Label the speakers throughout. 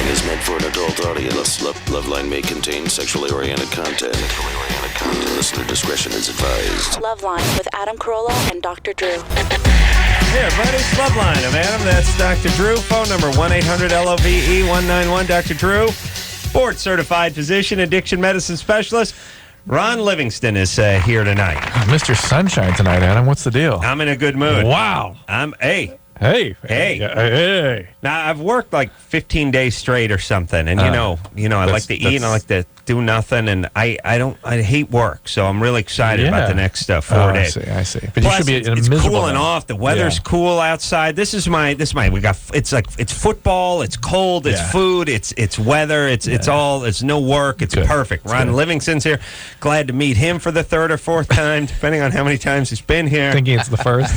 Speaker 1: is meant for an adult audience. LoveLine may contain sexually oriented content. Listener discretion is advised.
Speaker 2: LoveLine with Adam Carolla and Dr. Drew.
Speaker 3: Hey, everybody, it's LoveLine. I'm Adam. That's Dr. Drew. Phone number 1-800-LOVE-191. Dr. Drew, board-certified physician, addiction medicine specialist. Ron Livingston is here tonight.
Speaker 4: Mr. Sunshine tonight, Adam. What's the deal?
Speaker 3: I'm in a good mood.
Speaker 4: Wow.
Speaker 3: Hey.
Speaker 4: Hey.
Speaker 3: Now, I've worked like 15 days straight or something, and I like to eat and I like to do nothing, and I hate work, so I'm really excited about the next 4 days.
Speaker 4: I see. But
Speaker 3: plus,
Speaker 4: you should be
Speaker 3: it's
Speaker 4: miserable
Speaker 3: cooling
Speaker 4: now.
Speaker 3: off. The weather's cool outside. It's football, it's cold, it's food, it's weather, it's no work, it's perfect. Ron Livingston's here. Glad to meet him for the third or fourth time, depending on how many times he's been here.
Speaker 4: Thinking it's the first.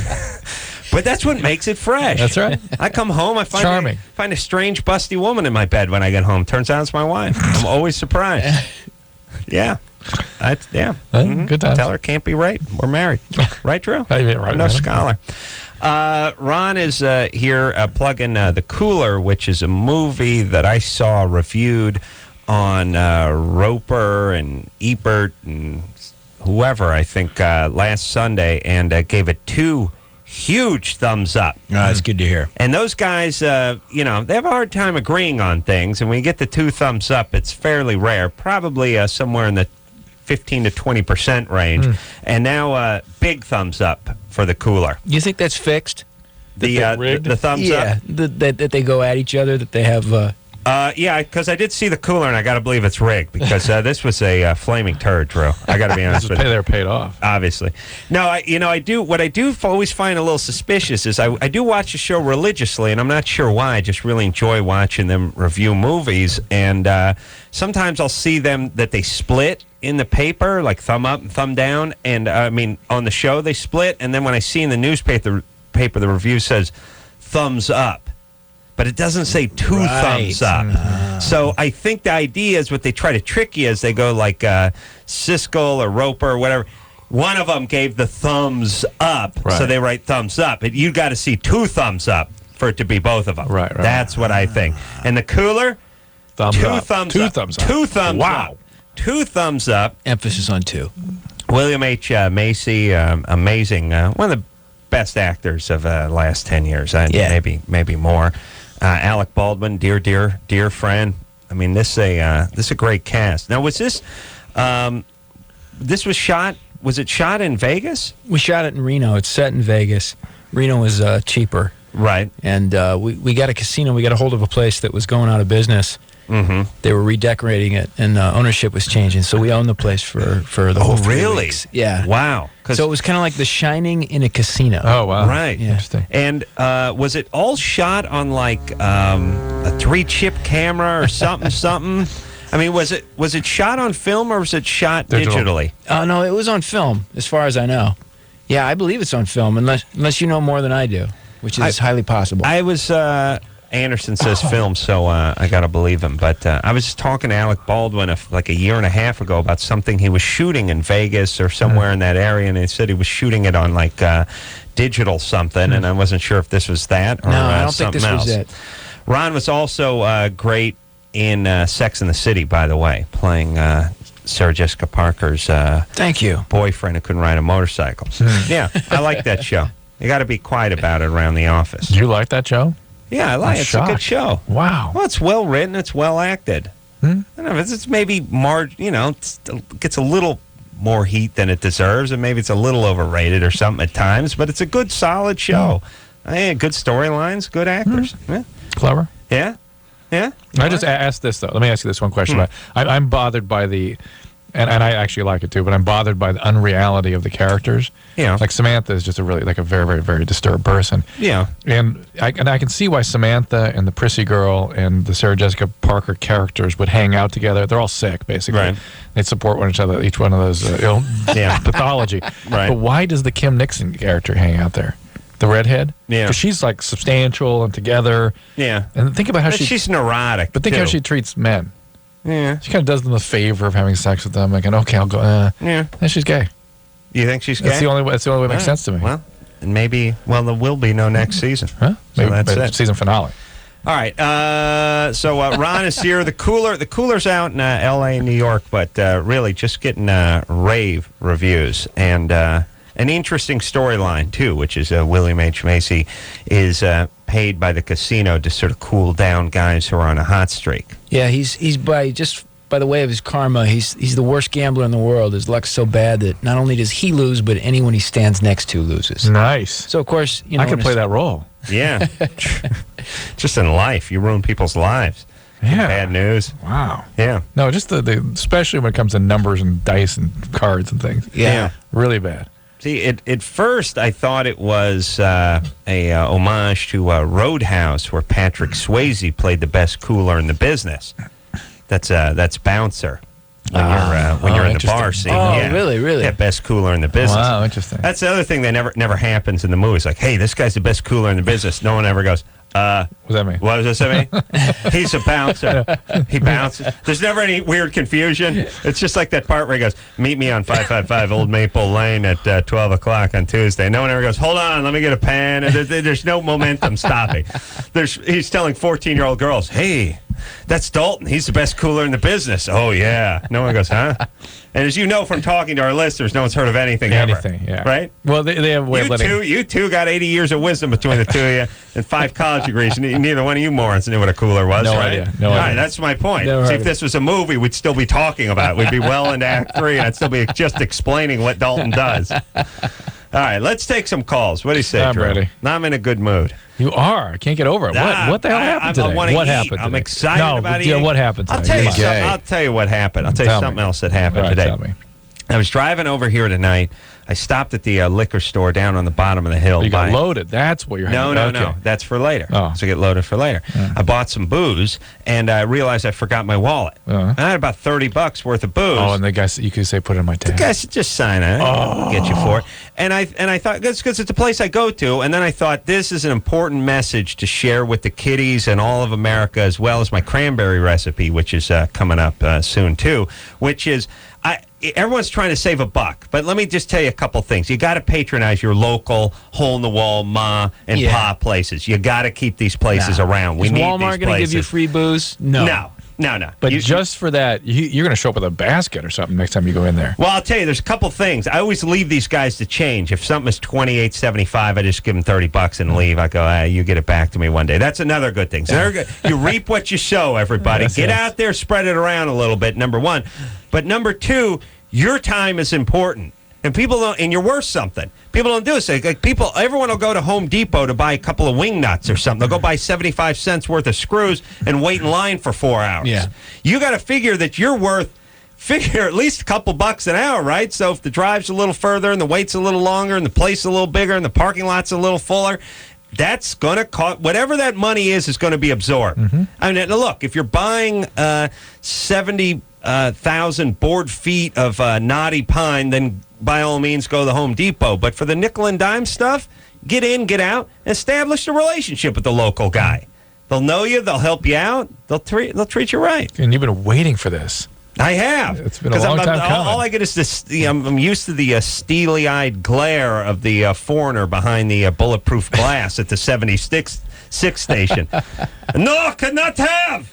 Speaker 3: But that's what makes it fresh.
Speaker 4: That's right.
Speaker 3: I come home, I find a strange, busty woman in my bed when I get home. Turns out it's my wife. I'm always surprised. Yeah. Good times. Tell her can't be right. We're married. Right, Drew?
Speaker 4: Right,
Speaker 3: no scholar. Ron is here plugging The Cooler, which is a movie that I saw reviewed on Roper and Ebert and whoever, I think, last Sunday, and gave it 2 huge thumbs up.
Speaker 5: That's good to hear.
Speaker 3: And those guys, they have a hard time agreeing on things. And when you get the 2 thumbs up, it's fairly rare. Probably somewhere in the 15 to 20% range. And now big thumbs up for The Cooler.
Speaker 5: You think that's fixed?
Speaker 3: The thumbs up?
Speaker 5: That they go at each other, that they have...
Speaker 3: Yeah, because I did see The Cooler, and I got to believe it's rigged, because this was a flaming turd, Drew. I got to be honest with you.
Speaker 4: They're paid off.
Speaker 3: Obviously. No, what I do always find a little suspicious is I do watch the show religiously, and I'm not sure why. I just really enjoy watching them review movies, and sometimes I'll see them that they split in the paper, like thumb up and thumb down, and on the show they split, and then when I see in the newspaper, the review says thumbs up. But it doesn't say 2 thumbs up. So I think the idea is what they try to trick you is they go like Siskel or Roper or whatever. One of them gave the thumbs up, so they write thumbs up. But you got to see 2 thumbs up for it to be both of them.
Speaker 4: Right.
Speaker 3: That's what I think. And The Cooler,
Speaker 4: thumbs
Speaker 3: 2
Speaker 4: up.
Speaker 3: thumbs
Speaker 4: 2
Speaker 3: up.
Speaker 4: thumbs up.
Speaker 3: 2 thumbs
Speaker 4: wow.
Speaker 3: up. 2 thumbs up.
Speaker 5: Emphasis on 2.
Speaker 3: William H. Macy, amazing. One of the best actors of the last 10 years. Maybe more. Alec Baldwin, dear friend. I mean, this is a great cast. Now, was this was shot? Was it shot in Vegas?
Speaker 5: We shot it in Reno. It's set in Vegas. Reno is cheaper,
Speaker 3: right?
Speaker 5: And we got a casino. We got a hold of a place that was going out of business. Mm-hmm. They were redecorating it, and ownership was changing. So we owned the place for the whole 3 weeks. Yeah.
Speaker 3: Wow.
Speaker 5: So it was kind of like The Shining in a casino.
Speaker 4: Oh, wow.
Speaker 3: Right.
Speaker 5: Yeah.
Speaker 4: Interesting.
Speaker 3: And was it all shot on like a 3-chip camera or something? I mean, was it shot on film or was it shot digitally?
Speaker 5: No, it was on film, as far as I know. Yeah, I believe it's on film, unless you know more than I do, which is highly possible.
Speaker 3: I was... Anderson says film, so I got to believe him. But I was just talking to Alec Baldwin like a year and a half ago about something he was shooting in Vegas or somewhere in that area, and he said he was shooting it on like digital something, and I wasn't sure if this was that or
Speaker 5: I don't
Speaker 3: something
Speaker 5: think this
Speaker 3: else.
Speaker 5: was it.
Speaker 3: Ron was also great in Sex and the City, by the way, playing Sarah Jessica Parker's
Speaker 5: Thank you.
Speaker 3: boyfriend who couldn't ride a motorcycle. Yeah, I like that show. You got to be quiet about it around the office.
Speaker 4: Do you like that show?
Speaker 3: Yeah, I like it. It's a good show.
Speaker 4: Wow.
Speaker 3: Well, it's well written. It's well acted. I don't know. It's maybe more, it gets a little more heat than it deserves, and maybe it's a little overrated or something at times, but it's a good, solid show. Good storylines, good actors. Yeah.
Speaker 4: Clever.
Speaker 3: Yeah.
Speaker 4: I just asked this, though. Let me ask you this one question. I'm bothered by the... And I actually like it too, but I'm bothered by the unreality of the characters.
Speaker 3: Yeah,
Speaker 4: like Samantha is just a very, very, very disturbed person.
Speaker 3: Yeah,
Speaker 4: and I can see why Samantha and the prissy girl and the Sarah Jessica Parker characters would hang out together. They're all sick, basically.
Speaker 3: Right.
Speaker 4: They support one another. Each one of those pathology.
Speaker 3: Right.
Speaker 4: But why does the Kim Nixon character hang out there? The redhead?
Speaker 3: Yeah.
Speaker 4: Because she's like substantial and together.
Speaker 3: Yeah.
Speaker 4: And think about how
Speaker 3: she's neurotic.
Speaker 4: But think how she treats men.
Speaker 3: Yeah.
Speaker 4: She kind of does them the favor of having sex with them. Like, okay, I'll go.
Speaker 3: Yeah.
Speaker 4: And she's gay.
Speaker 3: You think she's gay?
Speaker 4: That's the only way it makes sense to me.
Speaker 3: Well, and maybe, there will be no next season.
Speaker 4: Huh?
Speaker 3: So
Speaker 4: Maybe
Speaker 3: that's it.
Speaker 4: Season finale.
Speaker 3: All right. So Ron is here. The cooler's out in L.A. and New York, but really just getting rave reviews. And an interesting storyline, too, which is William H. Macy is paid by the casino to sort of cool down guys who are on a hot streak.
Speaker 5: Yeah, he's by the way of his karma, he's the worst gambler in the world. His luck's so bad that not only does he lose, but anyone he stands next to loses.
Speaker 4: Nice.
Speaker 5: So, of course,
Speaker 4: I could play that role.
Speaker 3: Yeah. Just in life. You ruin people's lives.
Speaker 4: Yeah.
Speaker 3: Bad news.
Speaker 4: Wow.
Speaker 3: Yeah.
Speaker 4: No, just the especially when it comes to numbers and dice and cards and things.
Speaker 3: Yeah.
Speaker 4: Really bad.
Speaker 3: See, at first I thought it was a homage to Roadhouse, where Patrick Swayze played the best cooler in the business. That's Bouncer. When you're in the bar scene.
Speaker 5: Oh,
Speaker 3: yeah.
Speaker 5: really?
Speaker 3: Yeah, best cooler in the business.
Speaker 4: Wow, interesting.
Speaker 3: That's the other thing that never happens in the movies. Like, hey, this guy's the best cooler in the business. No one ever goes,
Speaker 4: what does that mean?
Speaker 3: What does that mean? He's a bouncer. He bounces. There's never any weird confusion. It's just like that part where he goes, meet me on 555 Old Maple Lane at 12 o'clock on Tuesday. No one ever goes, hold on, let me get a pen. And there's no momentum stopping. He's telling 14-year-old girls, hey, that's Dalton. He's the best cooler in the business. Oh, yeah. No one goes, huh? And as you know from talking to our listeners, no one's heard of anything ever.
Speaker 4: Anything, yeah.
Speaker 3: Right?
Speaker 4: Well, they have a way of letting...
Speaker 3: You two got 80 years of wisdom between the two of you and 5 college degrees. Neither one of you morons knew what a cooler was,
Speaker 4: No
Speaker 3: right?
Speaker 4: idea. No
Speaker 3: All
Speaker 4: idea.
Speaker 3: right, that's my point.
Speaker 5: Never
Speaker 3: See,
Speaker 5: heard
Speaker 3: if
Speaker 5: of
Speaker 3: this was a movie, we'd still be talking about it. We'd be well into Act 3, and I'd still be just explaining what Dalton does. All right, let's take some calls. What do you say,
Speaker 4: I'm
Speaker 3: Drew?
Speaker 4: ready.
Speaker 3: I'm in a good mood.
Speaker 4: You are. I can't get over it. What the hell happened today?
Speaker 3: What
Speaker 4: happened
Speaker 3: I'm
Speaker 4: today?
Speaker 3: excited about eating.
Speaker 4: What happened today?
Speaker 3: I'll tell you
Speaker 4: Come on.
Speaker 3: something. I'll tell you what happened. I'll tell you
Speaker 4: Tell
Speaker 3: something
Speaker 4: me.
Speaker 3: else that happened
Speaker 4: All right,
Speaker 3: today.
Speaker 4: tell me.
Speaker 3: I was driving over here tonight. I stopped at the liquor store down on the bottom of the hill.
Speaker 4: You got loaded. That's what you're
Speaker 3: No.
Speaker 4: having.
Speaker 3: That's for later.
Speaker 4: Oh.
Speaker 3: So get loaded for later. I bought some booze, and I realized I forgot my wallet. I had about $30 worth of booze.
Speaker 4: Oh, and the guy, you could say, put it in my tab.
Speaker 3: The guy said, just sign it. I'll get you for it. And I thought, because it's a place I go to, and then I thought, this is an important message to share with the kiddies and all of America, as well as my cranberry recipe, which is coming up soon, too, which is... Everyone's trying to save a buck, but let me just tell you a couple things. You got to patronize your local hole-in-the-wall Ma and Pa places. You got to keep these places around. We
Speaker 5: Is
Speaker 3: need
Speaker 5: Walmart
Speaker 3: these
Speaker 5: going to
Speaker 3: places.
Speaker 5: give you free booze? No.
Speaker 4: But just for that, you're going to show up with a basket or something next time you go in there.
Speaker 3: Well, I'll tell you, there's a couple things. I always leave these guys to change. If something is $28.75, I just give them $30 and leave. I go, you get it back to me one day. That's another good thing. So you reap what you sow, everybody. Get out there, spread it around a little bit, number one. But number two, your time is important. And people don't, and you're worth something. People don't do it. Like everyone will go to Home Depot to buy a couple of wing nuts or something. They'll go buy 75 cents worth of screws and wait in line for 4 hours.
Speaker 5: Yeah.
Speaker 3: You got to figure that you're worth at least a couple bucks an hour, right? So if the drive's a little further and the wait's a little longer and the place a little bigger and the parking lot's a little fuller, that's going to cost, whatever that money is going to be absorbed. I mean, look, if you're buying 70,000 board feet of knotty pine, then by all means go to the Home Depot. But for the nickel and dime stuff, get in, get out, establish a relationship with the local guy. They'll know you, they'll help you out, they'll treat you right.
Speaker 4: And you've been waiting for this.
Speaker 3: I have.
Speaker 4: It's been a long time coming.
Speaker 3: All I get is this. I'm used to the steely-eyed glare of the foreigner behind the bulletproof glass at the 76 station. No, cannot have.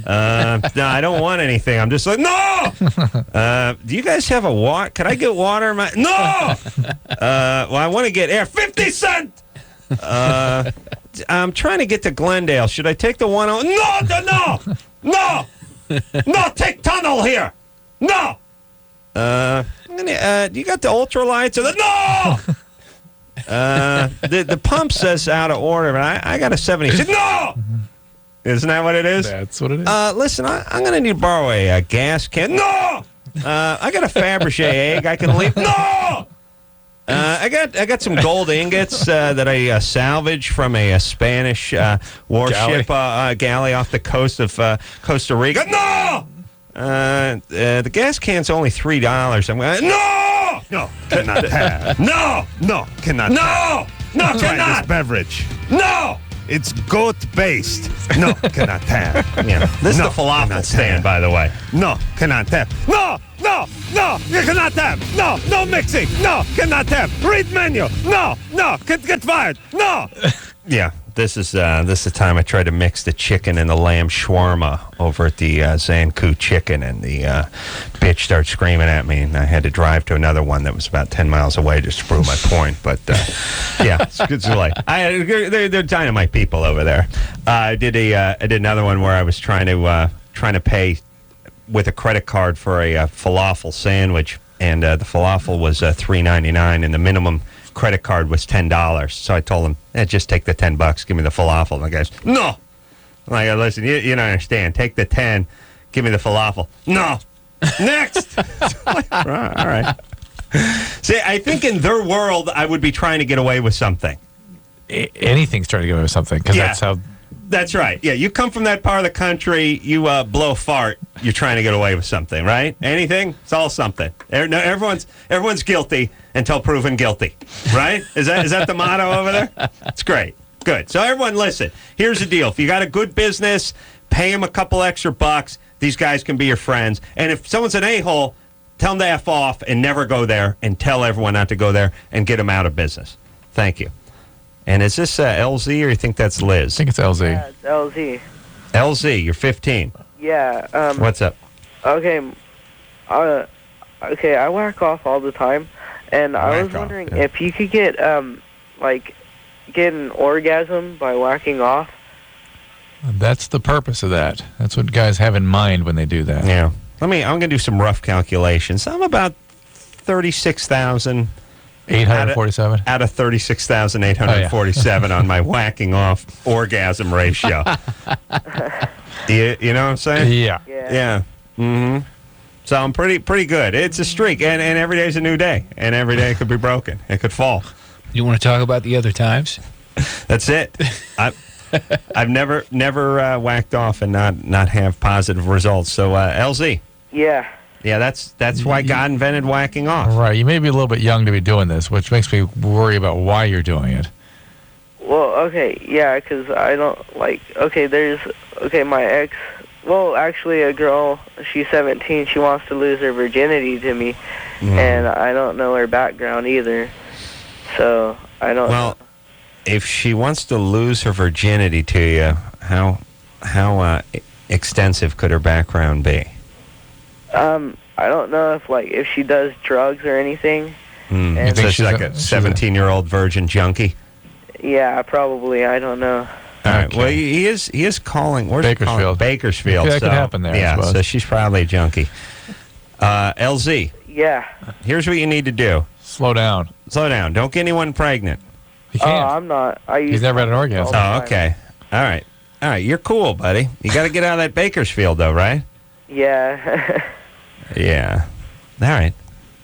Speaker 3: No, I don't want anything. I'm just like, no. Do you guys have a water? Can I get water? No. Well, I want to get air. 50 cents. I'm trying to get to Glendale. Should I take the 101? No. No, take tunnel here. No. Do you got the ultralights? No. The pump says out of order, but I got a 76. No. Isn't that what it is?
Speaker 4: That's what it is.
Speaker 3: Listen, I'm going to need to borrow a gas can. No. I got a Fabergé egg I can leave. No. I got some gold ingots that I salvaged from a Spanish warship galley off the coast of Costa Rica. No! The gas can's only $3. I'm going, no, cannot have. No, cannot. No, cannot.
Speaker 6: Try this beverage.
Speaker 3: No.
Speaker 6: It's goat-based. No, cannot have.
Speaker 3: Yeah, this is the falafel
Speaker 6: cannot
Speaker 3: stand,
Speaker 6: have.
Speaker 3: by the way.
Speaker 6: No, cannot have. No, you cannot have. No mixing. No, cannot have. Read menu. No, get fired. No.
Speaker 3: Yeah. this is the time I tried to mix the chicken and the lamb shawarma over at the Zanku Chicken, and the bitch started screaming at me, and I had to drive to another one that was about 10 miles away just to prove my point. But yeah, it's like they're dynamite people over there. I did another one where I was trying to pay with a credit card for a falafel sandwich, and the falafel was $3.99, and the minimum credit card was $10. So I told him, just take the $10, give me the falafel. And the guy's, no. I'm like, listen, you don't understand. Take the 10, give me the falafel. No. Next. All right. See, I think in their world, I would be trying to get away with something.
Speaker 4: Anything's trying to get away with something, because that's how...
Speaker 3: That's right. Yeah, you come from that part of the country, you blow a fart, you're trying to get away with something, right? Anything? It's all something. No, everyone's guilty until proven guilty, right? Is that the motto over there? It's great. Good. So everyone, listen. Here's the deal. If you got a good business, pay them a couple extra bucks. These guys can be your friends. And if someone's an a-hole, tell them to F off and never go there, and tell everyone not to go there and get them out of business. Thank you. And is this LZ, or you think that's Liz?
Speaker 4: I think it's LZ.
Speaker 7: Yeah, it's LZ.
Speaker 3: LZ, you're 15.
Speaker 7: Yeah.
Speaker 3: What's up?
Speaker 7: Okay. Okay, I whack off all the time, and I was wondering if you could get get an orgasm by whacking off.
Speaker 4: That's the purpose of that. That's what guys have in mind when they do that.
Speaker 3: Yeah. I'm going to do some rough calculations. I'm about 36,000...
Speaker 4: 847?
Speaker 3: Out of 36,847 on my whacking off orgasm ratio. You know what I'm saying?
Speaker 4: Yeah.
Speaker 3: Mm-hmm. So I'm pretty good. It's a streak, and every day's a new day, and every day it could be broken. It could fall.
Speaker 5: You want to talk about the other times?
Speaker 3: That's it. I've never whacked off and not have positive results. So LZ.
Speaker 7: Yeah.
Speaker 3: Yeah, that's why God invented whacking off.
Speaker 4: Right. You may be a little bit young to be doing this, which makes me worry about why you're doing it.
Speaker 7: Well, okay, yeah, because I don't, my ex, well, actually a girl, she's 17, she wants to lose her virginity to me, and I don't know her background either, so I don't know.
Speaker 3: If she wants to lose her virginity to you, how extensive could her background be?
Speaker 7: I don't know if she does drugs or anything.
Speaker 3: You think she's like a 17-year-old virgin junkie?
Speaker 7: Yeah, probably. I don't know.
Speaker 3: All right. Well, he is calling. Where's
Speaker 4: Bakersfield.
Speaker 3: Bakersfield.
Speaker 4: That could happen there.
Speaker 3: Yeah. So she's probably a junkie. LZ.
Speaker 7: Yeah.
Speaker 3: Here's what you need to do.
Speaker 4: Slow down.
Speaker 3: Don't get anyone pregnant.
Speaker 4: He can't.
Speaker 7: Oh, I'm not.
Speaker 4: He's never had an orgasm.
Speaker 3: Oh, okay. All right. You're cool, buddy. You got to get out of that Bakersfield, though, right?
Speaker 7: Yeah.
Speaker 3: Yeah. All right.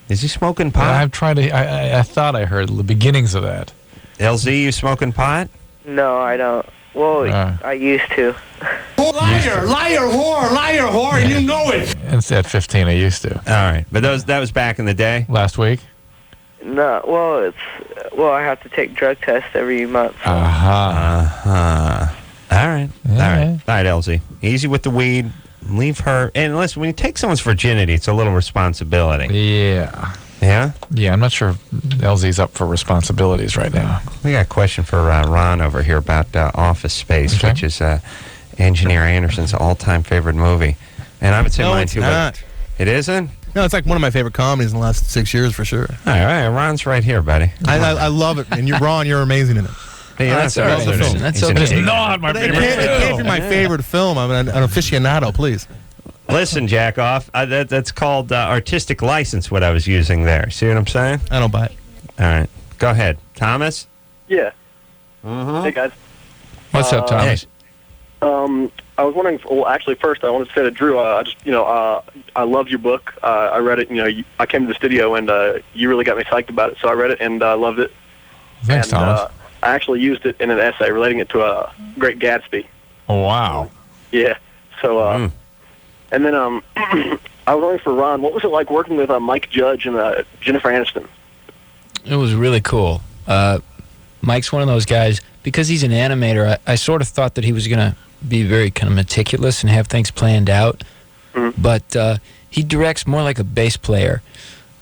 Speaker 3: Is he smoking pot?
Speaker 4: I'm trying to. I thought I heard the beginnings of that.
Speaker 3: LZ, you smoking pot?
Speaker 7: No, I don't. Well, I used to.
Speaker 6: Liar, whore, you know it.
Speaker 4: Instead, 15, I used to.
Speaker 3: All right. But that was back in the day?
Speaker 4: Last week?
Speaker 7: No, I have to take drug tests every month. So.
Speaker 3: All right.
Speaker 4: Yeah.
Speaker 3: All right, LZ. Easy with the weed. Leave her. And listen, when you take someone's virginity, it's a little responsibility.
Speaker 4: Yeah.
Speaker 3: Yeah?
Speaker 4: Yeah, I'm not sure LZ's up for responsibilities right now.
Speaker 3: We got a question for Ron over here about Office Space, which is Engineer Anderson's all-time favorite movie. And I would say mine, too.
Speaker 8: Not.
Speaker 3: It isn't?
Speaker 8: No, it's like one of my favorite comedies in the last 6 years for sure.
Speaker 3: All right, Ron's right here, buddy.
Speaker 8: I love it. And Ron, you're amazing in it.
Speaker 3: Hey,
Speaker 5: that's all right. That's okay.
Speaker 4: It's not my favorite film.
Speaker 8: It can't be my favorite film. I'm an aficionado, please.
Speaker 3: Listen, jack off. That's called artistic license, what I was using there. See what I'm saying?
Speaker 8: I don't buy it.
Speaker 3: All right. Go ahead. Thomas?
Speaker 9: Yeah.
Speaker 3: Mm-hmm.
Speaker 9: Hey, guys.
Speaker 4: What's up, Thomas?
Speaker 9: I was wondering, well, actually, first, I wanted to say to Drew, I loved your book. I read it. I came to the studio, and you really got me psyched about it, so I read it, and I loved it.
Speaker 4: Thanks, Thomas.
Speaker 9: I actually used it in an essay relating it to a Great Gatsby.
Speaker 4: Oh, wow.
Speaker 9: Yeah. So, and then I was wondering for Ron, what was it like working with Mike Judge and Jennifer Aniston?
Speaker 5: It was really cool. Mike's one of those guys, because he's an animator, I sort of thought that he was going to be very kind of meticulous and have things planned out. But he directs more like a bass player.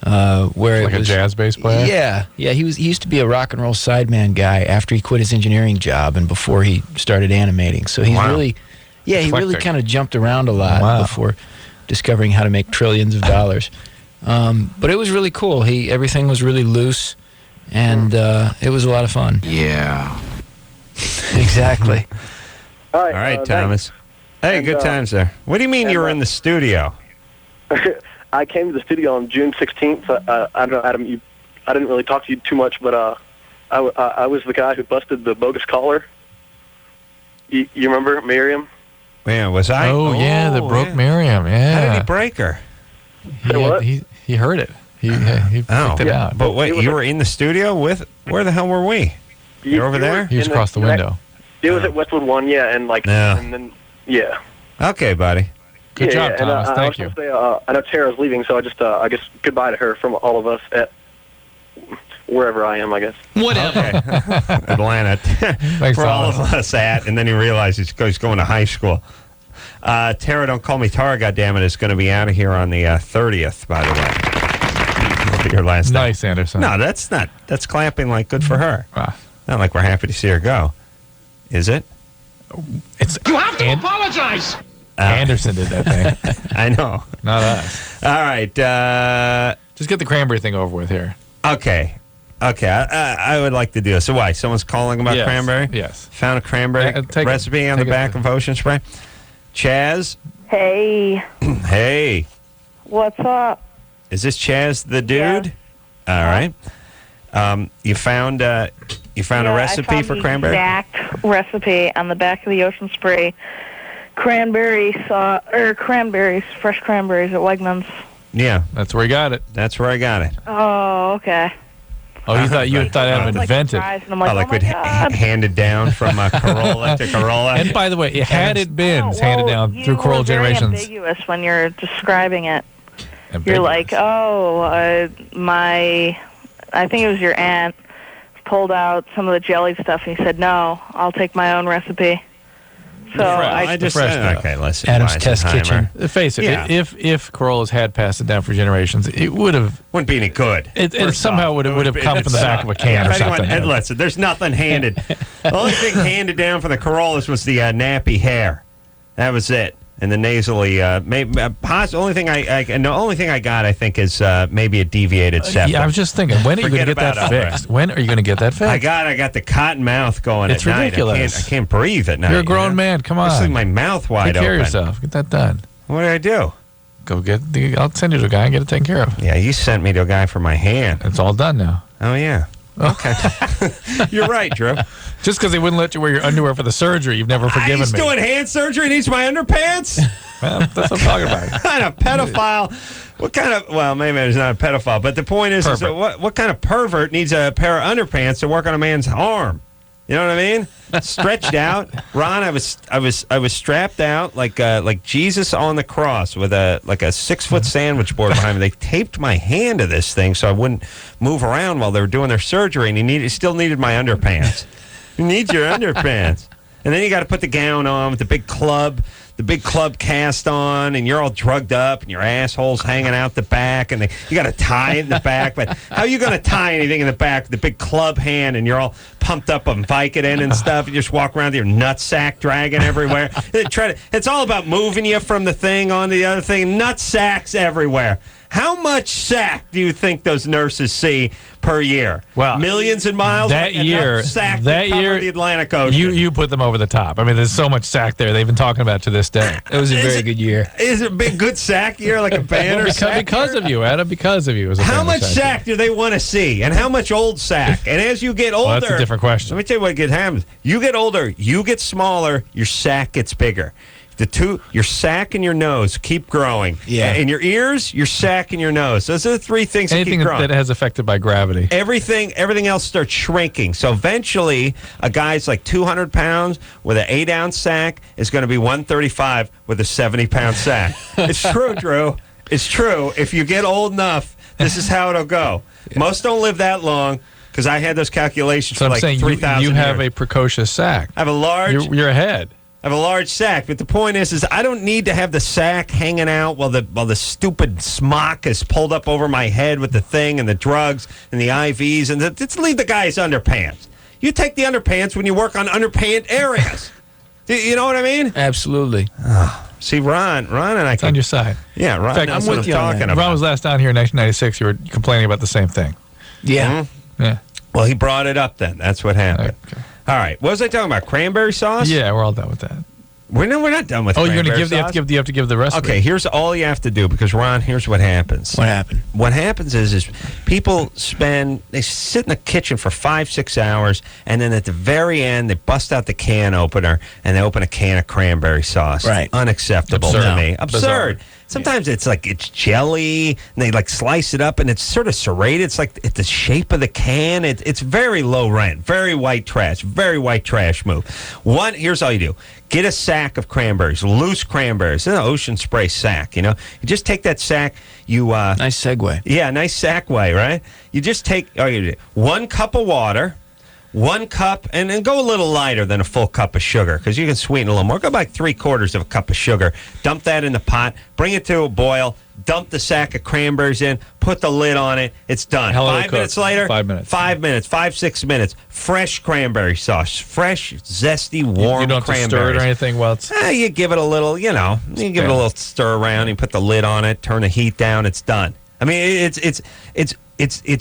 Speaker 5: where
Speaker 4: Like
Speaker 5: it was
Speaker 4: a jazz bass player?
Speaker 5: Yeah. He used to be a rock and roll sideman guy after he quit his engineering job and before he started animating. So he's really, he really kind of jumped around a lot before discovering how to make trillions of dollars. But it was really cool. Everything was really loose, and it was a lot of fun.
Speaker 1: Yeah.
Speaker 5: Exactly.
Speaker 9: All
Speaker 3: All right, Thomas. Hey,
Speaker 9: And,
Speaker 3: good times there. What do you mean you were in the studio?
Speaker 9: I came to the studio on June 16th. I don't know, Adam. I didn't really talk to you too much, but I was the guy who busted the bogus collar. You remember Miriam?
Speaker 3: Man, was I?
Speaker 4: Oh, yeah, the broke Miriam. Yeah.
Speaker 3: How did he break her?
Speaker 4: He heard it. He picked it out.
Speaker 3: But wait, you were in the studio with? Where the hell were we? You're over there?
Speaker 4: He was across the window.
Speaker 9: It was at Westwood 1, yeah, and and then
Speaker 3: Okay, buddy.
Speaker 4: Good job, Thomas.
Speaker 9: And,
Speaker 4: Thank you.
Speaker 9: Say, I know Tara's leaving, so I guess goodbye to her from all of us at wherever I am, I guess.
Speaker 5: Whatever.
Speaker 3: Atlanta.
Speaker 4: Thanks,
Speaker 3: for all
Speaker 4: Thomas.
Speaker 3: of us at, and then he realizes he's going to high school. Tara, don't call me Tara, goddammit, is going to be out of here on the 30th, by the way. Your last
Speaker 4: Nice, Anderson.
Speaker 3: No, that's not. That's clapping like good for her. Not like we're happy to see her go. Is it?
Speaker 6: You have to apologize.
Speaker 4: Anderson did that thing.
Speaker 3: I know.
Speaker 4: Not us.
Speaker 3: All right.
Speaker 4: Just get the cranberry thing over with here.
Speaker 3: Okay. I would like to do this. So why? Someone's calling about cranberry?
Speaker 4: Yes.
Speaker 3: Found a cranberry recipe on the back of Ocean Spray. Chaz?
Speaker 10: Hey.
Speaker 3: Hey.
Speaker 10: What's up?
Speaker 3: Is this Chaz the dude?
Speaker 10: Yeah.
Speaker 3: All right. You found a recipe for cranberry?
Speaker 10: Exact recipe on the back of the Ocean Spray cranberry sauce or cranberries, fresh cranberries at Wegmans.
Speaker 3: Yeah,
Speaker 4: that's where he got it.
Speaker 3: That's where I got it.
Speaker 10: Oh, okay.
Speaker 4: Oh, you thought Adam invented.
Speaker 10: And I'm like,
Speaker 3: like
Speaker 10: oh my
Speaker 3: we'd
Speaker 10: God.
Speaker 3: handed down from Corolla to Corolla.
Speaker 4: And by the way, had it been handed down through Corolla generations.
Speaker 10: It's ambiguous when you're describing it. You're like, I think it was your aunt pulled out some of the jelly stuff and he said, no, I'll take my own recipe. So
Speaker 3: I just okay, listen.
Speaker 5: Adam's Test Kitchen.
Speaker 4: Face it, if Corollas had passed it down for generations, it wouldn't
Speaker 3: be any good.
Speaker 4: It somehow would have come from the back of a can or something.
Speaker 3: And listen, there's nothing handed. The only thing handed down from the Corollas was the nappy hair. That was it. And the nasally, only thing I got, I think, is maybe a deviated septum.
Speaker 4: Yeah, I was just thinking, when are you going to get that fixed? When are you going to get that fixed?
Speaker 3: I got the cotton mouth going.
Speaker 4: It's
Speaker 3: at
Speaker 4: ridiculous.
Speaker 3: Night. I can't breathe at night.
Speaker 4: You're a grown man. Come on.
Speaker 3: Especially my mouth wide
Speaker 4: Take care
Speaker 3: open.
Speaker 4: of yourself. Get that done.
Speaker 3: What did I do?
Speaker 4: Go I'll send you to a guy and get it taken care of.
Speaker 3: Yeah, you sent me to a guy for my hand.
Speaker 4: It's all done now.
Speaker 3: Oh yeah. Okay. You're right, Drew.
Speaker 4: Just because they wouldn't let you wear your underwear for the surgery, you've never forgiven me.
Speaker 3: He's doing hand surgery and needs my underpants?
Speaker 4: Well, that's what I'm talking about.
Speaker 3: What kind of pedophile? What kind of, well, maybe he's not a pedophile, but the point is that what kind of pervert needs a pair of underpants to work on a man's arm? You know what I mean? Stretched out. Ron, I was strapped out like Jesus on the cross with a 6-foot sandwich board behind me. They taped my hand to this thing so I wouldn't move around while they were doing their surgery, and he still needed my underpants. You need your underpants. And then you got to put the gown on with the big club cast on, and you're all drugged up, and your asshole's hanging out the back, and you got to tie it in the back. But how are you going to tie anything in the back with the big club hand, and you're all pumped up on Vicodin and stuff? You just walk around with your nutsack dragging everywhere. It's all about moving you from the thing on the other thing. Nutsacks everywhere. How much sack do you think those nurses see per year?
Speaker 4: Well,
Speaker 3: millions and miles.
Speaker 4: That year,
Speaker 3: the Atlantic Ocean.
Speaker 4: You put them over the top. I mean, there's so much sack there. They've been talking about it to this day.
Speaker 5: It was a very good year.
Speaker 3: Is it a big good sack year, like a banner sack?
Speaker 4: Because of you, Adam. Because of you. It was
Speaker 3: how much sack do they want to see, and how much old sack? And as you get older,
Speaker 4: well, that's a different question.
Speaker 3: Let me tell you what happens. You get older, you get smaller, your sack gets bigger. Your sack and your nose keep growing.
Speaker 5: Yeah.
Speaker 3: And your ears, your sack and your nose. Those are the three things that keep growing.
Speaker 4: Anything that has affected by gravity.
Speaker 3: Everything else starts shrinking. So eventually, a guy's like 200 pounds with an 8-ounce sack is going to be 135 with a 70-pound sack. It's true, Drew. It's true. If you get old enough, this is how it'll go. Yeah. Most don't live that long. Because I had those calculations for like 3,000 years.
Speaker 4: You have a precocious sack.
Speaker 3: I have a large...
Speaker 4: You're ahead.
Speaker 3: I have a large sack, but the point is I don't need to have the sack hanging out while the stupid smock is pulled up over my head with the thing and the drugs and the IVs, and just leave the guy's underpants. You take the underpants when you work on underpant areas. You know what I mean?
Speaker 5: Absolutely.
Speaker 3: See, Ron and I
Speaker 4: It's on your side.
Speaker 3: Yeah, Ron.
Speaker 4: In fact,
Speaker 3: I'm
Speaker 5: with you on
Speaker 3: talking
Speaker 5: that.
Speaker 3: about.
Speaker 4: Ron was last down here in 1996. You were complaining about the same thing.
Speaker 5: Yeah.
Speaker 4: Yeah.
Speaker 3: Well, he brought it up then. That's what happened.
Speaker 4: Okay.
Speaker 3: All right. What was I talking about? Cranberry sauce?
Speaker 4: Yeah, we're all done with that.
Speaker 3: We're not done with
Speaker 4: Oh, you're
Speaker 3: cranberry
Speaker 4: going to
Speaker 3: sauce.
Speaker 4: you have to give the recipe.
Speaker 3: Okay, here's all you have to do, because, Ron, here's what happens.
Speaker 5: What happened?
Speaker 3: What happens is people they sit in the kitchen for 5-6 hours, and then at the very end, they bust out the can opener, and they open a can of cranberry sauce.
Speaker 5: Right.
Speaker 3: Unacceptable
Speaker 4: Absurd.
Speaker 3: to me.
Speaker 4: No.
Speaker 3: Absurd.
Speaker 4: Bizarre.
Speaker 3: Sometimes it's jelly, and they slice it up, and it's sort of serrated. It's like it's the shape of the can. It's very low rent, very white trash move. Here's all you do. Get a sack of cranberries, loose cranberries, in an Ocean Spray sack, You just take that sack,
Speaker 5: Nice segue.
Speaker 3: yeah, nice sack way, right? You just take 1 cup of water, 1 cup, and then go a little lighter than a full cup of sugar, because you can sweeten a little more. Go like 3/4 of a cup of sugar. Dump that in the pot. Bring it to a boil. Dump the sack of cranberries in. Put the lid on it. It's done.
Speaker 4: How long will it
Speaker 3: 5
Speaker 4: cook?
Speaker 3: minutes later.
Speaker 4: 5 minutes.
Speaker 3: 5 minutes. 5-6 minutes. Fresh cranberry sauce. Fresh, zesty, warm
Speaker 4: You don't have to
Speaker 3: cranberries.
Speaker 4: stir it or anything while it's...
Speaker 3: You give it a little, you give it a little stir around. You put the lid on it. Turn the heat down. It's done. I mean, it's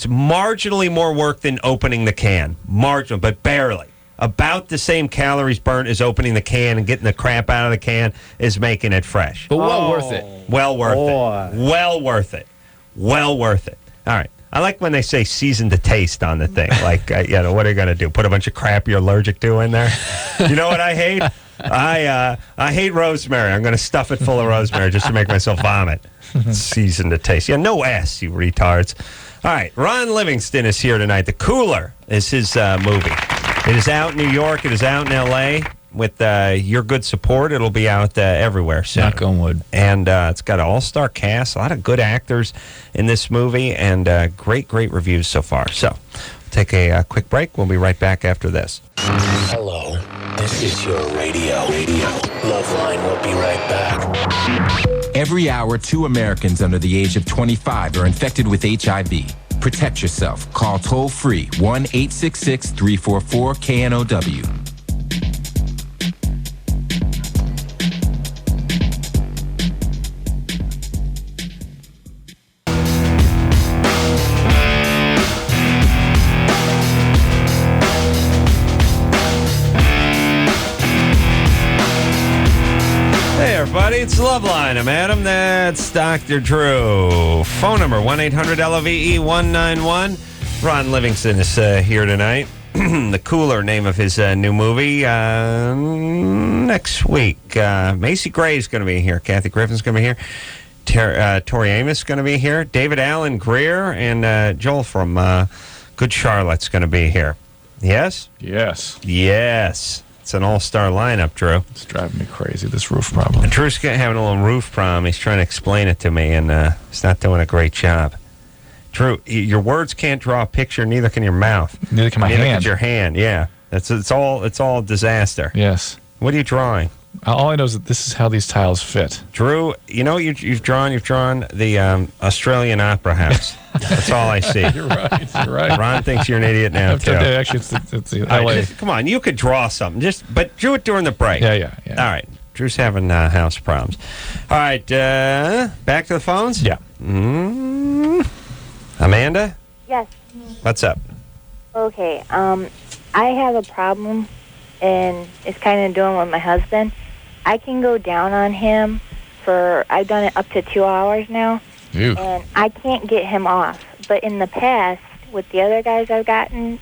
Speaker 3: marginally more work than opening the can. Marginal, but barely. About the same calories burnt as opening the can and getting the crap out of the can is making it fresh.
Speaker 5: But well worth it.
Speaker 3: Well worth it. Well worth it. Well worth it. All right. I like when they say season to taste on the thing. Like, what are you going to do? Put a bunch of crap you're allergic to in there? You know what I hate? I hate rosemary. I'm going to stuff it full of rosemary just to make myself vomit. Season to taste. Yeah, no S, you retards. All right, Ron Livingston is here tonight. The Cooler is his movie. It is out in New York. It is out in L.A. With your good support, it'll be out everywhere soon.
Speaker 5: Knock on wood.
Speaker 3: And it's got an all-star cast, a lot of good actors in this movie, and great reviews so far. So, we'll take a quick break. We'll be right back after this.
Speaker 11: Hello, this is your radio. LoveLine will be right back.
Speaker 12: Every hour, 2 Americans under the age of 25 are infected with HIV. Protect yourself. Call toll-free 1-866-344-KNOW.
Speaker 3: Everybody, it's LoveLine. I'm Adam. That's Dr. Drew. Phone number 1-800-LOVE-191. Ron Livingston is here tonight. The Cooler, name of his new movie. Next week, Macy Gray's going to be here. Kathy Griffin's going to be here. Tori Amos is going to be here. David Allen Greer and Joel from Good Charlotte's going to be here. Yes?
Speaker 4: Yes.
Speaker 3: Yes. It's an all-star lineup, Drew.
Speaker 4: It's driving me crazy, this roof problem.
Speaker 3: And Drew's having a little roof problem. He's trying to explain it to me, and he's not doing a great job. Drew, your words can't draw a picture, neither can your mouth.
Speaker 4: Neither can my
Speaker 3: Neither
Speaker 4: hand.
Speaker 3: can your hand, yeah. It's all disaster.
Speaker 4: Yes.
Speaker 3: What are you drawing?
Speaker 4: All I know is that this is how these tiles fit.
Speaker 3: Drew, you know what you've drawn? You've drawn the Australian Opera House. That's all I see.
Speaker 4: You're right.
Speaker 3: Ron thinks you're an idiot now, too.
Speaker 4: Actually, it's the
Speaker 3: All
Speaker 4: LA.
Speaker 3: right, come on, you could draw something. But do it during the break.
Speaker 4: Yeah.
Speaker 3: All right. Drew's having house problems. All right, back to the phones?
Speaker 4: Yeah.
Speaker 3: Amanda?
Speaker 13: Yes.
Speaker 3: What's up?
Speaker 13: Okay. I have a problem, and it's kind of doing with my husband. I can go down on him I've done it up to 2 hours now, and I can't get him off. But in the past, with the other guys I've gotten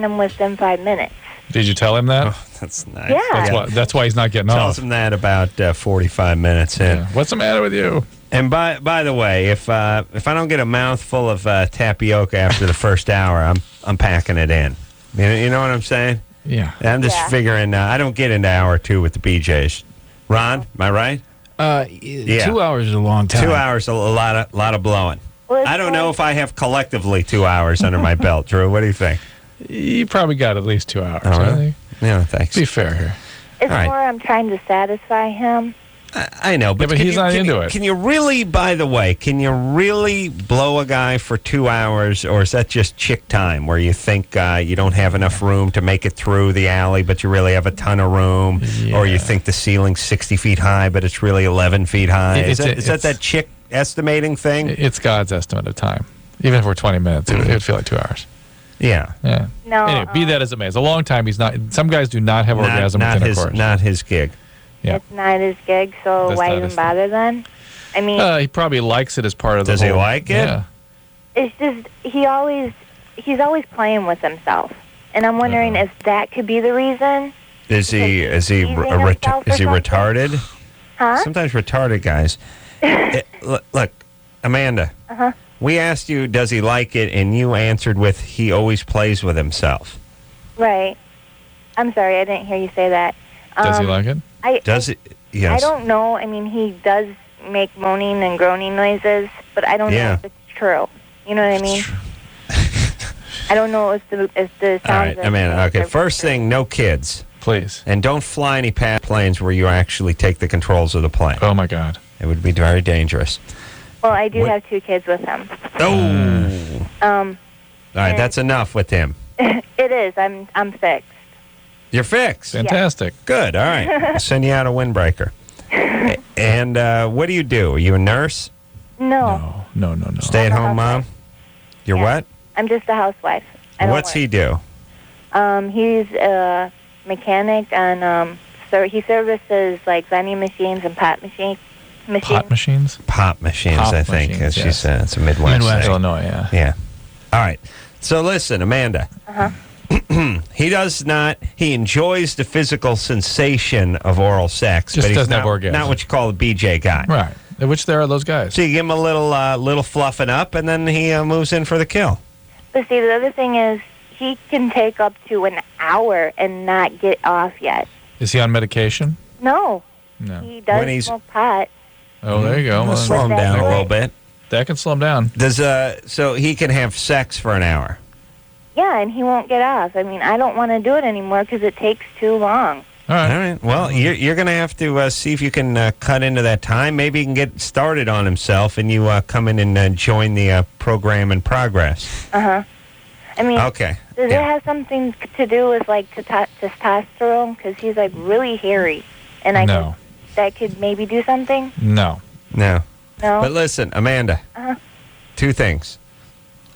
Speaker 13: them within 5 minutes.
Speaker 4: Did you tell him that?
Speaker 3: Oh, that's nice.
Speaker 13: Yeah.
Speaker 4: That's why he's not getting off.
Speaker 3: Tells him that about 45 minutes in.
Speaker 4: Yeah. What's the matter with you?
Speaker 3: And by the way, if I don't get a mouthful of tapioca after the first hour, I'm packing it in. You know what I'm saying?
Speaker 4: Yeah.
Speaker 3: I'm just figuring. I don't get into hour 2 with the BJs. Ron, am I right?
Speaker 5: 2 hours is a long time.
Speaker 3: 2 hours, a lot of blowing.
Speaker 13: Well,
Speaker 3: I don't know if I have collectively 2 hours under my belt, Drew. What do you think?
Speaker 4: You probably got at least 2 hours.
Speaker 3: All right.
Speaker 4: I think.
Speaker 3: Yeah, thanks.
Speaker 4: Be fair here.
Speaker 13: It's more I'm trying to satisfy him.
Speaker 3: I know, but
Speaker 4: he's not into it.
Speaker 3: Can you really, by the way, can you really blow a guy for 2 hours, or is that just chick time where you think you don't have enough room to make it through the alley, but you really have a ton of room, or you think the ceiling's 60 feet high, but it's really 11 feet high? Is that chick estimating thing?
Speaker 4: It's God's estimate of time. Even for 20 minutes, it would feel like 2 hours.
Speaker 3: Yeah.
Speaker 4: No. Anyway, be that as it may, it's a long time. He's not. Some guys do not have orgasm with intercourse.
Speaker 3: Not his gig.
Speaker 4: Yeah.
Speaker 13: It's not his gig, so why even bother then? I mean,
Speaker 4: he probably likes it as part of the.
Speaker 3: Does he like it?
Speaker 4: Yeah.
Speaker 13: It's just he's always playing with himself, and I'm wondering if that could be the reason.
Speaker 3: Is he retarded?
Speaker 13: Huh?
Speaker 3: Sometimes retarded guys. Look, Amanda. We asked you, does he like it, and you answered with, he always plays with himself.
Speaker 13: Right. I'm sorry, I didn't hear you say that.
Speaker 4: Does he like it?
Speaker 3: Does it? Yes.
Speaker 13: I don't know. I mean, he does make moaning and groaning noises, but I don't know if it's true. You know what I mean? I don't know if the sounds.
Speaker 3: All right, Amanda. Okay, first thing, no kids.
Speaker 4: Please.
Speaker 3: And don't fly any planes where you actually take the controls of the plane.
Speaker 4: Oh, my God.
Speaker 3: It would be very dangerous.
Speaker 13: Well, I do have 2 kids with him.
Speaker 3: Oh. All right, that's enough with him.
Speaker 13: It is. I'm fixed.
Speaker 3: You're fixed.
Speaker 4: Fantastic.
Speaker 3: Good. All right. I'll send you out a windbreaker. And what do you do? Are you a nurse?
Speaker 13: No.
Speaker 4: No.
Speaker 3: Stay-at-home mom? You're what?
Speaker 13: I'm just a housewife.
Speaker 3: What's he do?
Speaker 13: He's a mechanic, and he services like vending machines and pop machines.
Speaker 4: Pot machines?
Speaker 3: Pop machines, I think, as she said. It's a Midwest thing.
Speaker 4: Illinois, yeah.
Speaker 3: Yeah. All right. So listen, Amanda. He enjoys the physical sensation of oral sex,
Speaker 4: Just
Speaker 3: but he's
Speaker 4: doesn't have orgasm.
Speaker 3: not what you call a BJ guy.
Speaker 4: Right. Which there are those guys.
Speaker 3: So you give him a little fluffing up, and then he moves in for the kill.
Speaker 13: But see, the other thing is, he can take up to an hour and not get off yet.
Speaker 4: Is he on medication?
Speaker 13: No. He does smoke pot.
Speaker 4: Oh, there you go.
Speaker 3: Well, slow him down a little bit.
Speaker 4: That can slow him down.
Speaker 3: So he can have sex for an hour?
Speaker 13: Yeah, and he won't get off. I mean, I don't want to do it anymore because it takes too long.
Speaker 3: All right. Well, you're going to have to see if you can cut into that time. Maybe he can get started on himself, and you come in and join the program in progress.
Speaker 13: I mean,
Speaker 3: okay.
Speaker 13: Does it have something to do with like testosterone? Because he's like really hairy, and I guess that could maybe do something.
Speaker 4: No.
Speaker 3: But listen, Amanda. 2 things.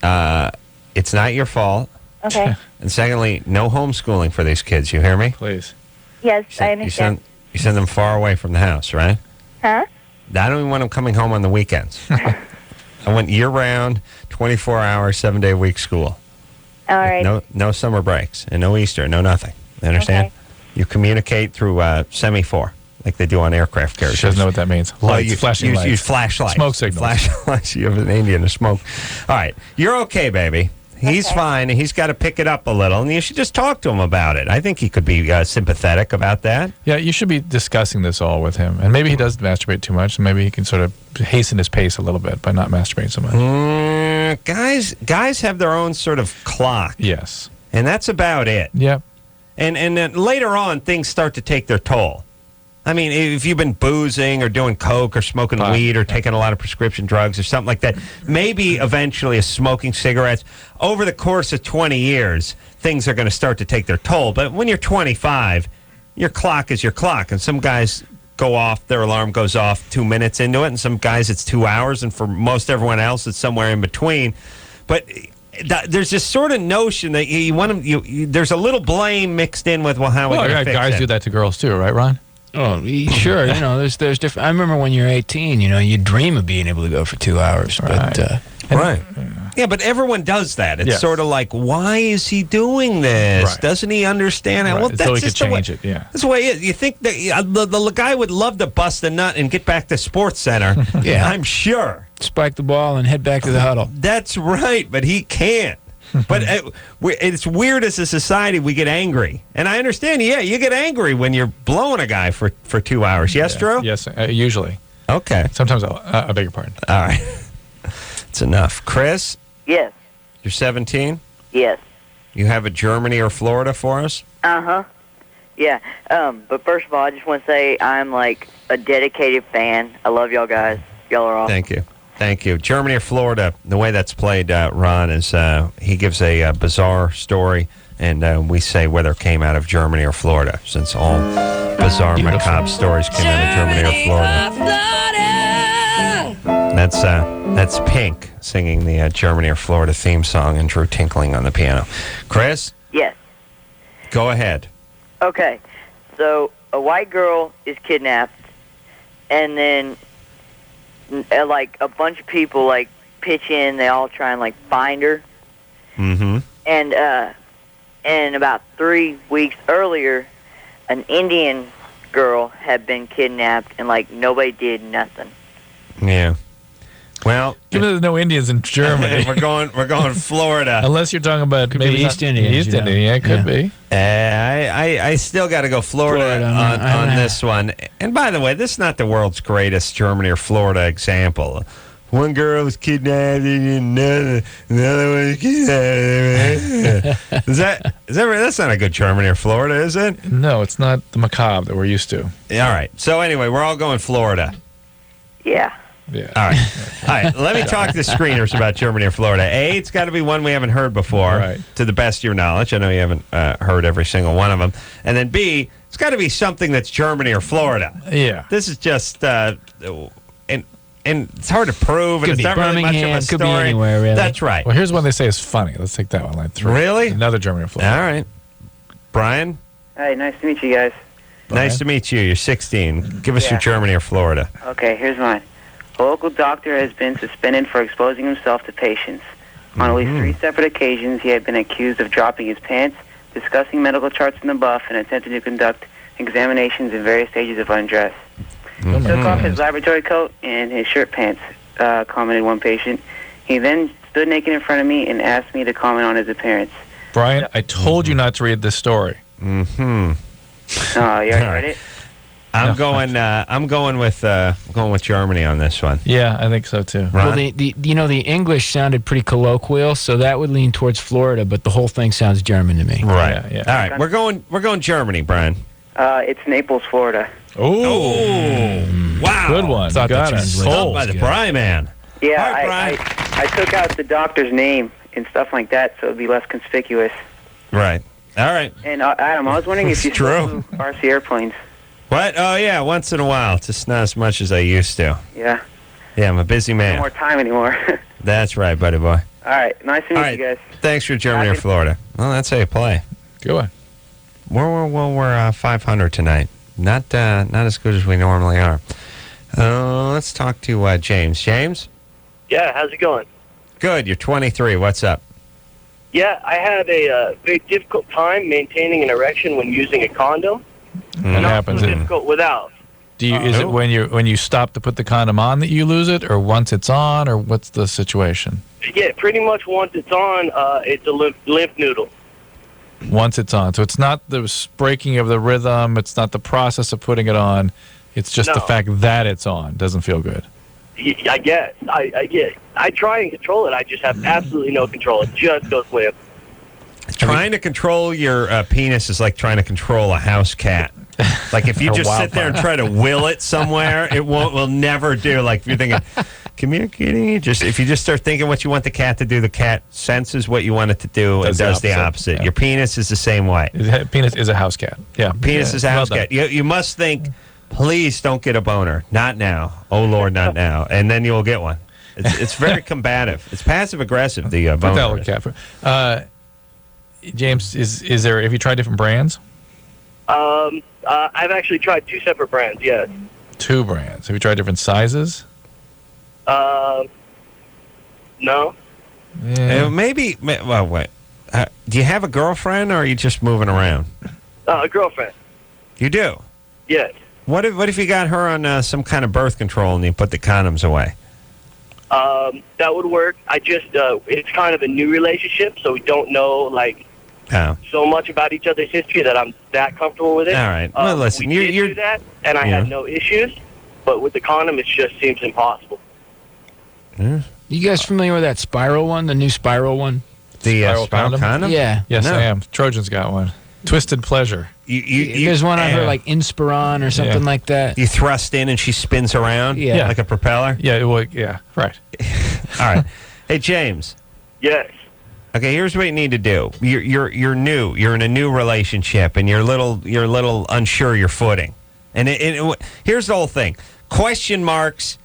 Speaker 3: It's not your fault.
Speaker 13: Okay.
Speaker 3: And secondly, no homeschooling for these kids. You hear me?
Speaker 4: Please.
Speaker 13: Yes, I understand.
Speaker 3: You send them far away from the house, right?
Speaker 13: Huh?
Speaker 3: I don't even want them coming home on the weekends. I want year-round, 24-hour, 7-day-a-week school.
Speaker 13: All right.
Speaker 3: No summer breaks, and no Easter, no nothing. You understand?
Speaker 13: Okay.
Speaker 3: You communicate through semaphore, like they do on aircraft carriers.
Speaker 4: She doesn't know what that means. Lights, flashing lights.
Speaker 3: Use flashlights.
Speaker 4: Smoke signals.
Speaker 3: Flashlights. You have an Indian to smoke. All right. You're okay, baby. He's fine. He's got to pick it up a little, and you should just talk to him about it. I think he could be sympathetic about that.
Speaker 4: Yeah, you should be discussing this all with him. And maybe he does masturbate too much, and maybe he can sort of hasten his pace a little bit by not masturbating so much.
Speaker 3: Guys have their own sort of clock.
Speaker 4: Yes.
Speaker 3: And that's about it.
Speaker 4: Yep.
Speaker 3: And then later on, things start to take their toll. I mean, if you've been boozing or doing coke or smoking weed or taking a lot of prescription drugs or something like that, maybe eventually smoking cigarettes, over the course of 20 years, things are going to start to take their toll. But when you're 25, your clock is your clock. And some guys go off, their alarm goes off 2 minutes into it, and some guys it's 2 hours, and for most everyone else, it's somewhere in between. But there's this sort of notion that you want them, there's a little blame mixed in with, how are we going to fix
Speaker 4: guys
Speaker 3: it?
Speaker 4: do that to girls too, right, Ron?
Speaker 5: Oh, sure. There's different. I remember when you're 18, you dream of being able to go for 2 hours.
Speaker 3: Right.
Speaker 5: But,
Speaker 3: right. Yeah, but everyone does that. It's sort of like, why is he doing this?
Speaker 4: Right.
Speaker 3: Doesn't he understand?
Speaker 4: Right.
Speaker 3: Well, that's
Speaker 4: so he
Speaker 3: just
Speaker 4: could
Speaker 3: the way,
Speaker 4: change it, yeah.
Speaker 3: That's the way it is. You think that the guy would love to bust a nut and get back to Sports Center.
Speaker 5: Yeah.
Speaker 3: I'm sure.
Speaker 5: Spike the ball and head back to the huddle.
Speaker 3: That's right, but he can't. But it's weird as a society, we get angry. And I understand, you get angry when you're blowing a guy for 2 hours. Yes, Drew?
Speaker 4: Yes, usually.
Speaker 3: Okay.
Speaker 4: Sometimes I beg your pardon.
Speaker 3: All right. It's enough. Chris?
Speaker 7: Yes.
Speaker 3: You're 17?
Speaker 7: Yes.
Speaker 3: You have a Germany or Florida for us?
Speaker 7: Uh-huh.
Speaker 14: Yeah. But first of all, I just want to say I'm like a dedicated fan. I love y'all guys. Y'all are awesome.
Speaker 3: Thank you. Germany or Florida? The way that's played, Ron, is he gives a bizarre story, and we say whether it came out of Germany or Florida, since all bizarre, macabre stories came out of Germany or Florida. That's Pink singing the Germany or Florida theme song, and Drew tinkling on the piano. Chris?
Speaker 14: Yes.
Speaker 3: Go ahead.
Speaker 14: Okay. So a white girl is kidnapped, and then like a bunch of people like pitch in. They all try and like find her.
Speaker 3: Mm-hmm.
Speaker 14: And about 3 weeks earlier, an Indian girl had been kidnapped, and like nobody did nothing.
Speaker 3: Yeah. Well,
Speaker 4: given there's no Indians in Germany,
Speaker 3: we're going Florida.
Speaker 4: Unless you're talking about
Speaker 5: could
Speaker 4: maybe
Speaker 5: be East Indians.
Speaker 4: East Indian, yeah, it could be.
Speaker 3: I still got to go Florida on this one. And by the way, this is not the world's greatest Germany or Florida example. One girl was kidnapped, and another one was kidnapped. That's not a good Germany or Florida, is it?
Speaker 4: No, it's not the macabre that we're used to.
Speaker 3: Yeah, all right. So anyway, we're all going Florida.
Speaker 14: Yeah.
Speaker 4: Yeah.
Speaker 3: All right. Let me talk to the screeners about Germany or Florida. A, it's got to be one we haven't heard before,
Speaker 4: right,
Speaker 3: to the best of your knowledge. I know you haven't heard every single one of them. And then B, it's got to be something that's Germany or Florida.
Speaker 4: Yeah.
Speaker 3: This is just, and it's hard to prove.
Speaker 5: Could
Speaker 3: and
Speaker 5: be
Speaker 3: it's not really much of
Speaker 5: Birmingham,
Speaker 3: a
Speaker 5: could be
Speaker 3: story.
Speaker 5: anywhere, really.
Speaker 3: That's right.
Speaker 4: Well, here's one they say is funny. Let's take that one, line 3.
Speaker 3: Really?
Speaker 4: Another Germany or Florida.
Speaker 3: All right. Brian?
Speaker 15: Hi, nice to meet you guys.
Speaker 3: Nice to meet you. You're 16. Give us your Germany or Florida.
Speaker 15: Okay, here's mine. A local doctor has been suspended for exposing himself to patients. On at least 3 separate occasions, he had been accused of dropping his pants, discussing medical charts in the buff, and attempting to conduct examinations in various stages of undress. He took off his laboratory coat and his shirt pants, commented one patient. He then stood naked in front of me and asked me to comment on his appearance.
Speaker 4: Brian, I told you not to read this story.
Speaker 3: Mm-hmm.
Speaker 15: Oh, you already read it?
Speaker 3: I'm going with Germany on this one.
Speaker 4: Yeah, I think so too.
Speaker 5: Well, the English sounded pretty colloquial, so that would lean towards Florida, but the whole thing sounds German to me.
Speaker 3: Right.
Speaker 4: Yeah.
Speaker 3: All right, we're going Germany, Brian.
Speaker 15: It's Naples, Florida.
Speaker 3: Oh, wow!
Speaker 4: Good one.
Speaker 3: Got it.
Speaker 4: Sold
Speaker 3: By the Brian man.
Speaker 15: Yeah,
Speaker 3: All right, Brian.
Speaker 15: I took out the doctor's name and stuff like that, so it'd be less conspicuous.
Speaker 3: Right. All right.
Speaker 15: And Adam, I was wondering if you still flew RC airplanes.
Speaker 3: What? Oh, yeah, once in a while. Just not as much as I used to.
Speaker 15: Yeah.
Speaker 3: Yeah, I'm a busy man.
Speaker 15: No more time anymore.
Speaker 3: That's right, buddy boy.
Speaker 15: All right. Nice to meet you guys.
Speaker 3: Thanks for Germany or Florida. Well, that's how you play.
Speaker 4: Good one.
Speaker 3: We're 500 tonight. Not as good as we normally are. Let's talk to James. James?
Speaker 16: Yeah, how's it going?
Speaker 3: Good. You're 23. What's up?
Speaker 16: Yeah, I have a very difficult time maintaining an erection when using a condom.
Speaker 4: What happens?
Speaker 16: So difficult without.
Speaker 4: Is it when you stop to put the condom on that you lose it, or once it's on, or what's the situation?
Speaker 16: Yeah, pretty much once it's on, it's a lymph noodle.
Speaker 4: Once it's on, so it's not the breaking of the rhythm. It's not the process of putting it on. It's just the fact that it's on. Doesn't feel good.
Speaker 16: I guess. I get. I try and control it. I just have absolutely no control. It just goes limp.
Speaker 3: Trying to control your penis is like trying to control a house cat. Like if you just sit there and try to will it somewhere, it will never do. Like if you're thinking, come here, kitty. If you just start thinking what you want the cat to do, the cat senses what you want it to do and does the opposite.
Speaker 4: Yeah.
Speaker 3: Your penis is the same way.
Speaker 4: Penis is a house cat. Yeah.
Speaker 3: Penis is a house cat. You must think, please don't get a boner. Not now. Oh, Lord, not now. And then you'll get one. It's very combative. It's passive-aggressive, the boner.
Speaker 4: Cat. James, is there? Have you tried different brands?
Speaker 16: I've actually tried 2 separate brands. Yes.
Speaker 4: 2 brands. Have you tried different sizes?
Speaker 16: No.
Speaker 4: Yeah.
Speaker 3: Maybe. Well, wait. Do you have a girlfriend, or are you just moving around?
Speaker 16: A girlfriend.
Speaker 3: You do.
Speaker 16: Yes.
Speaker 3: What if you got her on some kind of birth control and you put the condoms away?
Speaker 16: That would work. I just it's kind of a new relationship, so we don't know so much about each other's history that I'm that comfortable with it.
Speaker 3: All right. Well, listen,
Speaker 16: we did do that, and I had no issues. But with the condom, it just seems impossible.
Speaker 5: You guys familiar with that spiral one, the new spiral one?
Speaker 3: The spiral condom?
Speaker 5: Yeah.
Speaker 4: Yes,
Speaker 3: No.
Speaker 4: I am. Trojan's got one. Twisted Pleasure.
Speaker 5: There's one on her like Inspiron or something like that.
Speaker 3: You thrust in and she spins around like a propeller?
Speaker 4: Yeah, right.
Speaker 3: All right. Hey, James.
Speaker 16: Yes.
Speaker 3: Okay, here's what you need to do. You're new. You're in a new relationship, and you're a little unsure your footing. And here's the whole thing: question marks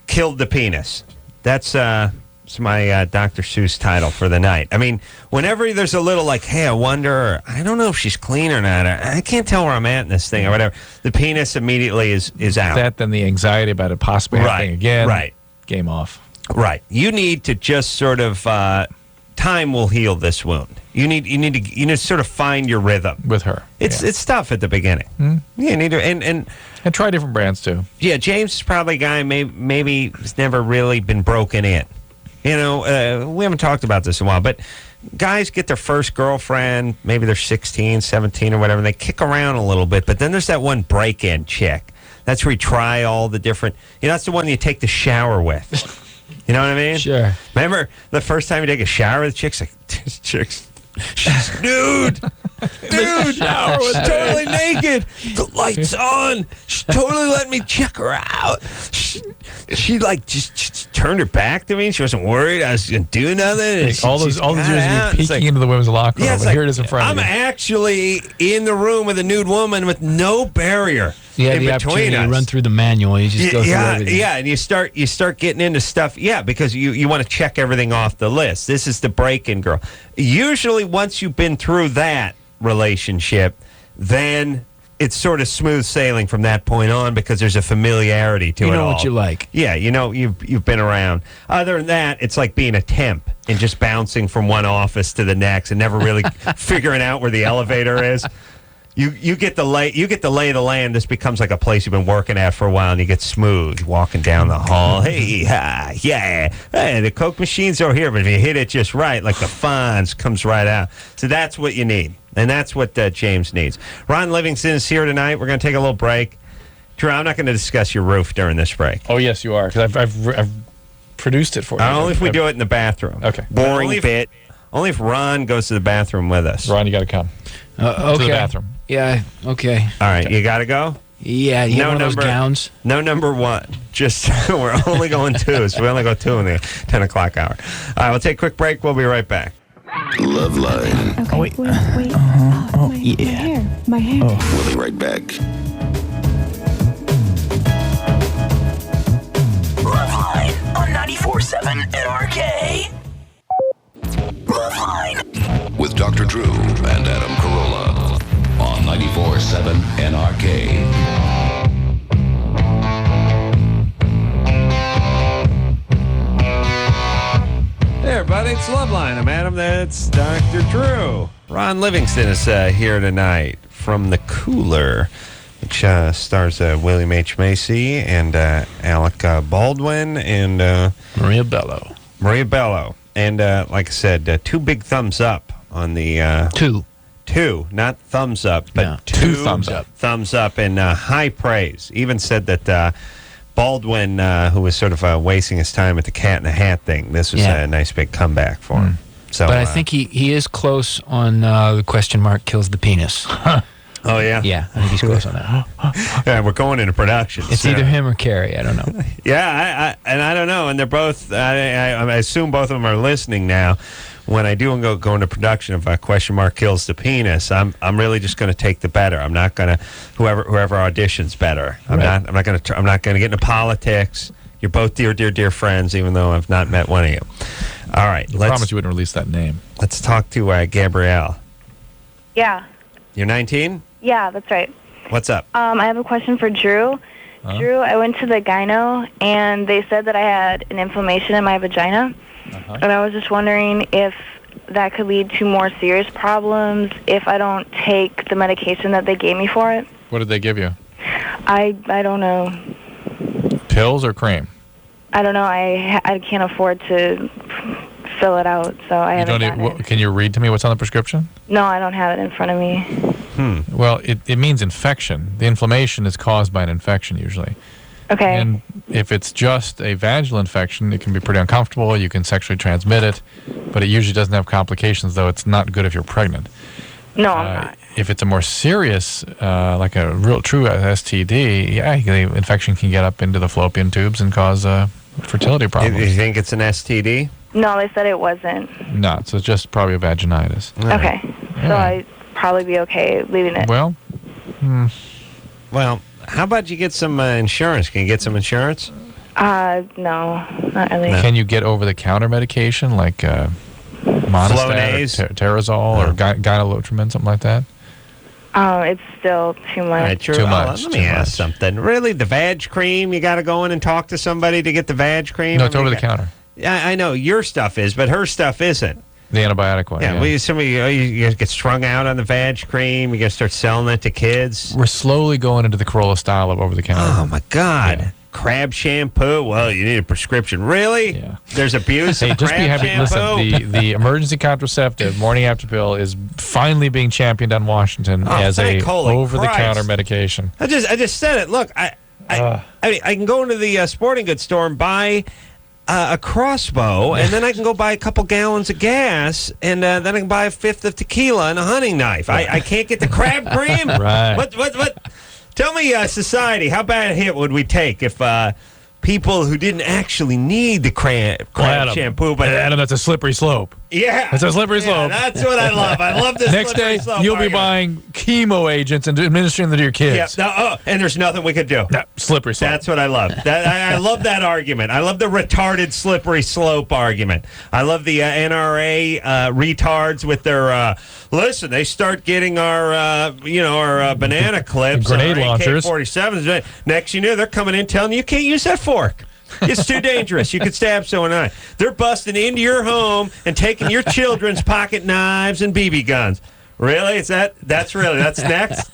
Speaker 3: killed the penis. That's my Dr. Seuss title for the night. I mean, whenever there's a little like, hey, I wonder, I don't know if she's clean or not. I can't tell where I'm at in this thing or whatever. The penis immediately is out.
Speaker 4: That then the anxiety about it possibly happening again.
Speaker 3: Right.
Speaker 4: Game off.
Speaker 3: Right. You need to just sort of. Time will heal this wound. You need to sort of find your rhythm
Speaker 4: with her.
Speaker 3: It's tough at the beginning. Yeah, you need to and
Speaker 4: try different brands too.
Speaker 3: Yeah, James is probably a guy maybe has never really been broken in. You know, we haven't talked about this in a while, but guys get their first girlfriend, maybe they're 16, 17 or whatever, and they kick around a little bit, but then there's that one break-in chick. That's where you try all the different, that's the one you take the shower with. You know what I mean?
Speaker 5: Sure.
Speaker 3: Remember the first time you take a shower with chicks? Like, this chick's dude, shower was totally naked. The lights on. She totally let me check her out. She like just turned her back to me. She wasn't worried I was gonna do nothing.
Speaker 4: Like all those years of peeking into the women's locker room.
Speaker 3: Like,
Speaker 4: here it is in front of you.
Speaker 3: I'm actually in the room with a nude woman with no barrier.
Speaker 5: Yeah,
Speaker 3: in
Speaker 5: the
Speaker 3: between
Speaker 5: opportunity
Speaker 3: us.
Speaker 5: to run through the manual. You just go through everything.
Speaker 3: Yeah, and you start getting into stuff. Yeah, because you want to check everything off the list. This is the break-in girl. Usually, once you've been through that relationship, then it's sort of smooth sailing from that point on because there's a familiarity to it all.
Speaker 5: You know what you like.
Speaker 3: Yeah, you've been around. Other than that, it's like being a temp and just bouncing from one office to the next and never really figuring out where the elevator is. You get the lay of the land. This becomes like a place you've been working at for a while, and you get smooth walking down the hall. Hey, the Coke machine's over here, but if you hit it just right, like the Fonz comes right out. So that's what you need, and that's what James needs. Ron Livingston is here tonight. We're going to take a little break. Drew, I'm not going to discuss your roof during this break.
Speaker 4: Oh yes, you are, because I've produced it for you.
Speaker 3: Only if we do it in the bathroom.
Speaker 4: Okay.
Speaker 3: Boring bit. Only if Ron goes to the bathroom with us.
Speaker 4: Ron, you got to come.
Speaker 5: Okay.
Speaker 4: To the bathroom.
Speaker 5: Yeah, okay.
Speaker 3: All right, you got to go?
Speaker 5: Yeah, you have one of those gowns?
Speaker 3: No number one. Just, we're only going two, so we only go two in the 10 o'clock hour. All right, we'll take a quick break. We'll be right back.
Speaker 1: LoveLine.
Speaker 17: Okay, wait. My hair.
Speaker 1: We'll be right back.
Speaker 11: LoveLine on 94.7 NRK. LoveLine.
Speaker 1: With Dr. Drew and Adam Carolla on 94.7 NRK.
Speaker 3: Hey, everybody, it's LoveLine. I'm Adam. That's Dr. Drew. Ron Livingston is here tonight from The Cooler, which stars William H. Macy and Alec Baldwin and
Speaker 5: Maria Bello.
Speaker 3: And like I said, two big thumbs up on the... Two, not thumbs up, but two
Speaker 4: thumbs up.
Speaker 3: Thumbs up and high praise. Even said that Baldwin, who was sort of wasting his time at the Cat in the Hat thing, this was a nice big comeback for him. So,
Speaker 5: but I think he is close on the question mark kills the penis.
Speaker 3: Oh, yeah?
Speaker 5: Yeah, I think he's close on that.
Speaker 3: Yeah, we're going into production.
Speaker 5: It's either him or Carrie. I don't know.
Speaker 3: Yeah, I don't know. And they're both, I assume both of them are listening now. When I do go into production of question mark kills the penis, I'm really just going to take the better. I'm not going to whoever auditions better. I'm not going to get into politics. You're both dear friends, even though I've not met one of you. All right,
Speaker 4: I promise you wouldn't release that name.
Speaker 3: Let's talk to Gabrielle.
Speaker 10: Yeah.
Speaker 3: You're 19?
Speaker 10: Yeah, that's right.
Speaker 3: What's up?
Speaker 10: I have a question for Drew. Drew, I went to the gyno, and they said that I had an inflammation in my vagina. And I was just wondering if that could lead to more serious problems if I don't take the medication that they gave me for it.
Speaker 4: What did they give you?
Speaker 10: I don't know.
Speaker 4: Pills or cream?
Speaker 10: I don't know. I can't afford to fill it out, so I haven't done it.
Speaker 4: Can you read to me what's on the prescription?
Speaker 10: No, I don't have it in front of me.
Speaker 4: Well, it means infection. The inflammation is caused by an infection usually.
Speaker 10: Okay.
Speaker 4: And if it's just a vaginal infection, it can be pretty uncomfortable. You can sexually transmit it, but it usually doesn't have complications, though it's not good if you're pregnant.
Speaker 10: No, I'm not.
Speaker 4: if it's a more serious, like a real true STD, the infection can get up into the fallopian tubes and cause fertility problems.
Speaker 3: You think it's an STD?
Speaker 10: No, they said it wasn't.
Speaker 4: No, so it's just probably a vaginitis.
Speaker 10: Okay. So I'd probably be okay leaving it.
Speaker 4: Well,
Speaker 3: Well, how about you get some insurance? Can you get some insurance?
Speaker 10: No, not really.
Speaker 4: Can you get over-the-counter medication like Monistat or Terazol or Gynolotrimine, something like that?
Speaker 10: It's still too much.
Speaker 4: Too much.
Speaker 3: Let me ask something. Really, the vag cream? You got to go in and talk to somebody to get the vag cream?
Speaker 4: No, it's over-the-counter.
Speaker 3: Yeah, I know your stuff is, but her stuff isn't.
Speaker 4: The antibiotic one.
Speaker 3: Yeah, well, you get strung out on the vag cream. You got to start selling it to kids.
Speaker 4: We're slowly going into the Corolla style of over-the-counter.
Speaker 3: Oh my God! Crab shampoo. Well, you need a prescription. Really? Yeah. There's abuse of
Speaker 4: just
Speaker 3: crab
Speaker 4: be happy.
Speaker 3: shampoo.
Speaker 4: Listen, the emergency contraceptive morning after pill is finally being championed on Washington as a over-the-counter medication.
Speaker 3: I just said it. Look, I can go into the sporting goods store and buy a crossbow, and then I can go buy a couple gallons of gas, and then I can buy a fifth of tequila and a hunting knife. I can't get the crab cream?
Speaker 4: Right.
Speaker 3: What? Tell me, society, how bad a hit would we take if people who didn't actually need the crab shampoo, but
Speaker 4: Adam, that's a slippery slope.
Speaker 3: Yeah,
Speaker 4: that's a slippery slope.
Speaker 3: That's what I love. I love this.
Speaker 4: Next day, you'll be buying chemo agents and administering them to your kids.
Speaker 3: Yeah, and there's nothing we could do.
Speaker 4: No, slippery slope.
Speaker 3: That's what I love. I love that argument. I love the retarded slippery slope argument. I love the NRA retards with their listen. They start getting our banana clips,
Speaker 4: grenade launchers,
Speaker 3: AK-47s. Next, you know, they're coming in telling you can't use that fork. It's too dangerous. You could stab someone. They're busting into your home and taking your children's pocket knives and BB guns. Really? That's next?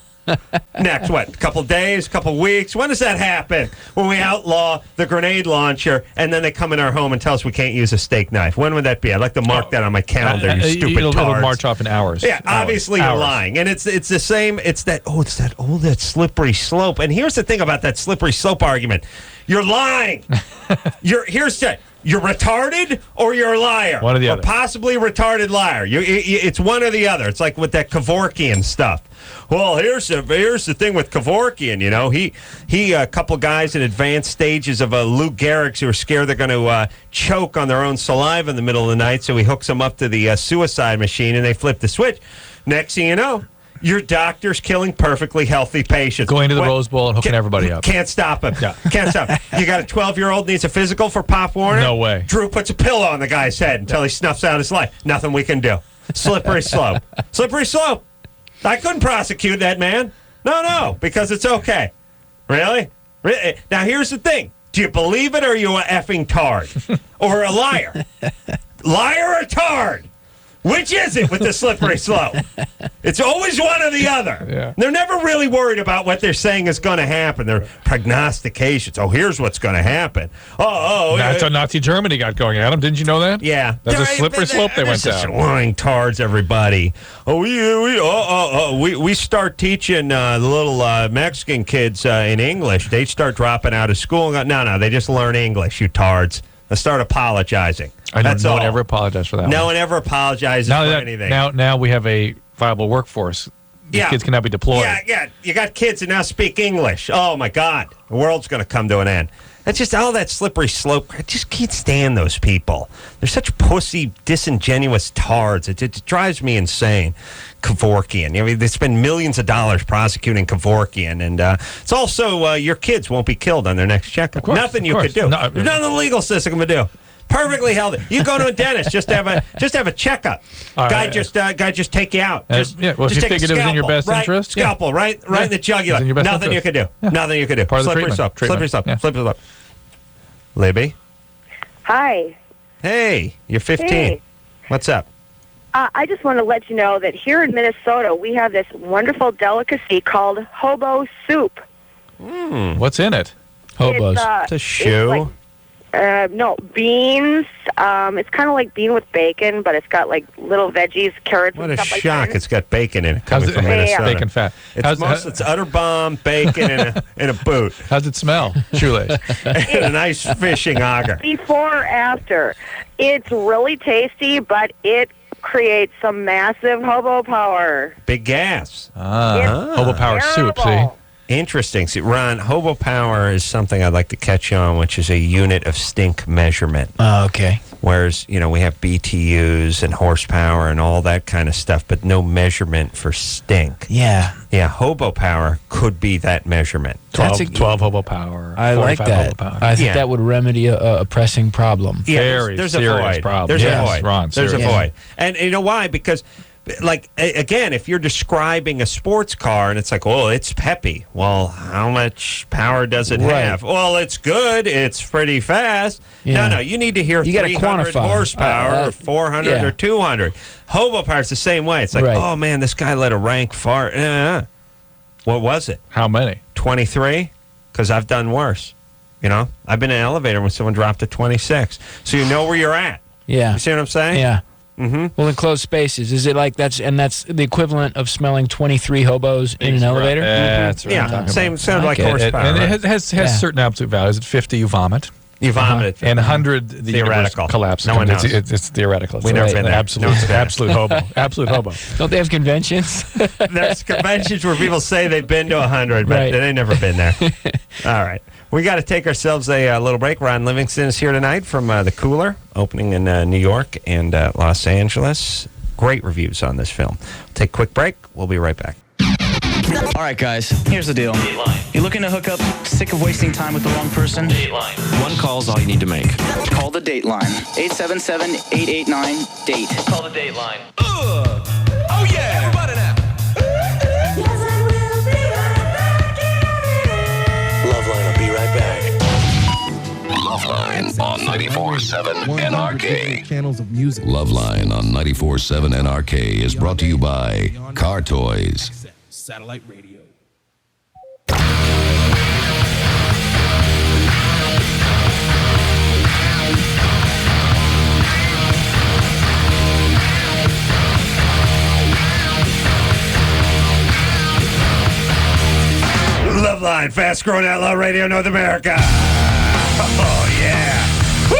Speaker 3: Next, what? A couple days, couple weeks? When does that happen? When we outlaw the grenade launcher and then they come in our home and tell us we can't use a steak knife. When would that be? I'd like to mark that on my calendar, you stupid
Speaker 4: it'll
Speaker 3: tards.
Speaker 4: march off in hours.
Speaker 3: Yeah, obviously you're lying. And it's the same. It's that slippery slope. And here's the thing about that slippery slope argument. You're lying. You're retarded or you're a liar.
Speaker 4: One or the other.
Speaker 3: Or possibly a retarded liar. It's one or the other. It's like with that Kevorkian stuff. Well, here's the thing with Kevorkian. You know, he a couple guys in advanced stages of Lou Gehrig's who are scared they're going to choke on their own saliva in the middle of the night, so he hooks them up to the suicide machine and they flip the switch. Next thing you know, your doctor's killing perfectly healthy patients.
Speaker 4: Going to the Rose Bowl and hooking everybody up.
Speaker 3: Can't stop him. Yeah. Can't stop him. You got a 12-year-old needs a physical for Pop Warner?
Speaker 4: No way.
Speaker 3: Drew puts a pillow on the guy's head until he snuffs out his life. Nothing we can do. Slippery slope. Slippery slope. I couldn't prosecute that man. No, because it's okay. Really? Now, here's the thing. Do you believe it or are you a effing tard? Or a liar? Liar or tard? Which is it with the slippery slope? It's always one or the other.
Speaker 4: Yeah.
Speaker 3: They're never really worried about what they're saying is going to happen. They're prognostications. Oh, here's what's going to happen.
Speaker 4: That's how Nazi Germany got going, Adam. Didn't you know that?
Speaker 3: Yeah.
Speaker 4: That's a slippery slope they went down.
Speaker 3: Lying tards, everybody. We start teaching the little Mexican kids in English. They start dropping out of school. No, they just learn English, you tards. Let's start apologizing.
Speaker 4: No one ever apologized for that.
Speaker 3: No one ever apologizes for anything.
Speaker 4: Now we have a viable workforce. These kids can now be deployed.
Speaker 3: Yeah. You got kids that now speak English. Oh, my God. The world's going to come to an end. That's just all that slippery slope. I just can't stand those people. They're such pussy, disingenuous tards. It drives me insane. Kevorkian. I mean, they spend millions of dollars prosecuting Kevorkian, and it's also your kids won't be killed on their next checkup. Nothing you could do. There's nothing the legal system can do. Perfectly healthy. You go to a dentist just to have a checkup. Guy just take you out.
Speaker 4: If you think it was in your best interest,
Speaker 3: scalpel right in the jugular. Nothing you could do. Nothing you could do.
Speaker 4: Part of the
Speaker 3: slippery slope. Slippery slope. Slippery slope. Libby.
Speaker 17: Hi.
Speaker 3: Hey, you're 15.
Speaker 17: Hey.
Speaker 3: What's up?
Speaker 17: I just want to let you know that here in Minnesota, we have this wonderful delicacy called hobo soup.
Speaker 4: What's in it?
Speaker 5: Hobos.
Speaker 3: It's a shoe.
Speaker 17: No, beans. It's kind of like bean with bacon, but it's got like little veggies, carrots,
Speaker 3: What
Speaker 17: and
Speaker 3: a
Speaker 17: stuff like
Speaker 3: shock.
Speaker 17: that.
Speaker 3: It's got bacon in it coming from Minnesota.
Speaker 4: Bacon fat.
Speaker 3: It's utter bomb, bacon in a boot.
Speaker 4: How's it smell? Shoelace.
Speaker 3: And a nice fishing auger.
Speaker 17: Before or after. It's really tasty, but it create some massive hobo power.
Speaker 3: Big gas.
Speaker 4: Hobo power soup, see?
Speaker 3: Interesting. See, Ron, hobo power is something I'd like to catch you on, which is a unit of stink measurement.
Speaker 5: Oh, okay.
Speaker 3: Whereas, we have BTUs and horsepower and all that kind of stuff, but no measurement for stink.
Speaker 5: Yeah.
Speaker 3: Yeah, hobo power could be that measurement.
Speaker 4: 12 hobo power.
Speaker 5: I like that.
Speaker 4: Hobo power.
Speaker 5: I think that would remedy a pressing problem.
Speaker 3: Yeah, there's a
Speaker 4: serious
Speaker 3: void.
Speaker 4: problem.
Speaker 3: There's
Speaker 4: Yes,
Speaker 3: a void.
Speaker 4: Ron,
Speaker 3: there's a
Speaker 4: serious.
Speaker 3: void. And you know why? Because, again, if you're describing a sports car and it's like, oh, it's peppy. Well, how much power does it have? Well, it's good. It's pretty fast.
Speaker 5: Yeah.
Speaker 3: No, you need to hear
Speaker 5: You gotta
Speaker 3: 300
Speaker 5: quantify.
Speaker 3: horsepower or 400 or 200. Hobo power is the same way. It's like, oh, man, this guy let a rank fart. What was it?
Speaker 4: How many?
Speaker 3: 23? Because I've done worse. I've been in an elevator when someone dropped to 26. So you know where you're at.
Speaker 5: Yeah.
Speaker 3: You see what I'm saying?
Speaker 5: Yeah.
Speaker 3: Mm-hmm.
Speaker 5: Well, in closed spaces, is it like that's the equivalent of smelling 23 hobos in an elevator?
Speaker 4: That's right.
Speaker 3: Yeah, sounds like
Speaker 4: Okay.
Speaker 3: horsepower.
Speaker 4: And
Speaker 3: right?
Speaker 4: it has certain absolute values. At 50, you vomit.
Speaker 3: You vomit.
Speaker 4: And 100, the
Speaker 3: Theoretical.
Speaker 4: universe collapses.
Speaker 3: No one knows.
Speaker 4: It's theoretical.
Speaker 3: We've never been there.
Speaker 4: Absolute hobo. Absolute hobo.
Speaker 5: Don't they have conventions?
Speaker 3: There's conventions where people say they've been to 100, but
Speaker 5: Right.
Speaker 3: they've never been there. All right. We got to take ourselves a little break. Ron Livingston is here tonight from The Cooler, opening in New York and Los Angeles. Great reviews on this film. Take a quick break. We'll be right back.
Speaker 18: All right, guys, here's the deal. You looking to hook up, sick of wasting time with the wrong person?
Speaker 1: Dateline. One call's all you need to make.
Speaker 18: Call the Dateline. 877-889-DATE.
Speaker 11: Call the Dateline. Oh yeah, everybody now.
Speaker 1: LoveLine will be right back. LoveLine on 94.7 NRK.
Speaker 8: Channels of music.
Speaker 19: LoveLine on 94.7 NRK is brought to you by Car Toys.
Speaker 6: Satellite radio.
Speaker 3: LoveLine, fast-growing outlaw radio, North America. Oh, yeah. Woo!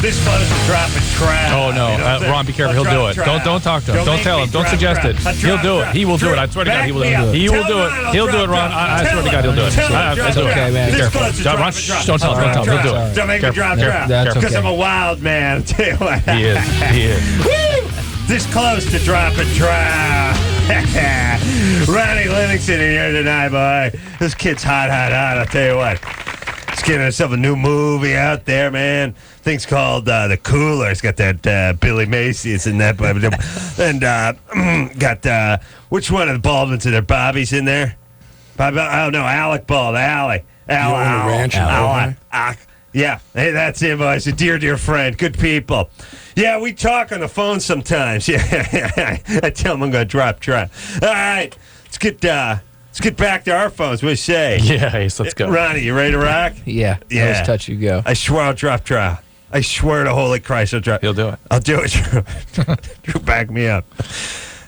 Speaker 3: This close to dropping trash.
Speaker 4: Oh, no. Ron, be careful. He'll do it. Don't talk to him. Don't tell him. Don't suggest it. He'll do it. He will do it. I swear to God, he will do it. He will do it. He'll do it, Ron. I swear to God, he'll do it. It's okay, man. Careful. Ron, don't tell him. Don't tell him. He'll do it.
Speaker 3: Don't make me drop trash. Because I'm a wild man. I'll tell you what.
Speaker 4: He is. He is.
Speaker 3: Woo! This close to dropping trash. Ronnie Livingston in here tonight, boy. This kid's hot. I'll tell you what. He's getting himself a new movie out there, man. Thing's called The Cooler. It's got that Billy Macy's in that. And got, which one of the Baldwins in there? Bobby's in there? Bobby, oh, no, Alec Bald. Alec. Yeah, hey, that's him, boys. A dear friend. Good people. Yeah, we talk on the phone sometimes. Yeah, I tell him I'm going to drop trash. All right, let's get back to our phones. What do you say?
Speaker 4: Yeah, let's go.
Speaker 3: Ronnie, you ready to rock?
Speaker 5: Yeah. Always touch you go.
Speaker 3: I swear I'll drop trial. I swear to holy Christ I'll drop.
Speaker 4: He'll do it.
Speaker 3: I'll do it. Drew, back me up.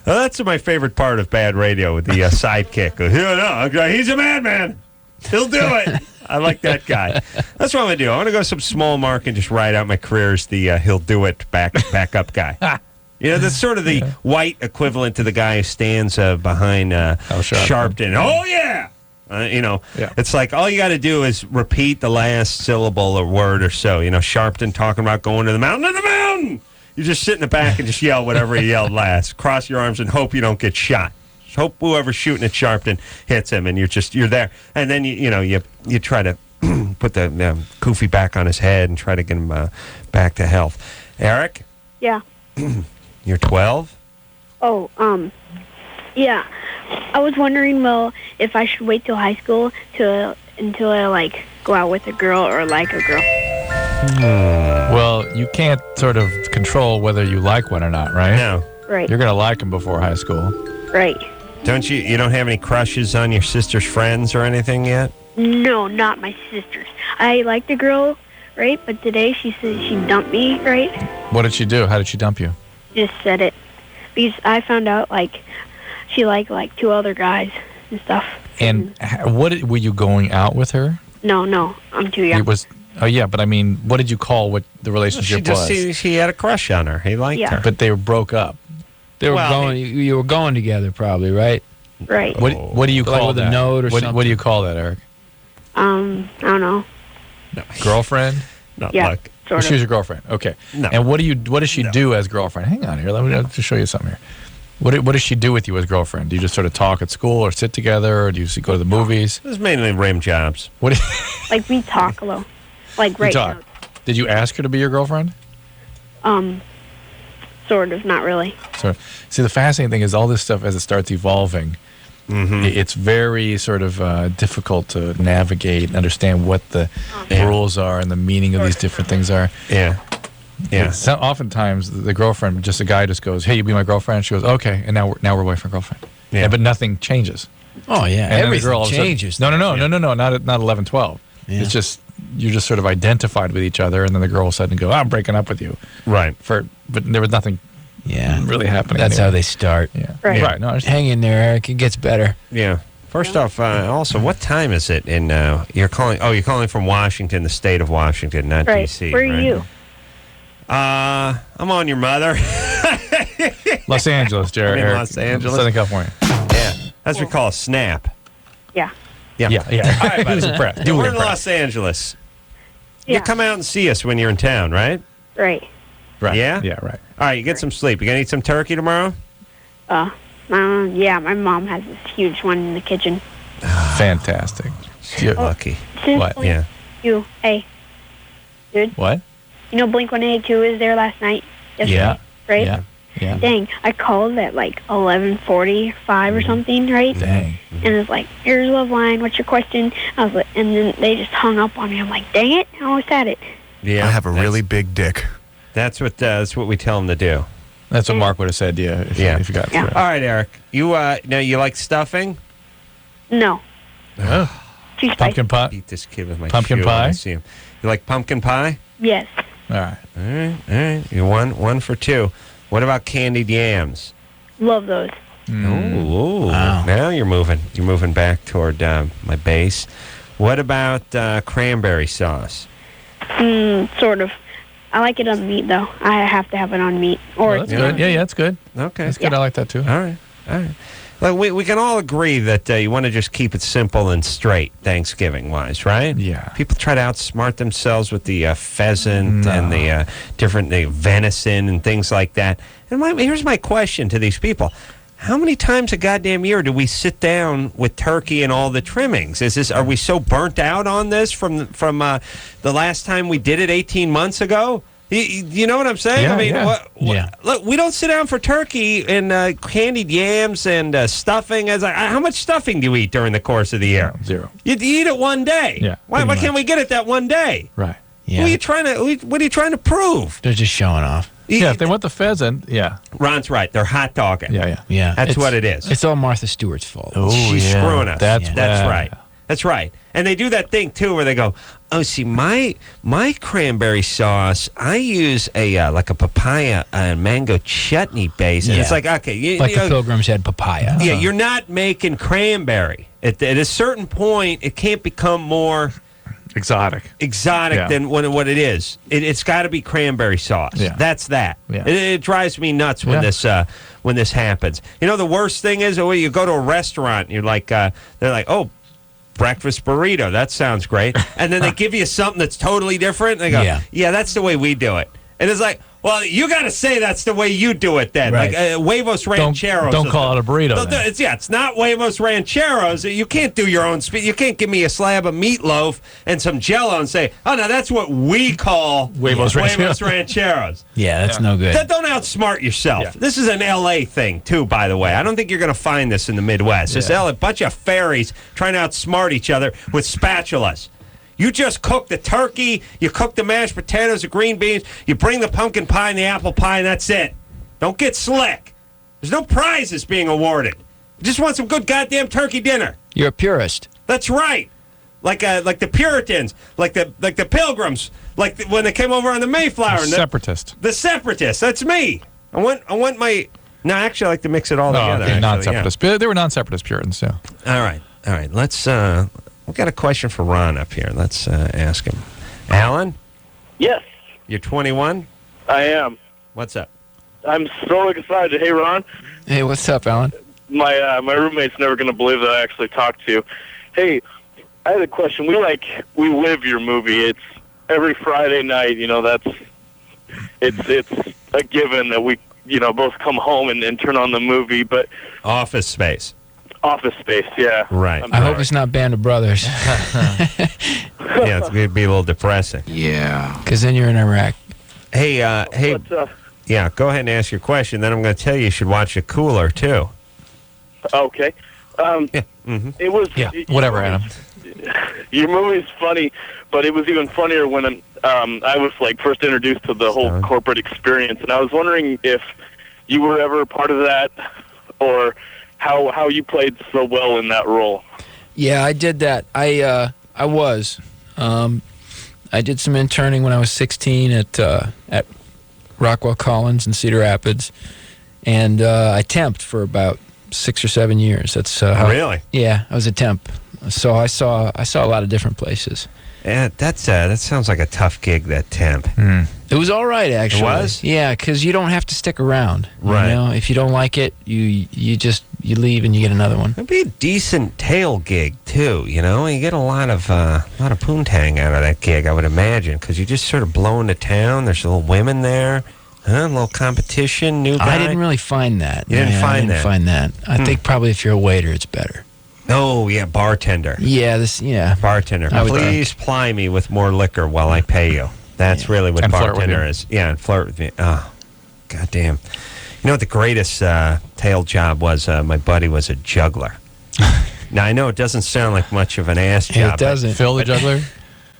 Speaker 3: Well, that's my favorite part of bad radio with the sidekick. No, he's a madman. He'll do it. I like that guy. That's what I'm going to do. I want to go some small mark and just ride out my career as the he'll do it back up guy. That's sort of the white equivalent to the guy who stands behind Sharpton. Oh, yeah. It's like all you got to do is repeat the last syllable or word or so. Sharpton talking about going to the mountain. You just sit in the back and just yell whatever he yelled last. Cross your arms and hope you don't get shot. Just hope whoever's shooting at Sharpton hits him, and you're there. And then you try to put the kufi back on his head and try to get him back to health. Eric,
Speaker 20: Yeah.
Speaker 3: you're 12.
Speaker 20: Oh, yeah. I was wondering, if I should wait till high school until I go out with a girl or like a girl.
Speaker 4: Well, you can't sort of control whether you like one or not, right?
Speaker 3: No.
Speaker 20: Right.
Speaker 4: You're going to like them before high school.
Speaker 20: Right.
Speaker 3: Don't you don't have any crushes on your sister's friends or anything yet?
Speaker 20: No, not my sisters. I liked a girl, right? But today she said she dumped me, right?
Speaker 4: What did she do? How did she dump you?
Speaker 20: Just said it. Because I found out, she liked, two other guys and stuff.
Speaker 4: And were you going out with her?
Speaker 20: No, I'm too young.
Speaker 4: Oh, yeah, but I mean, what did you call what the relationship was?
Speaker 3: She had a crush on her. He liked her.
Speaker 4: But they broke up.
Speaker 5: They were going. You were going together, probably, right?
Speaker 20: Right.
Speaker 4: What do you call
Speaker 5: with
Speaker 4: that?
Speaker 5: a note or something?
Speaker 4: What do you call that, Eric?
Speaker 20: I don't know.
Speaker 4: Girlfriend?
Speaker 20: Yeah, sort
Speaker 4: She
Speaker 20: of.
Speaker 4: was your girlfriend. Okay.
Speaker 3: No.
Speaker 4: And what does she do as girlfriend? Hang on here. Let me just show you something here. What does she do with you as girlfriend? Do you just sort of talk at school or sit together, or do you go to the movies?
Speaker 3: It was mainly rim jobs.
Speaker 4: What?
Speaker 20: Like we talk a little. Like right now.
Speaker 4: Did you ask her to be your girlfriend?
Speaker 20: Sort of, not really.
Speaker 4: So, see, the fascinating thing is all this stuff as it starts evolving. It's very sort of difficult to navigate and understand what the rules are and the meaning of these different things are.
Speaker 3: Yeah. Yeah.
Speaker 4: So oftentimes the girlfriend, just a guy just goes, "Hey, you be my girlfriend." She goes, "Okay," and now we're boyfriend girlfriend. Yeah, but nothing changes.
Speaker 5: Oh yeah,
Speaker 4: and then the
Speaker 5: everything
Speaker 4: girl all of a sudden-
Speaker 5: changes.
Speaker 4: No, not 11, 12.
Speaker 5: Yeah.
Speaker 4: It's just you're just sort of identified with each other, and then the girl will suddenly go, "I'm breaking up with you."
Speaker 3: Right.
Speaker 4: But there was nothing. Really happening.
Speaker 5: That's
Speaker 4: there.
Speaker 5: how they start.
Speaker 4: Yeah.
Speaker 20: Right.
Speaker 4: No,
Speaker 5: hang in there, Eric. It gets better.
Speaker 3: Yeah. First off, also, what time is it? In you're calling? Oh, you're calling from Washington, the state of Washington, not
Speaker 20: Right.
Speaker 3: D.C.
Speaker 20: Where
Speaker 3: right?
Speaker 20: are you?
Speaker 3: I'm on your mother.
Speaker 4: Los Angeles, Jared.
Speaker 3: I'm in
Speaker 4: Eric.
Speaker 3: Los Angeles.
Speaker 4: Southern California.
Speaker 3: Yeah. That's what we call a snap.
Speaker 20: Yeah.
Speaker 3: Yeah.
Speaker 4: Yeah.
Speaker 3: All right, buddy.
Speaker 4: Impressed.
Speaker 3: We're in Los Angeles.
Speaker 20: Yeah.
Speaker 3: You come out and see us when you're in town, right?
Speaker 20: Right.
Speaker 4: Right.
Speaker 3: Yeah?
Speaker 4: Yeah, right.
Speaker 3: All right, you get some sleep. You gonna eat some turkey tomorrow?
Speaker 20: Yeah, my mom has this huge one in the kitchen.
Speaker 4: Fantastic.
Speaker 3: You're lucky.
Speaker 4: What?
Speaker 3: Yeah.
Speaker 20: Hey, dude.
Speaker 4: What?
Speaker 20: You know Blink-182 was there last night? Yesterday, Right?
Speaker 4: Yeah.
Speaker 20: Dang, I called at like 11:45 or something, right?
Speaker 4: Dang.
Speaker 20: And it's like, here's LoveLine, what's your question? I was like, and then they just hung up on me. I'm like, dang it, I almost had it.
Speaker 3: Yeah.
Speaker 8: I have a really big dick.
Speaker 3: That's what we tell them to do.
Speaker 4: That's what Mark would have said, if you got through.
Speaker 3: All right, Eric. You now you like stuffing?
Speaker 20: No.
Speaker 4: Oh.
Speaker 20: Too spicy.
Speaker 4: Pumpkin pie?
Speaker 3: Beat this kid with my
Speaker 4: Pumpkin
Speaker 3: shoe when
Speaker 4: pie?
Speaker 3: I see him. You like pumpkin pie?
Speaker 20: Yes.
Speaker 4: All right.
Speaker 3: All right. You're one for two. What about candied yams?
Speaker 20: Love those.
Speaker 3: Ooh. Now you're moving back toward my base. What about cranberry sauce?
Speaker 20: Sort of. I like it on meat, though. I have to have it on meat. Or
Speaker 4: That's good. Yeah, that's good.
Speaker 3: Okay.
Speaker 4: That's good. I like that, too.
Speaker 3: All right. Like we can all agree that you want to just keep it simple and straight, Thanksgiving-wise, right?
Speaker 4: Yeah.
Speaker 3: People try to outsmart themselves with the pheasant and the different venison and things like that. And here's my question to these people. How many times a goddamn year do we sit down with turkey and all the trimmings? Are we so burnt out on this from the last time we did it 18 months ago? You know what I'm saying?
Speaker 4: Yeah,
Speaker 3: I mean, look, we don't sit down for turkey and candied yams and stuffing. How much stuffing do you eat during the course of the year?
Speaker 4: Zero.
Speaker 3: You eat it one day.
Speaker 4: Yeah.
Speaker 3: Why can't we get it that one day?
Speaker 4: Right.
Speaker 5: Yeah.
Speaker 3: What are you trying to prove?
Speaker 5: They're just showing off.
Speaker 4: Yeah, if they want the pheasant, yeah.
Speaker 3: Ron's right. They're hot dogging.
Speaker 5: Yeah.
Speaker 3: That's what it is.
Speaker 5: It's all Martha Stewart's fault.
Speaker 4: Oh,
Speaker 3: She's screwing us.
Speaker 4: That's
Speaker 3: right. That's right. And they do that thing too, where they go, "Oh, see, my cranberry sauce, I use a like a papaya and mango chutney base." And it's like, okay,
Speaker 5: the Pilgrims had papaya.
Speaker 3: Yeah, you're not making cranberry. At a certain point, it can't become more
Speaker 4: exotic
Speaker 3: than what it is. It's got to be cranberry sauce.
Speaker 4: Yeah.
Speaker 3: That's that.
Speaker 4: Yeah.
Speaker 3: It drives me nuts when this happens. You know, the worst thing is when you go to a restaurant and you're like, they're like, "Oh, breakfast burrito, that sounds great," and then they give you something that's totally different. And they go, "Yeah, that's the way we do it." And it's like, well, you got to say that's the way you do it then.
Speaker 5: Right.
Speaker 3: Like huevos rancheros.
Speaker 4: Don't call it a burrito. Then.
Speaker 3: It's not huevos rancheros. You can't do your own. You can't give me a slab of meatloaf and some Jell-O and say, "Oh, no, that's what we call
Speaker 4: huevos
Speaker 3: rancheros."
Speaker 5: Yeah, that's no good.
Speaker 3: Don't outsmart yourself.
Speaker 4: Yeah.
Speaker 3: This is an L.A. thing, too, by the way. I don't think you're going to find this in the Midwest. It's a bunch of fairies trying to outsmart each other with spatulas. You just cook the turkey, you cook the mashed potatoes, the green beans, you bring the pumpkin pie and the apple pie, and that's it. Don't get slick. There's no prizes being awarded. You just want some good goddamn turkey dinner.
Speaker 5: You're a purist.
Speaker 3: That's right. Like the Puritans, like the Pilgrims, when they came over on the Mayflower.
Speaker 4: Separatist.
Speaker 3: The separatists. That's me. I want my. No, actually, I like to mix it all together.
Speaker 4: They're non-separatists. They were non-separatist Puritans, yeah.
Speaker 3: All right. Let's. We've got a question for Ron up here. Let's ask him. Alan?
Speaker 16: Yes.
Speaker 3: You're 21?
Speaker 16: I am.
Speaker 3: What's up?
Speaker 21: I'm so excited. Hey, Ron.
Speaker 5: Hey, what's up, Alan?
Speaker 21: My roommate's never going to believe that I actually talked to you. Hey, I had a question. We live your movie. It's every Friday night. It's a given that we both come home and turn on the movie. But
Speaker 3: Office Space.
Speaker 21: Office Space, yeah.
Speaker 3: Right.
Speaker 5: I hope it's not Band of Brothers.
Speaker 3: Yeah, it's going to be a little depressing.
Speaker 5: Yeah. Because then you're in Iraq.
Speaker 3: Hey, yeah, go ahead and ask your question. Then I'm going to tell you should watch it Cooler, too.
Speaker 21: Okay. It was...
Speaker 4: Yeah, whatever, Adam.
Speaker 21: Your movie's funny, but it was even funnier when I was first introduced to the whole corporate experience, and I was wondering if you were ever a part of that, or how you played so well in that role.
Speaker 5: Yeah, I did that. I was. I did some interning when I was 16 at Rockwell Collins in Cedar Rapids, and I temped for about 6 or 7 years. That's
Speaker 3: Really?
Speaker 5: Yeah, I was a temp. So I saw a lot of different places.
Speaker 3: Yeah, that sounds like a tough gig, that temp.
Speaker 5: It was all right, actually.
Speaker 3: It was?
Speaker 5: Yeah, because you don't have to stick around.
Speaker 3: Right.
Speaker 5: You know? If you don't like it, you leave and you get another one.
Speaker 3: It'd be a decent tail gig too. You get a lot of poontang out of that gig, I would imagine, because you just sort of blow into town. There's little women there, a little competition, new guy.
Speaker 5: I didn't really find that.
Speaker 3: You didn't find that?
Speaker 5: I didn't find that. I think probably if you're a waiter, it's better.
Speaker 3: Oh, yeah, bartender.
Speaker 5: Yeah,
Speaker 3: Bartender. Please ply me with more liquor while I pay you. That's really what bartender is. Yeah, and flirt with me. Oh, goddamn. You know what the greatest tail job was? My buddy was a juggler. Now, I know it doesn't sound like much of an ass job.
Speaker 5: It doesn't.
Speaker 4: Phil the juggler?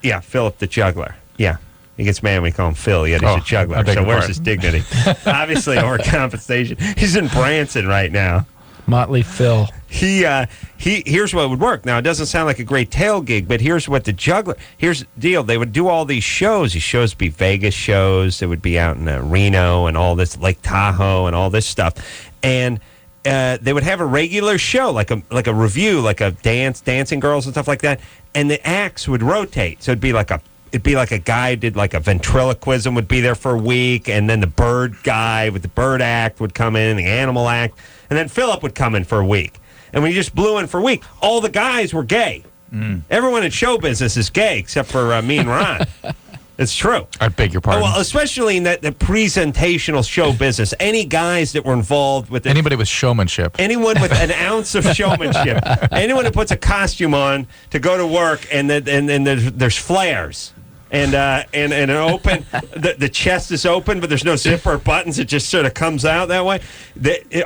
Speaker 3: Yeah, Philip the juggler. Yeah. He gets mad when we call him Phil, yet he's a juggler. So where's his dignity? Obviously, over compensation. He's in Branson right now.
Speaker 5: Motley Phil.
Speaker 3: Here's what would work. Now, it doesn't sound like a great tail gig, but here's what the juggler... Here's the deal. They would do all these shows. These shows would be Vegas shows. They would be out in Reno and all this, Lake Tahoe and all this stuff. And they would have a regular show, like a review, like a dancing girls and stuff like that. And the acts would rotate. So it'd be like a guy did like a ventriloquism would be there for a week, and then the bird guy with the bird act would come in, the animal act, and then Philip would come in for a week. And when you just blew in for a week, all the guys were gay. Everyone in show business is gay except for me and Ron. It's true.
Speaker 4: I beg your pardon.
Speaker 3: Well, especially in the presentational show business. Any guys that were involved with
Speaker 4: anybody with showmanship.
Speaker 3: Anyone with an ounce of showmanship. Anyone who puts a costume on to go to work and there's flares. And an open, the chest is open, but there's no zipper or buttons. It just sort of comes out that way.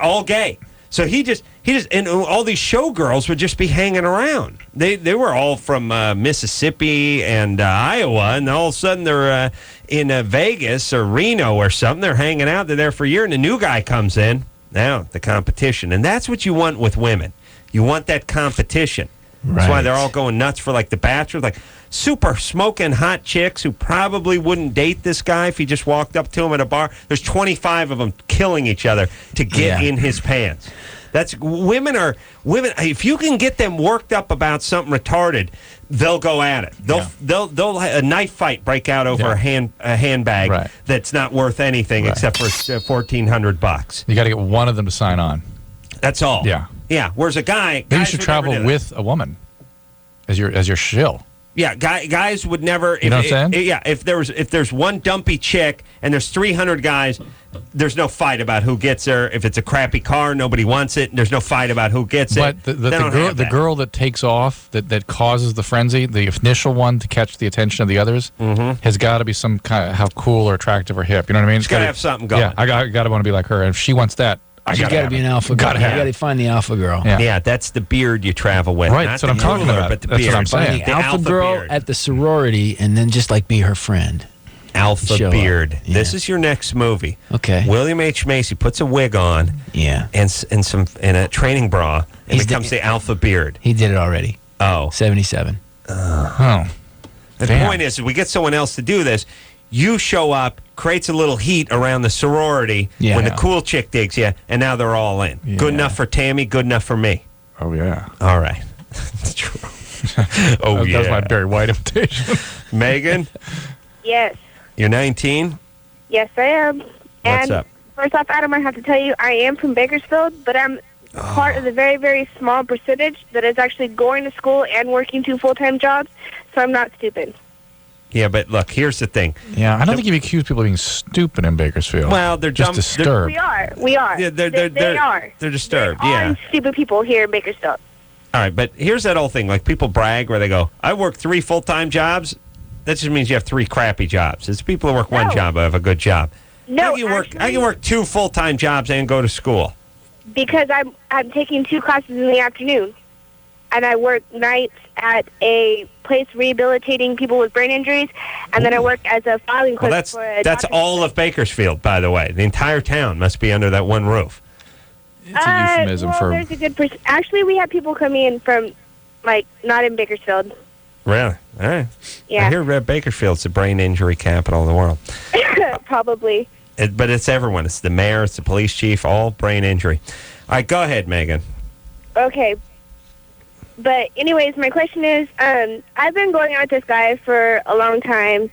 Speaker 3: All gay. So he just, and all these showgirls would just be hanging around. They were all from Mississippi and Iowa, and all of a sudden they're in Vegas or Reno or something. They're hanging out. They're there for a year, and a new guy comes in. Now the competition, and that's what you want with women. You want that competition. Right. That's why they're all going nuts for like The Bachelor, like super smoking hot chicks who probably wouldn't date this guy if he just walked up to him at a bar. There's 25 of them killing each other to get in his pants. That's women. If you can get them worked up about something retarded, they'll go at it. They'll a knife fight break out over a handbag that's not worth anything except for $1,400.
Speaker 4: You got to get one of them to sign on.
Speaker 3: That's all.
Speaker 4: Yeah.
Speaker 3: Yeah. Whereas a guy,
Speaker 4: maybe you should travel with a woman as your shill.
Speaker 3: Yeah, guys would never.
Speaker 4: You know what I'm saying?
Speaker 3: Yeah, if there's one dumpy chick and there's 300 guys, there's no fight about who gets her. If it's a crappy car, nobody wants it. There's no fight about who gets it.
Speaker 4: But the girl that takes off, that causes the frenzy, the initial one to catch the attention of the others, has got to be some kind of how cool or attractive or hip. You know what I mean?
Speaker 3: She's got to have something going.
Speaker 4: Yeah, I got to want to be like her. And if she wants that,
Speaker 5: you got to be an alpha girl. You got to find the alpha girl.
Speaker 3: Yeah, that's the beard you travel with.
Speaker 4: Right, that's what I'm talking about.
Speaker 3: But the
Speaker 4: that's
Speaker 3: beard.
Speaker 4: what I'm saying.
Speaker 5: The alpha girl
Speaker 3: beard.
Speaker 5: at the sorority, and then just like be her friend.
Speaker 3: Alpha beard. Yeah. This is your next movie.
Speaker 5: Okay.
Speaker 3: William H. Macy puts a wig on.
Speaker 5: Yeah.
Speaker 3: And a training bra, and becomes the alpha beard.
Speaker 5: He did it already.
Speaker 3: Oh.
Speaker 5: 77.
Speaker 3: The point is, if we get someone else to do this, you show up, creates a little heat around the sorority when the cool chick digs you, and now they're all in. Yeah. Good enough for Tammy, good enough for me.
Speaker 4: Oh, yeah.
Speaker 3: All right. That's true.
Speaker 4: That was my Barry White imitation.
Speaker 3: Megan?
Speaker 17: Yes.
Speaker 3: You're 19?
Speaker 17: Yes, I am.
Speaker 3: What's up?
Speaker 17: First off, Adam, I have to tell you, I am from Bakersfield, but I'm part of the very, very small percentage that is actually going to school and working 2 full-time jobs, so I'm not stupid.
Speaker 3: Yeah, but look, here's the thing.
Speaker 4: Yeah, I don't think you accuse people of being stupid in Bakersfield.
Speaker 3: Well, they're
Speaker 4: just
Speaker 3: dumb,
Speaker 4: disturbed.
Speaker 17: We are.
Speaker 3: Yeah,
Speaker 17: they are.
Speaker 3: They're disturbed,
Speaker 17: There
Speaker 3: yeah.
Speaker 17: are stupid people here in Bakersfield.
Speaker 3: All right, but here's that old thing. Like, people brag where they go, I work 3 full-time jobs. That just means you have 3 crappy jobs. It's people who work 1 job who have a good job.
Speaker 17: No,
Speaker 3: I can work 2 full-time jobs and go to school.
Speaker 17: Because I'm taking 2 classes in the afternoon, and I work nights at a place rehabilitating people with brain injuries, and then I work as a filing clerk for a
Speaker 3: that's
Speaker 17: doctor.
Speaker 3: all of Bakersfield, by the way. The entire town must be under that one roof.
Speaker 4: It's a euphemism for...
Speaker 17: There's a good actually, we have people coming in from, like, not in Bakersfield.
Speaker 3: Really? All right.
Speaker 17: Yeah.
Speaker 3: I hear Bakersfield's the brain injury capital of the world.
Speaker 17: Probably.
Speaker 3: But it's everyone. It's the mayor, it's the police chief, all brain injury. All right, go ahead, Megan.
Speaker 17: Okay. But anyways, my question is, I've been going out with this guy for a long time,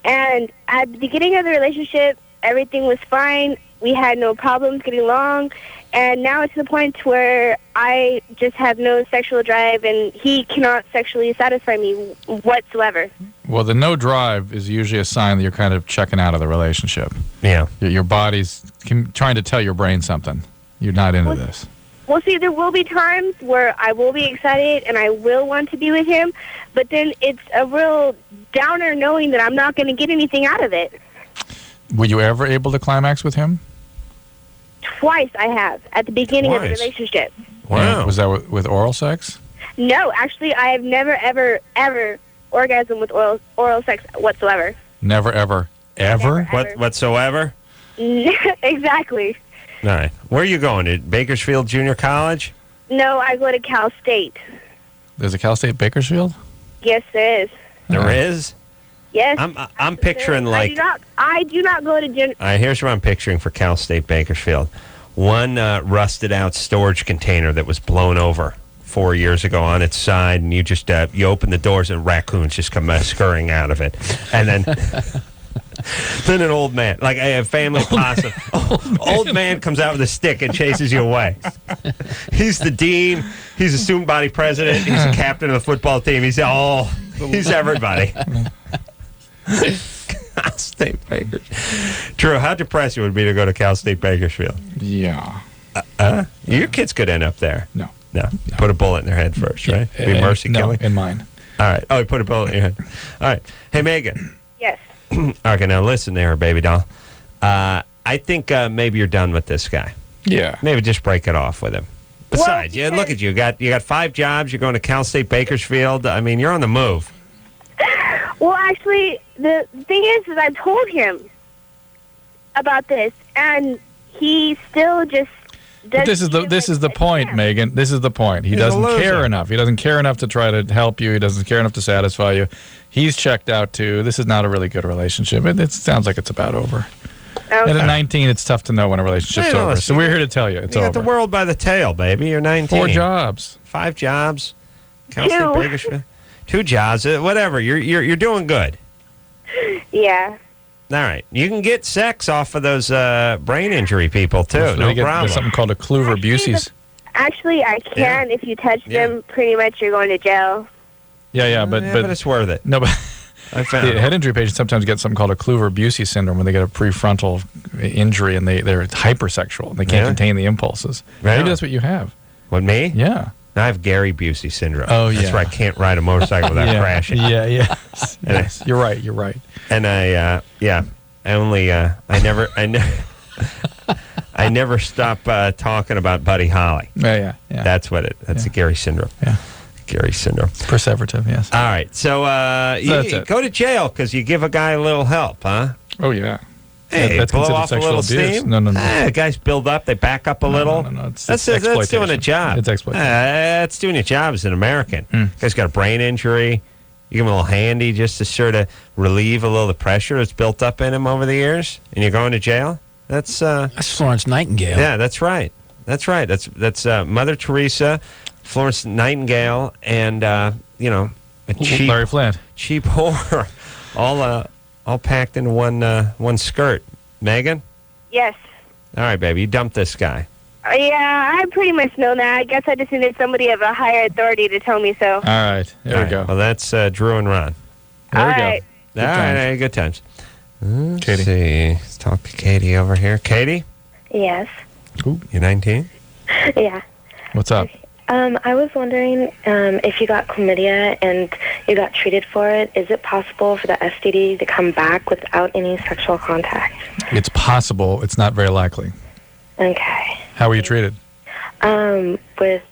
Speaker 17: and at the beginning of the relationship, everything was fine. We had no problems getting along, and now it's to the point where I just have no sexual drive, and he cannot sexually satisfy me whatsoever.
Speaker 4: Well, the no drive is usually a sign that you're kind of checking out of the relationship.
Speaker 3: Yeah.
Speaker 4: Your body's trying to tell your brain something. You're not into this.
Speaker 17: Well, see, there will be times where I will be excited and I will want to be with him, but then it's a real downer knowing that I'm not going to get anything out of it.
Speaker 4: Were you ever able to climax with him?
Speaker 17: Twice I have, at the beginning of the relationship.
Speaker 4: Wow. Was that with oral sex?
Speaker 17: No, actually, I have never, ever, ever orgasmed with oral sex whatsoever.
Speaker 4: Never, ever, ever?
Speaker 3: Whatsoever?
Speaker 17: Exactly.
Speaker 3: All right. Where are you going? To Bakersfield Junior College?
Speaker 17: No, I go to Cal State.
Speaker 4: There's a Cal State Bakersfield?
Speaker 17: Yes, there is.
Speaker 3: There is?
Speaker 17: Yes.
Speaker 3: I'm picturing like...
Speaker 17: I do not go to...
Speaker 3: All right, here's what I'm picturing for Cal State Bakersfield. One rusted out storage container that was blown over 4 years ago on its side, and you just you open the doors and raccoons just come scurrying out of it. And then... Then an old man, like a family possum. Old man comes out with a stick and chases you away. He's the dean. He's a student body president. He's the captain of the football team. He's everybody. Cal State Bakersfield. Drew, how depressing would it be to go to Cal State Bakersfield?
Speaker 4: Yeah.
Speaker 3: Your kids could end up there.
Speaker 4: No.
Speaker 3: Put a bullet in their head first, right? Be mercy killing?
Speaker 4: In mine.
Speaker 3: All right. Oh, you put a bullet in your head. All right. Hey, Megan.
Speaker 17: Yes.
Speaker 3: Okay, now listen there, baby doll. I think maybe you're done with this guy.
Speaker 4: Yeah.
Speaker 3: Maybe just break it off with him. Besides, look at you. You got 5 jobs. You're going to Cal State Bakersfield. I mean, you're on the move.
Speaker 17: Well, actually, the thing is I told him about this, and he still just
Speaker 4: But this is the point, Megan. This is the point. He doesn't care enough. He doesn't care enough to try to help you. He doesn't care enough to satisfy you. He's checked out too. This is not a really good relationship. It sounds like it's about over.
Speaker 17: Okay.
Speaker 4: And at 19, it's tough to know when a relationship's over. So we're here to tell you it's over.
Speaker 3: You got the world by the tail, baby. You're 19.
Speaker 4: 4 jobs.
Speaker 3: 5 jobs. Cal State Bakersfield. 2 jobs. Whatever. You're doing good.
Speaker 17: Yeah.
Speaker 3: All right. You can get sex off of those brain injury people, too. No problem.
Speaker 4: There's something called a Kluver-Bucy's.
Speaker 17: Actually, I can. If you touch them, pretty much you're going to jail.
Speaker 4: Yeah, but
Speaker 3: it's worth it.
Speaker 4: No, but the head injury patients sometimes get something called a Kluver-Bucy syndrome when they get a prefrontal injury and they're hypersexual and they can't contain the impulses.
Speaker 3: Really?
Speaker 4: Maybe that's what you have.
Speaker 3: What, me?
Speaker 4: Yeah.
Speaker 3: I have Gary Busey syndrome.
Speaker 4: Oh,
Speaker 3: That's where I can't ride a motorcycle without crashing.
Speaker 4: Yeah. Yes. You're right.
Speaker 3: And I never stop talking about Buddy Holly.
Speaker 4: Yeah.
Speaker 3: That's what that's a Gary syndrome.
Speaker 4: Yeah.
Speaker 3: Gary syndrome.
Speaker 4: Perseverative, yes.
Speaker 3: All right. So you go to jail because you give a guy a little help, huh?
Speaker 4: Oh, yeah.
Speaker 3: Hey,
Speaker 4: that's
Speaker 3: blow
Speaker 4: considered
Speaker 3: off a
Speaker 4: sexual
Speaker 3: little
Speaker 4: abuse.
Speaker 3: steam.
Speaker 4: No.
Speaker 3: Guys build up, they back up a little.
Speaker 4: No.
Speaker 3: That's doing a job.
Speaker 4: It's exploitation.
Speaker 3: That's doing a job as an American. Guy's got a brain injury. You give him a little handy just to sort of relieve a little of the pressure that's built up in him over the years, and you're going to jail. That's
Speaker 5: Florence Nightingale.
Speaker 3: Yeah, that's right. That's Mother Teresa, Florence Nightingale, and a cheap
Speaker 4: Larry Flint,
Speaker 3: cheap whore, all packed into one skirt. Megan?
Speaker 17: Yes.
Speaker 3: All right, baby. You dumped this guy.
Speaker 17: Yeah, I pretty much know that. I guess I just needed somebody of a higher authority to tell me so.
Speaker 4: All right. There we go.
Speaker 3: Well, that's Drew and Ron.
Speaker 4: There we go.
Speaker 17: right.
Speaker 3: All right. Good times. Let's
Speaker 4: Katie.
Speaker 3: see. Let's talk to Katie over here. Katie?
Speaker 13: Yes.
Speaker 3: You're 19?
Speaker 13: Yeah.
Speaker 4: What's up?
Speaker 13: I was wondering if you got chlamydia and you got treated for it, is it possible for the STD to come back without any sexual contact?
Speaker 4: It's possible. It's not very likely.
Speaker 13: Okay.
Speaker 4: How were you treated?
Speaker 13: With,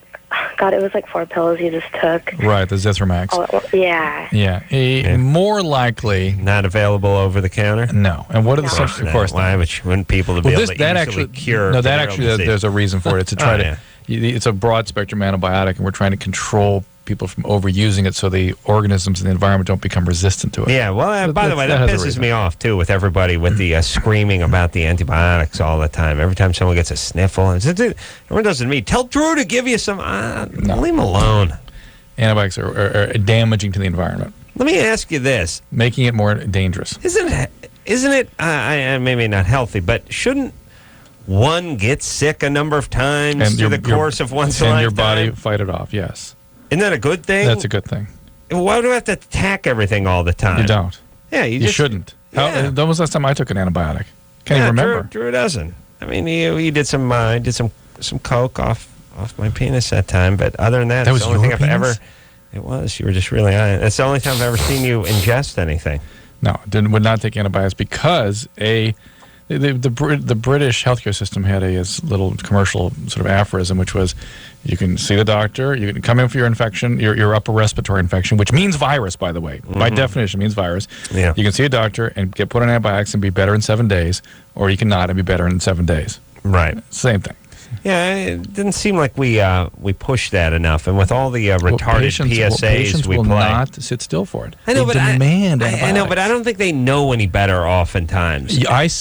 Speaker 13: God, it was like 4 pills you just took.
Speaker 4: Right, the Zithromax.
Speaker 13: Yeah.
Speaker 4: Yeah. More likely.
Speaker 3: Not available over the counter?
Speaker 4: No. And what are the substances? Of course.
Speaker 3: Why would you want people to be able to easily cure?
Speaker 4: No, that actually,
Speaker 3: disease?
Speaker 4: there's a reason for it. It's to try to. It's a broad spectrum antibiotic, and we're trying to control people from overusing it so the organisms in the environment don't become resistant to it.
Speaker 3: Yeah, well, by the way, that pisses me off, too, with everybody with the screaming about the antibiotics all the time. Every time someone gets a sniffle, everyone does it to me. Tell Drew to give you some. Leave him alone.
Speaker 4: Antibiotics are damaging to the environment.
Speaker 3: Let me ask you this.
Speaker 4: Making it more dangerous.
Speaker 3: Isn't it maybe not healthy, but shouldn't one get sick a number of times through the course of one's lifetime?
Speaker 4: And your body fight it off, yes.
Speaker 3: Isn't that a good thing?
Speaker 4: That's a good thing.
Speaker 3: Why do I have to attack everything all the time?
Speaker 4: You don't.
Speaker 3: Yeah, you
Speaker 4: shouldn't.
Speaker 3: Yeah.
Speaker 4: When was the last time I took an antibiotic? Can't even remember.
Speaker 3: Drew doesn't. I mean, he did some coke off my penis that time, but other than that,
Speaker 4: That
Speaker 3: it's
Speaker 4: was
Speaker 3: the only
Speaker 4: your
Speaker 3: thing I've
Speaker 4: penis?
Speaker 3: ever. It was. You were just really on it. That's the only time I've ever seen you ingest anything.
Speaker 4: No, would not take antibiotics because the British healthcare system had a little commercial sort of aphorism, which was, you can see the doctor, you can come in for your infection, your upper respiratory infection, which means virus, by the way. By definition, means virus.
Speaker 3: Yeah.
Speaker 4: You can see a doctor and get put on antibiotics and be better in 7 days, or you cannot and be better in 7 days.
Speaker 3: Right.
Speaker 4: Same thing.
Speaker 3: Yeah, it didn't seem like we pushed that enough, and with all the retarded PSAs
Speaker 4: patients
Speaker 3: we
Speaker 4: will
Speaker 3: play,
Speaker 4: not sit still for it.
Speaker 3: I know,
Speaker 4: they
Speaker 3: but
Speaker 4: demand
Speaker 3: I know, but I don't think they know any better. Oftentimes,
Speaker 4: I've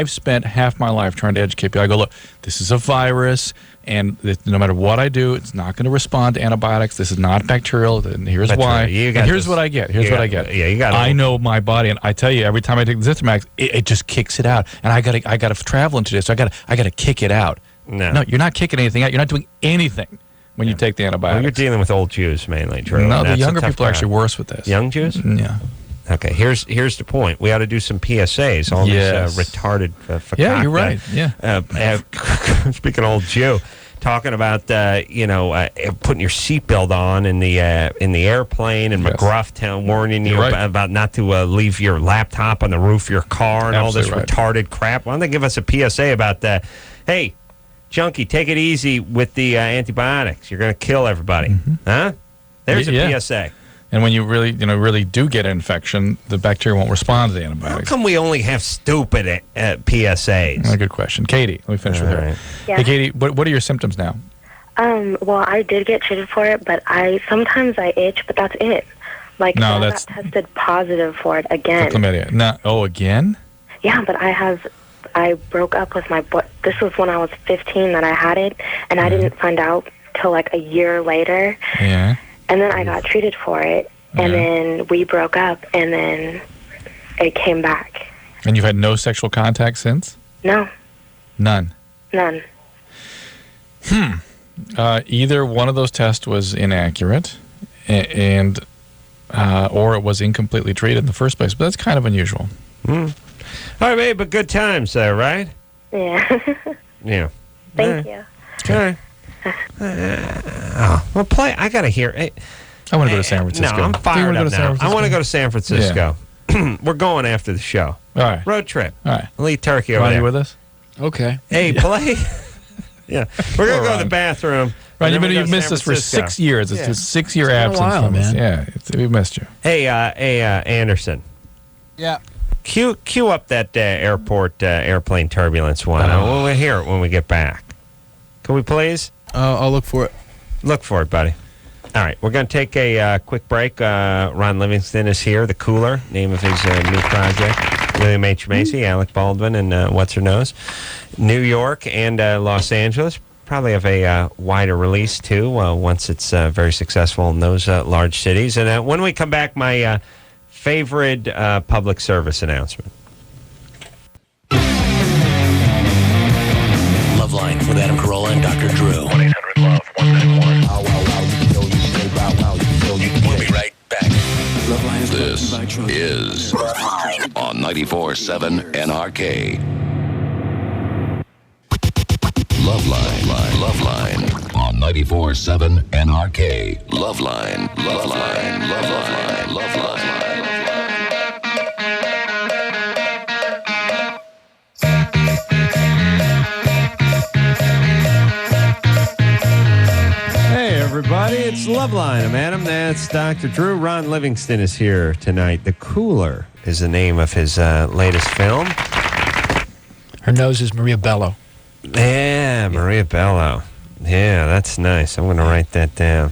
Speaker 4: spent half my life trying to educate people. I go, look, this is a virus, and no matter what I do, it's not going to respond to antibiotics. This is not bacterial, and here's
Speaker 3: That's
Speaker 4: why.
Speaker 3: right.
Speaker 4: And here's what I get. Here's what I get.
Speaker 3: Yeah, you got.
Speaker 4: I know my body, and I tell you, every time I take the Zithromax, it just kicks it out, and I got to travel today, so I got to kick it out. No, you're not kicking anything out. You're not doing anything when you take the antibiotics.
Speaker 3: Well, you're dealing with old Jews mainly, Drew.
Speaker 4: No, the younger people are actually worse with this.
Speaker 3: Young Jews?
Speaker 4: Yeah.
Speaker 3: Okay, here's the point. We ought to do some PSAs. All these retarded.
Speaker 4: Yeah, you're right. Yeah.
Speaker 3: Speaking of old Jew, talking about putting your seatbelt on in the airplane, and McGruff warning you about not to leave your laptop on the roof of your car and all this retarded crap. Why don't they give us a PSA about that? Hey, junkie, take it easy with the antibiotics. You're going to kill everybody. Huh? There's a PSA.
Speaker 4: And when you really do get an infection, the bacteria won't respond to the antibiotics.
Speaker 3: How come we only have stupid PSAs?
Speaker 4: Good question. Katie, let me finish with her.
Speaker 13: Yeah.
Speaker 4: Hey, Katie, what are your symptoms now?
Speaker 13: Well, I did get treated for it, but sometimes I itch, but that's it. Like, I got tested positive for it again.
Speaker 4: For chlamydia. Again?
Speaker 13: Yeah, but I broke up with my boy. This was when I was 15 that I had it, and I didn't find out till like a year later.
Speaker 4: Yeah.
Speaker 13: And then I got treated for it, and then we broke up, and then it came back.
Speaker 4: And you've had no sexual contact since?
Speaker 13: No.
Speaker 4: None?
Speaker 13: None.
Speaker 4: Either one of those tests was inaccurate, and or it was incompletely treated in the first place, but that's kind of unusual.
Speaker 3: All right, babe, but good times there, right?
Speaker 13: Yeah.
Speaker 3: Yeah.
Speaker 13: Thank you.
Speaker 3: Okay. Well, play. I gotta hear.
Speaker 4: I want to go to San Francisco.
Speaker 3: No, I'm fired up now. I want to go to San Francisco.
Speaker 4: Yeah.
Speaker 3: We're going after the show.
Speaker 4: All right.
Speaker 3: Road trip.
Speaker 4: All right.
Speaker 3: I'll eat turkey over
Speaker 4: Ron,
Speaker 3: there.
Speaker 4: you with us?
Speaker 5: Okay.
Speaker 3: Hey, play. Yeah. We're gonna go to the bathroom.
Speaker 4: Ron, you've missed us for 6 years. It's just 6-year absence from us. Yeah, we've missed you.
Speaker 3: Hey, Anderson.
Speaker 5: Yeah.
Speaker 3: Cue up that airport airplane turbulence one. We'll hear it when we get back. Can we please?
Speaker 8: I'll look for it.
Speaker 3: Look for it, buddy. All right, we're going to take a quick break. Ron Livingston is here, the Cooler, name of his new project. William H. Macy, Alec Baldwin, and What's Her Nose. New York and Los Angeles probably have a wider release, too, once it's very successful in those large cities. And when we come back, my favorite public service announcement.
Speaker 11: with Adam Carolla and Dr. Drew. 1-800-LOVE-191. We'll be right back.
Speaker 19: Loveline is on 94.7 NRK. Loveline on 94.7 NRK. Loveline.
Speaker 3: Hey, everybody, it's Loveline. I'm Adam. That's Dr. Drew. Ron Livingston is here tonight. The Cooler is the name of his latest film.
Speaker 5: Her nose is Maria Bello.
Speaker 3: Yeah, Maria Bello. Yeah, that's nice. I'm going to write that down.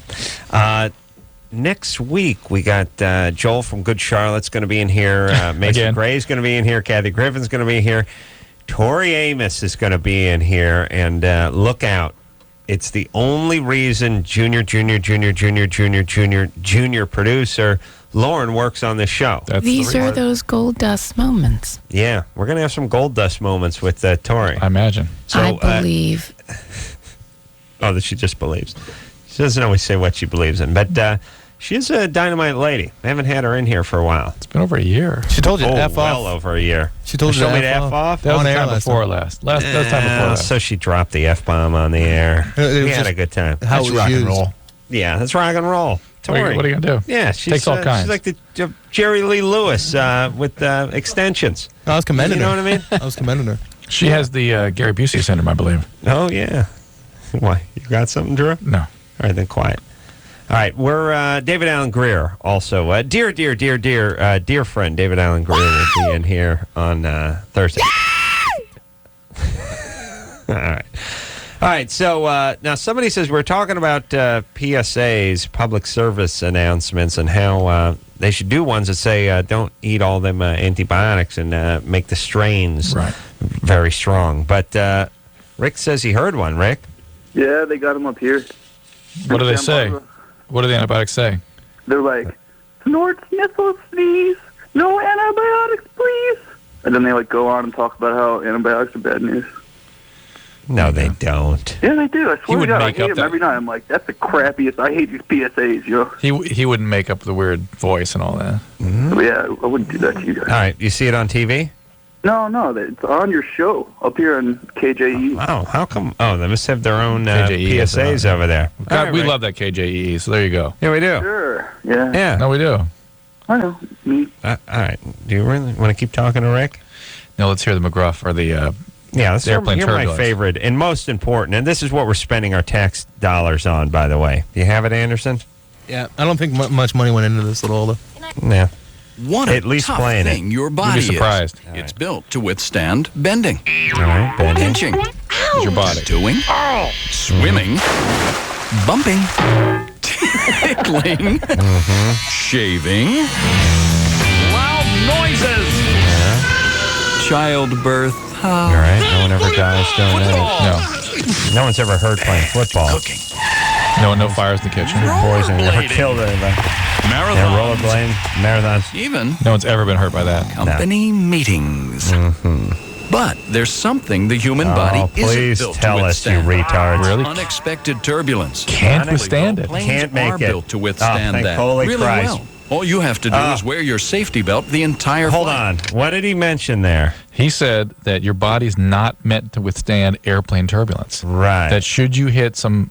Speaker 3: Next week, we got Joel from Good Charlotte's going to be in here. Mason Gray's going to be in here. Kathy Griffin's going to be here. Tori Amos is going to be in here. And look out. It's the only reason junior producer Lauren works on this show.
Speaker 2: These are those gold dust moments.
Speaker 3: Yeah, we're going to have some gold dust moments with Tori.
Speaker 4: I imagine.
Speaker 2: So, I believe.
Speaker 3: That she just believes. She doesn't always say what she believes in, but she's a dynamite lady. I haven't had her in here for a while.
Speaker 4: It's been over a year.
Speaker 8: She told you to F off.
Speaker 3: Well over a year.
Speaker 8: She told you to F off?
Speaker 4: That was the time before last. That was time before last.
Speaker 3: So she dropped the F-bomb on the air. We had a good time.
Speaker 8: That's rock and roll.
Speaker 3: Yeah, that's rock and roll. Tori.
Speaker 4: What are you going to do?
Speaker 3: Yeah, she's
Speaker 4: takes all kinds.
Speaker 3: She's like the Jerry Lee Lewis with extensions.
Speaker 8: I was commending her.
Speaker 3: You know what I mean?
Speaker 8: I was commending her.
Speaker 4: She has the Gary Busey syndrome, I believe.
Speaker 3: Oh, yeah. Why? You got something, Drew?
Speaker 4: No.
Speaker 3: All right, then quiet. All right, we're David Allen Greer also. Dear friend David Allen Greer will be in here on Thursday. All right. So now somebody says we're talking about PSAs, public service announcements, and how they should do ones that say don't eat all them antibiotics and make the strains very strong. But Rick says he heard one. Rick?
Speaker 22: Yeah, they got them up here.
Speaker 4: What do they say? What do the antibiotics say?
Speaker 22: They're like, snort, sniffle, sneeze, no antibiotics, please. And then they go on and talk about how antibiotics are bad news.
Speaker 3: No, they don't.
Speaker 22: Yeah, they do. I swear to God, I hate them every night. I'm like, that's the crappiest. I hate these PSAs, yo.
Speaker 4: He wouldn't make up the weird voice and all that.
Speaker 22: Mm-hmm. Yeah, I wouldn't do that to you guys.
Speaker 3: All right, you see it on TV?
Speaker 22: No, it's on your show up here on KJE.
Speaker 3: Oh, how come? Oh, they must have their own PSAs over there.
Speaker 4: God, we love that KJE, so there you go.
Speaker 3: Yeah, we do.
Speaker 22: Sure, yeah.
Speaker 3: Yeah.
Speaker 4: No, we do.
Speaker 22: I know. Me.
Speaker 3: All right. Do you really want to keep talking to Rick?
Speaker 4: No, let's hear the McGruff or the
Speaker 3: that's
Speaker 4: airplane turbulence.
Speaker 3: My favorite and most important, and this is what we're spending our tax dollars on, by the way. Do you have it, Anderson?
Speaker 8: Yeah, I don't think much money went into this at all, though.
Speaker 3: Yeah.
Speaker 23: What
Speaker 3: at least
Speaker 23: tough
Speaker 3: playing
Speaker 23: thing
Speaker 3: it.
Speaker 23: your body
Speaker 4: You'd be surprised.
Speaker 23: is. It's built to withstand bending,
Speaker 3: pinching,
Speaker 4: your body,
Speaker 23: stewing, swimming, bumping, tickling, shaving, loud noises, childbirth.
Speaker 3: All right. No one ever dies doing that. No one's ever hurt playing football.
Speaker 23: Cooking.
Speaker 4: No fires in the kitchen.
Speaker 3: Poison never killed anybody.
Speaker 23: Marathons.
Speaker 3: Rollerblade, marathons.
Speaker 23: Even
Speaker 4: no one's ever been hurt by that.
Speaker 23: Company meetings. But there's something the human body isn't built
Speaker 3: tell
Speaker 23: to
Speaker 3: us, you
Speaker 23: withstand.
Speaker 3: retards.
Speaker 23: Really? Unexpected turbulence.
Speaker 4: Can't withstand it.
Speaker 23: Planes
Speaker 3: Can't
Speaker 23: are
Speaker 3: make it.
Speaker 23: built to withstand that.
Speaker 3: Holy
Speaker 23: really
Speaker 3: Christ.
Speaker 23: well. All you have to do is wear your safety belt the entire
Speaker 3: Hold
Speaker 23: flight.
Speaker 3: on. What did he mention there?
Speaker 4: He said that your body's not meant to withstand airplane turbulence.
Speaker 3: Right.
Speaker 4: That should you hit some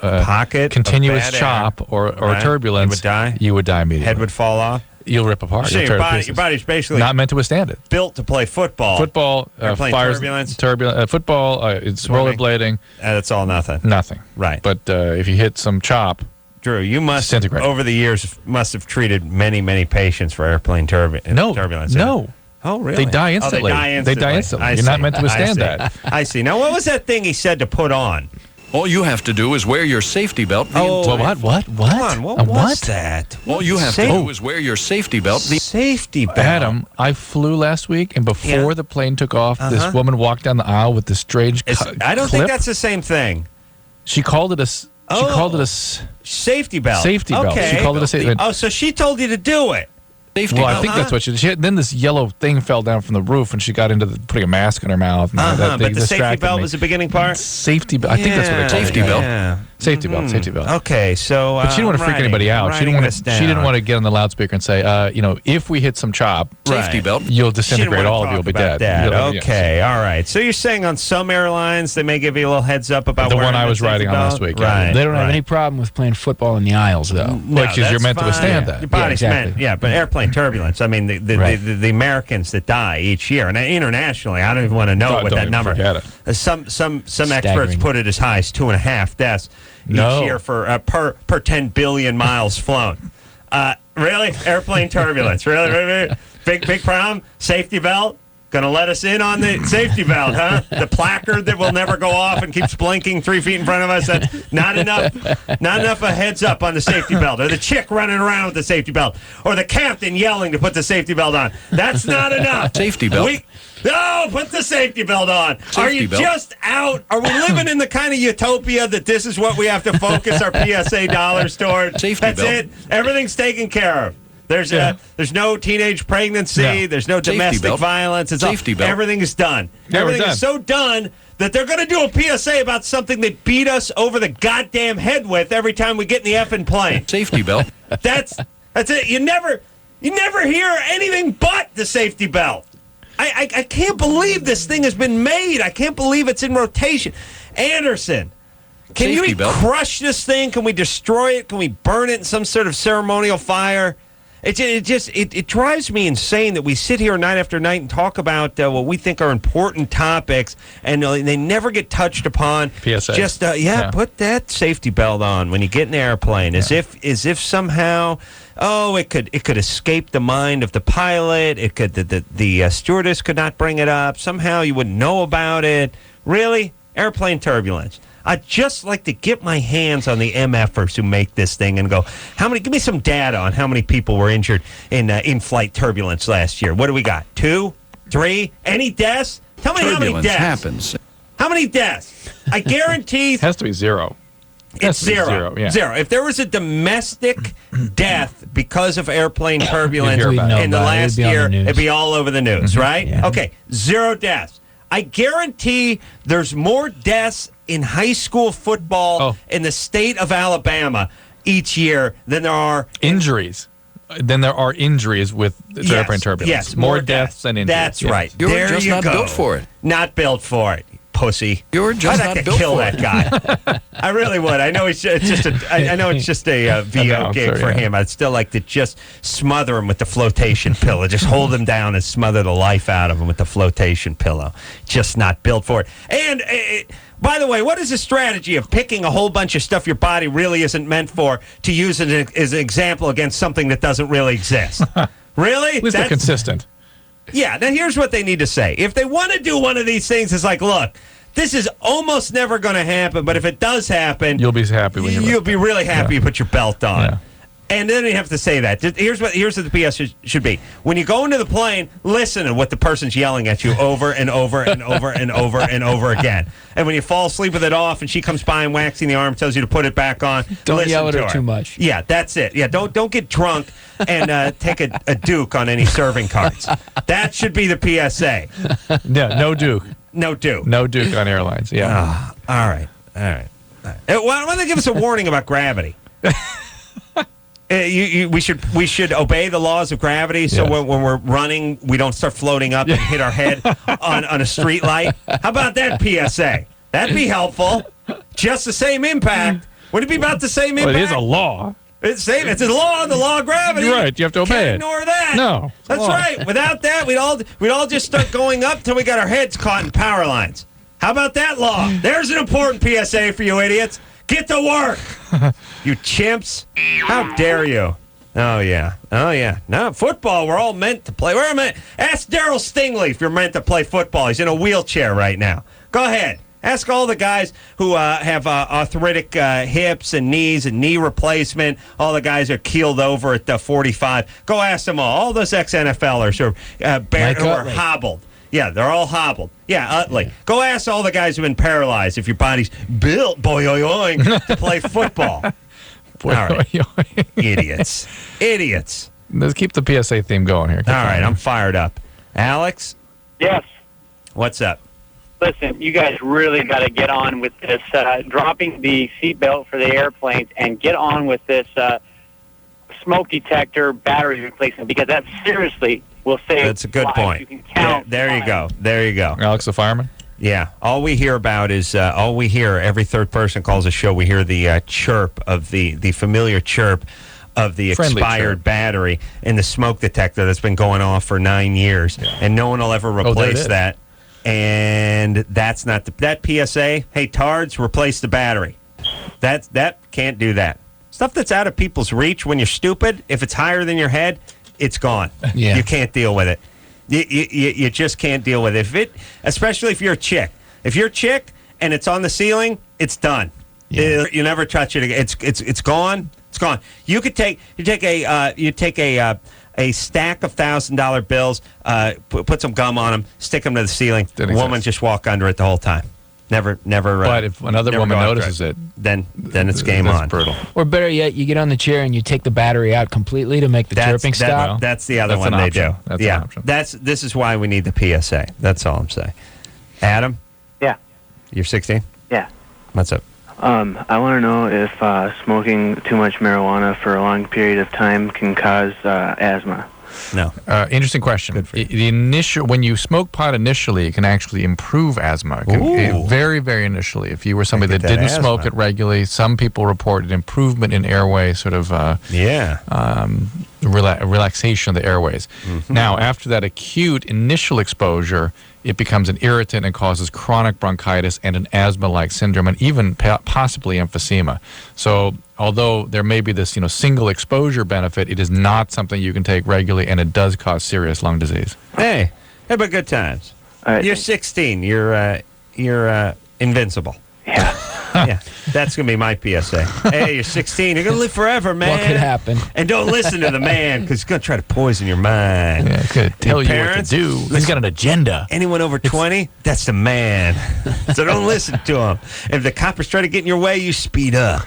Speaker 3: pocket
Speaker 4: continuous
Speaker 3: of bad
Speaker 4: chop
Speaker 3: air,
Speaker 4: or turbulence,
Speaker 3: you would die
Speaker 4: immediately.
Speaker 3: Head would fall off.
Speaker 4: You'll rip apart.
Speaker 3: So your body's basically
Speaker 4: not meant to withstand it.
Speaker 3: Built to play football.
Speaker 4: Fires, turbulence. Football. It's rollerblading.
Speaker 3: That's all nothing.
Speaker 4: Nothing.
Speaker 3: Right.
Speaker 4: But if you hit some chop,
Speaker 3: Drew, you must over the years must have treated many patients for airplane turbulence.
Speaker 4: No.
Speaker 3: Oh, really?
Speaker 4: They die instantly.
Speaker 3: They die instantly.
Speaker 4: You're not meant to withstand that.
Speaker 3: I see. Now, what was that thing he said to put on?
Speaker 23: All you have to do is wear your safety belt the entire
Speaker 4: What?
Speaker 3: Come on, what was that?
Speaker 23: All you have to do is wear your safety belt.
Speaker 3: Safety belt.
Speaker 4: Adam, I flew last week, and before the plane took off, this woman walked down the aisle with this strange
Speaker 3: I don't think that's the same thing.
Speaker 4: She called it a
Speaker 3: safety belt.
Speaker 4: Safety belt.
Speaker 3: Okay.
Speaker 4: She called it a safety belt.
Speaker 3: Oh, so she told you to do it.
Speaker 23: Safety
Speaker 4: I think that's what she did. Then this yellow thing fell down from the roof, and she got into putting a mask in her mouth. And
Speaker 3: but the safety belt was the beginning part?
Speaker 4: Safety belt. I think that's what they call it.
Speaker 23: Safety belt.
Speaker 3: Yeah.
Speaker 4: Safety belt. Safety belt.
Speaker 3: Okay, so...
Speaker 4: But she didn't want to freak anybody out. She didn't want to get on the loudspeaker and say, if we hit some chop,
Speaker 23: Safety belt.
Speaker 4: you'll disintegrate all of you. You'll be dead.
Speaker 3: Okay, all right. So you're saying on some airlines, they may give you a little heads up about
Speaker 4: the one I was riding on last week.
Speaker 3: Right.
Speaker 5: They don't have any problem with playing football in the aisles, though.
Speaker 3: Because
Speaker 5: you're
Speaker 3: meant to withstand that. Your body's meant, but airplane turbulence. I mean, the Americans that die each year, and internationally, I don't even want to know what that number. Some experts put it as high as 2.5 deaths each year for per 10 billion miles flown. Really, airplane turbulence? Really? Big problem. Safety belt. Going to let us in on the safety belt, huh? The placard that will never go off and keeps blinking 3 feet in front of us. That's not enough a heads up on the safety belt. Or the chick running around with the safety belt. Or the captain yelling to put the safety belt on. That's not enough.
Speaker 23: Safety belt.
Speaker 3: Put the safety belt on. Are you just out? Are we living in the kind of utopia that this is what we have to focus our PSA dollars towards? That's it. Everything's taken care of. There's no teenage pregnancy. There's no domestic violence. Everything is done. Everything is so done that they're going to do a PSA about something they beat us over the goddamn head with every time we get in the effing plane.
Speaker 23: Safety belt.
Speaker 3: That's it. You never hear anything but the safety belt. I can't believe this thing has been made. I can't believe it's in rotation. Anderson, can you crush this thing? Can we destroy it? Can we burn it in some sort of ceremonial fire? It drives me insane that we sit here night after night and talk about what we think are important topics, and they never get touched upon.
Speaker 4: PSA.
Speaker 3: Just put that safety belt on when you get in the airplane, as if somehow, it could escape the mind of the pilot. It could the stewardess could not bring it up. Somehow you wouldn't know about it. Really, airplane turbulence. I'd just like to get my hands on the MFers who make this thing and go, give me some data on how many people were injured in in-flight turbulence last year. What do we got? 2? 3? Any deaths? Tell me how many deaths.
Speaker 23: Happens.
Speaker 3: How many deaths? I guarantee...
Speaker 4: It has to be 0.
Speaker 3: It's 0.
Speaker 4: Yeah.
Speaker 3: 0. If there was a domestic death because of airplane turbulence in the last year, it'd be all over the news, right? Yeah. Okay, 0 deaths. I guarantee there's more deaths in high school football in the state of Alabama each year than there are
Speaker 4: injuries. Then there are injuries with airplane turbulence.
Speaker 3: Yes,
Speaker 4: more deaths than injuries.
Speaker 3: That's right.
Speaker 23: You're just not built for it.
Speaker 3: Not built for it, pussy.
Speaker 23: You're just
Speaker 3: I'd
Speaker 23: not
Speaker 3: like to
Speaker 23: built
Speaker 3: kill
Speaker 23: for
Speaker 3: that
Speaker 23: it.
Speaker 3: guy. I really would. I know it's just a VO gig for him. I'd still like to just smother him with the flotation pillow. Just hold him down and smother the life out of him with the flotation pillow. Just not built for it. And by the way, what is the strategy of picking a whole bunch of stuff your body really isn't meant for to use it as an example against something that doesn't really exist? Really?
Speaker 4: At least they're consistent.
Speaker 3: Yeah, now here's what they need to say. If they want to do one of these things, it's like, look, this is almost never going to happen, but if it does happen,
Speaker 4: you'll be happy when
Speaker 3: you'll be really happy you put your belt on.
Speaker 4: Yeah.
Speaker 3: And then you have to say that. Here's what the PS should be. When you go into the plane, listen to what the person's yelling at you over and over and over and over and over again. And when you fall asleep with it off and she comes by and waxing the arm, tells you to put it back on,
Speaker 5: don't yell at her too much.
Speaker 3: Yeah, that's it. Yeah, don't get drunk and take a Duke on any serving cards. That should be the PSA.
Speaker 4: Yeah, no Duke.
Speaker 3: No Duke.
Speaker 4: No Duke on airlines. Yeah.
Speaker 3: All right. Why don't they give us a warning about gravity? We should obey the laws of gravity, so when we're running, we don't start floating up and hit our head on a street light. How about that PSA? That'd be helpful. Just the same impact. Would it be about the same impact?
Speaker 4: Well, it is a law.
Speaker 3: It's a law, the law of gravity.
Speaker 4: You're right. You have to obey
Speaker 3: Can't
Speaker 4: it.
Speaker 3: Ignore that.
Speaker 4: No,
Speaker 3: that's right. Without that, we'd all just start going up till we got our heads caught in power lines. How about that law? There's an important PSA for you idiots. Get to work, you chimps. How dare you? Oh, yeah. No, football, we're all meant to play. Ask Darryl Stingley if you're meant to play football. He's in a wheelchair right now. Go ahead. Ask all the guys who have arthritic hips and knees and knee replacement. All the guys are keeled over at 45. Go ask them all. All those ex-NFLers who are hobbled. Yeah, they're all hobbled. Yeah, Utley. Go ask all the guys who've been paralyzed if your body's built, to play football. All right. Idiots.
Speaker 4: Let's keep the PSA theme going here.
Speaker 3: All right, I'm fired up. Alex?
Speaker 7: Yes.
Speaker 3: What's up?
Speaker 7: Listen, you guys really got to get on with this, dropping the seatbelt for the airplanes and get on with this smoke detector battery replacement, because that seriously will save
Speaker 3: That's a good
Speaker 7: lives.
Speaker 3: point.
Speaker 7: You can count.
Speaker 3: There you go. There you go.
Speaker 4: Alex the fireman?
Speaker 3: Yeah. All we hear about is, every third person calls a show, we hear the chirp of the familiar chirp of the
Speaker 4: Friendly
Speaker 3: expired
Speaker 4: chirp.
Speaker 3: battery in the smoke detector that's been going off for 9 years. Yeah. And no one will ever replace that. And that's not that PSA. Hey, tards, replace the battery. That can't do that. Stuff that's out of people's reach when you're stupid, if it's higher than your head, it's gone.
Speaker 5: Yeah.
Speaker 3: You can't deal with it. You just can't deal with it. Especially if you're a chick. If you're a chick and it's on the ceiling, it's done. Yeah. You never touch it again. It's gone. It's gone. You take a stack of $1,000 bills, put some gum on them, stick them to the ceiling. Woman just walk under it the whole time. Never.
Speaker 4: But if another woman notices it,
Speaker 3: then it's game on.
Speaker 4: Brutal.
Speaker 5: Or better yet, you get on the chair and you take the battery out completely to make the chirping stop.
Speaker 3: That's the other one they do.
Speaker 4: That's an option.
Speaker 3: This is why we need the PSA. That's all I'm saying. Adam?
Speaker 9: Yeah.
Speaker 3: You're 16?
Speaker 9: Yeah.
Speaker 3: What's up?
Speaker 9: I want to know if smoking too much marijuana for a long period of time can cause asthma.
Speaker 3: No.
Speaker 4: Interesting question. When you smoke pot initially, it can actually improve asthma. Very, very initially. If you were somebody that didn't smoke it regularly, some people reported improvement in airway, sort of relaxation of the airways. Mm-hmm. Now, after that acute initial exposure, it becomes an irritant and causes chronic bronchitis and an asthma-like syndrome, and even possibly emphysema. So, although there may be this, single exposure benefit, it is not something you can take regularly, and it does cause serious lung disease.
Speaker 3: Hey, but good times. You're 16. You're invincible.
Speaker 9: Yeah.
Speaker 3: Yeah, that's going to be my PSA. Hey, you're 16. You're going to live forever, man.
Speaker 5: What could happen?
Speaker 3: And don't listen to the man, because he's going to try to poison your mind.
Speaker 4: Yeah, he's going to tell you what to do. He's got an agenda.
Speaker 3: Anyone over 20, that's the man. So don't listen to him. If the coppers try to get in your way, you speed up.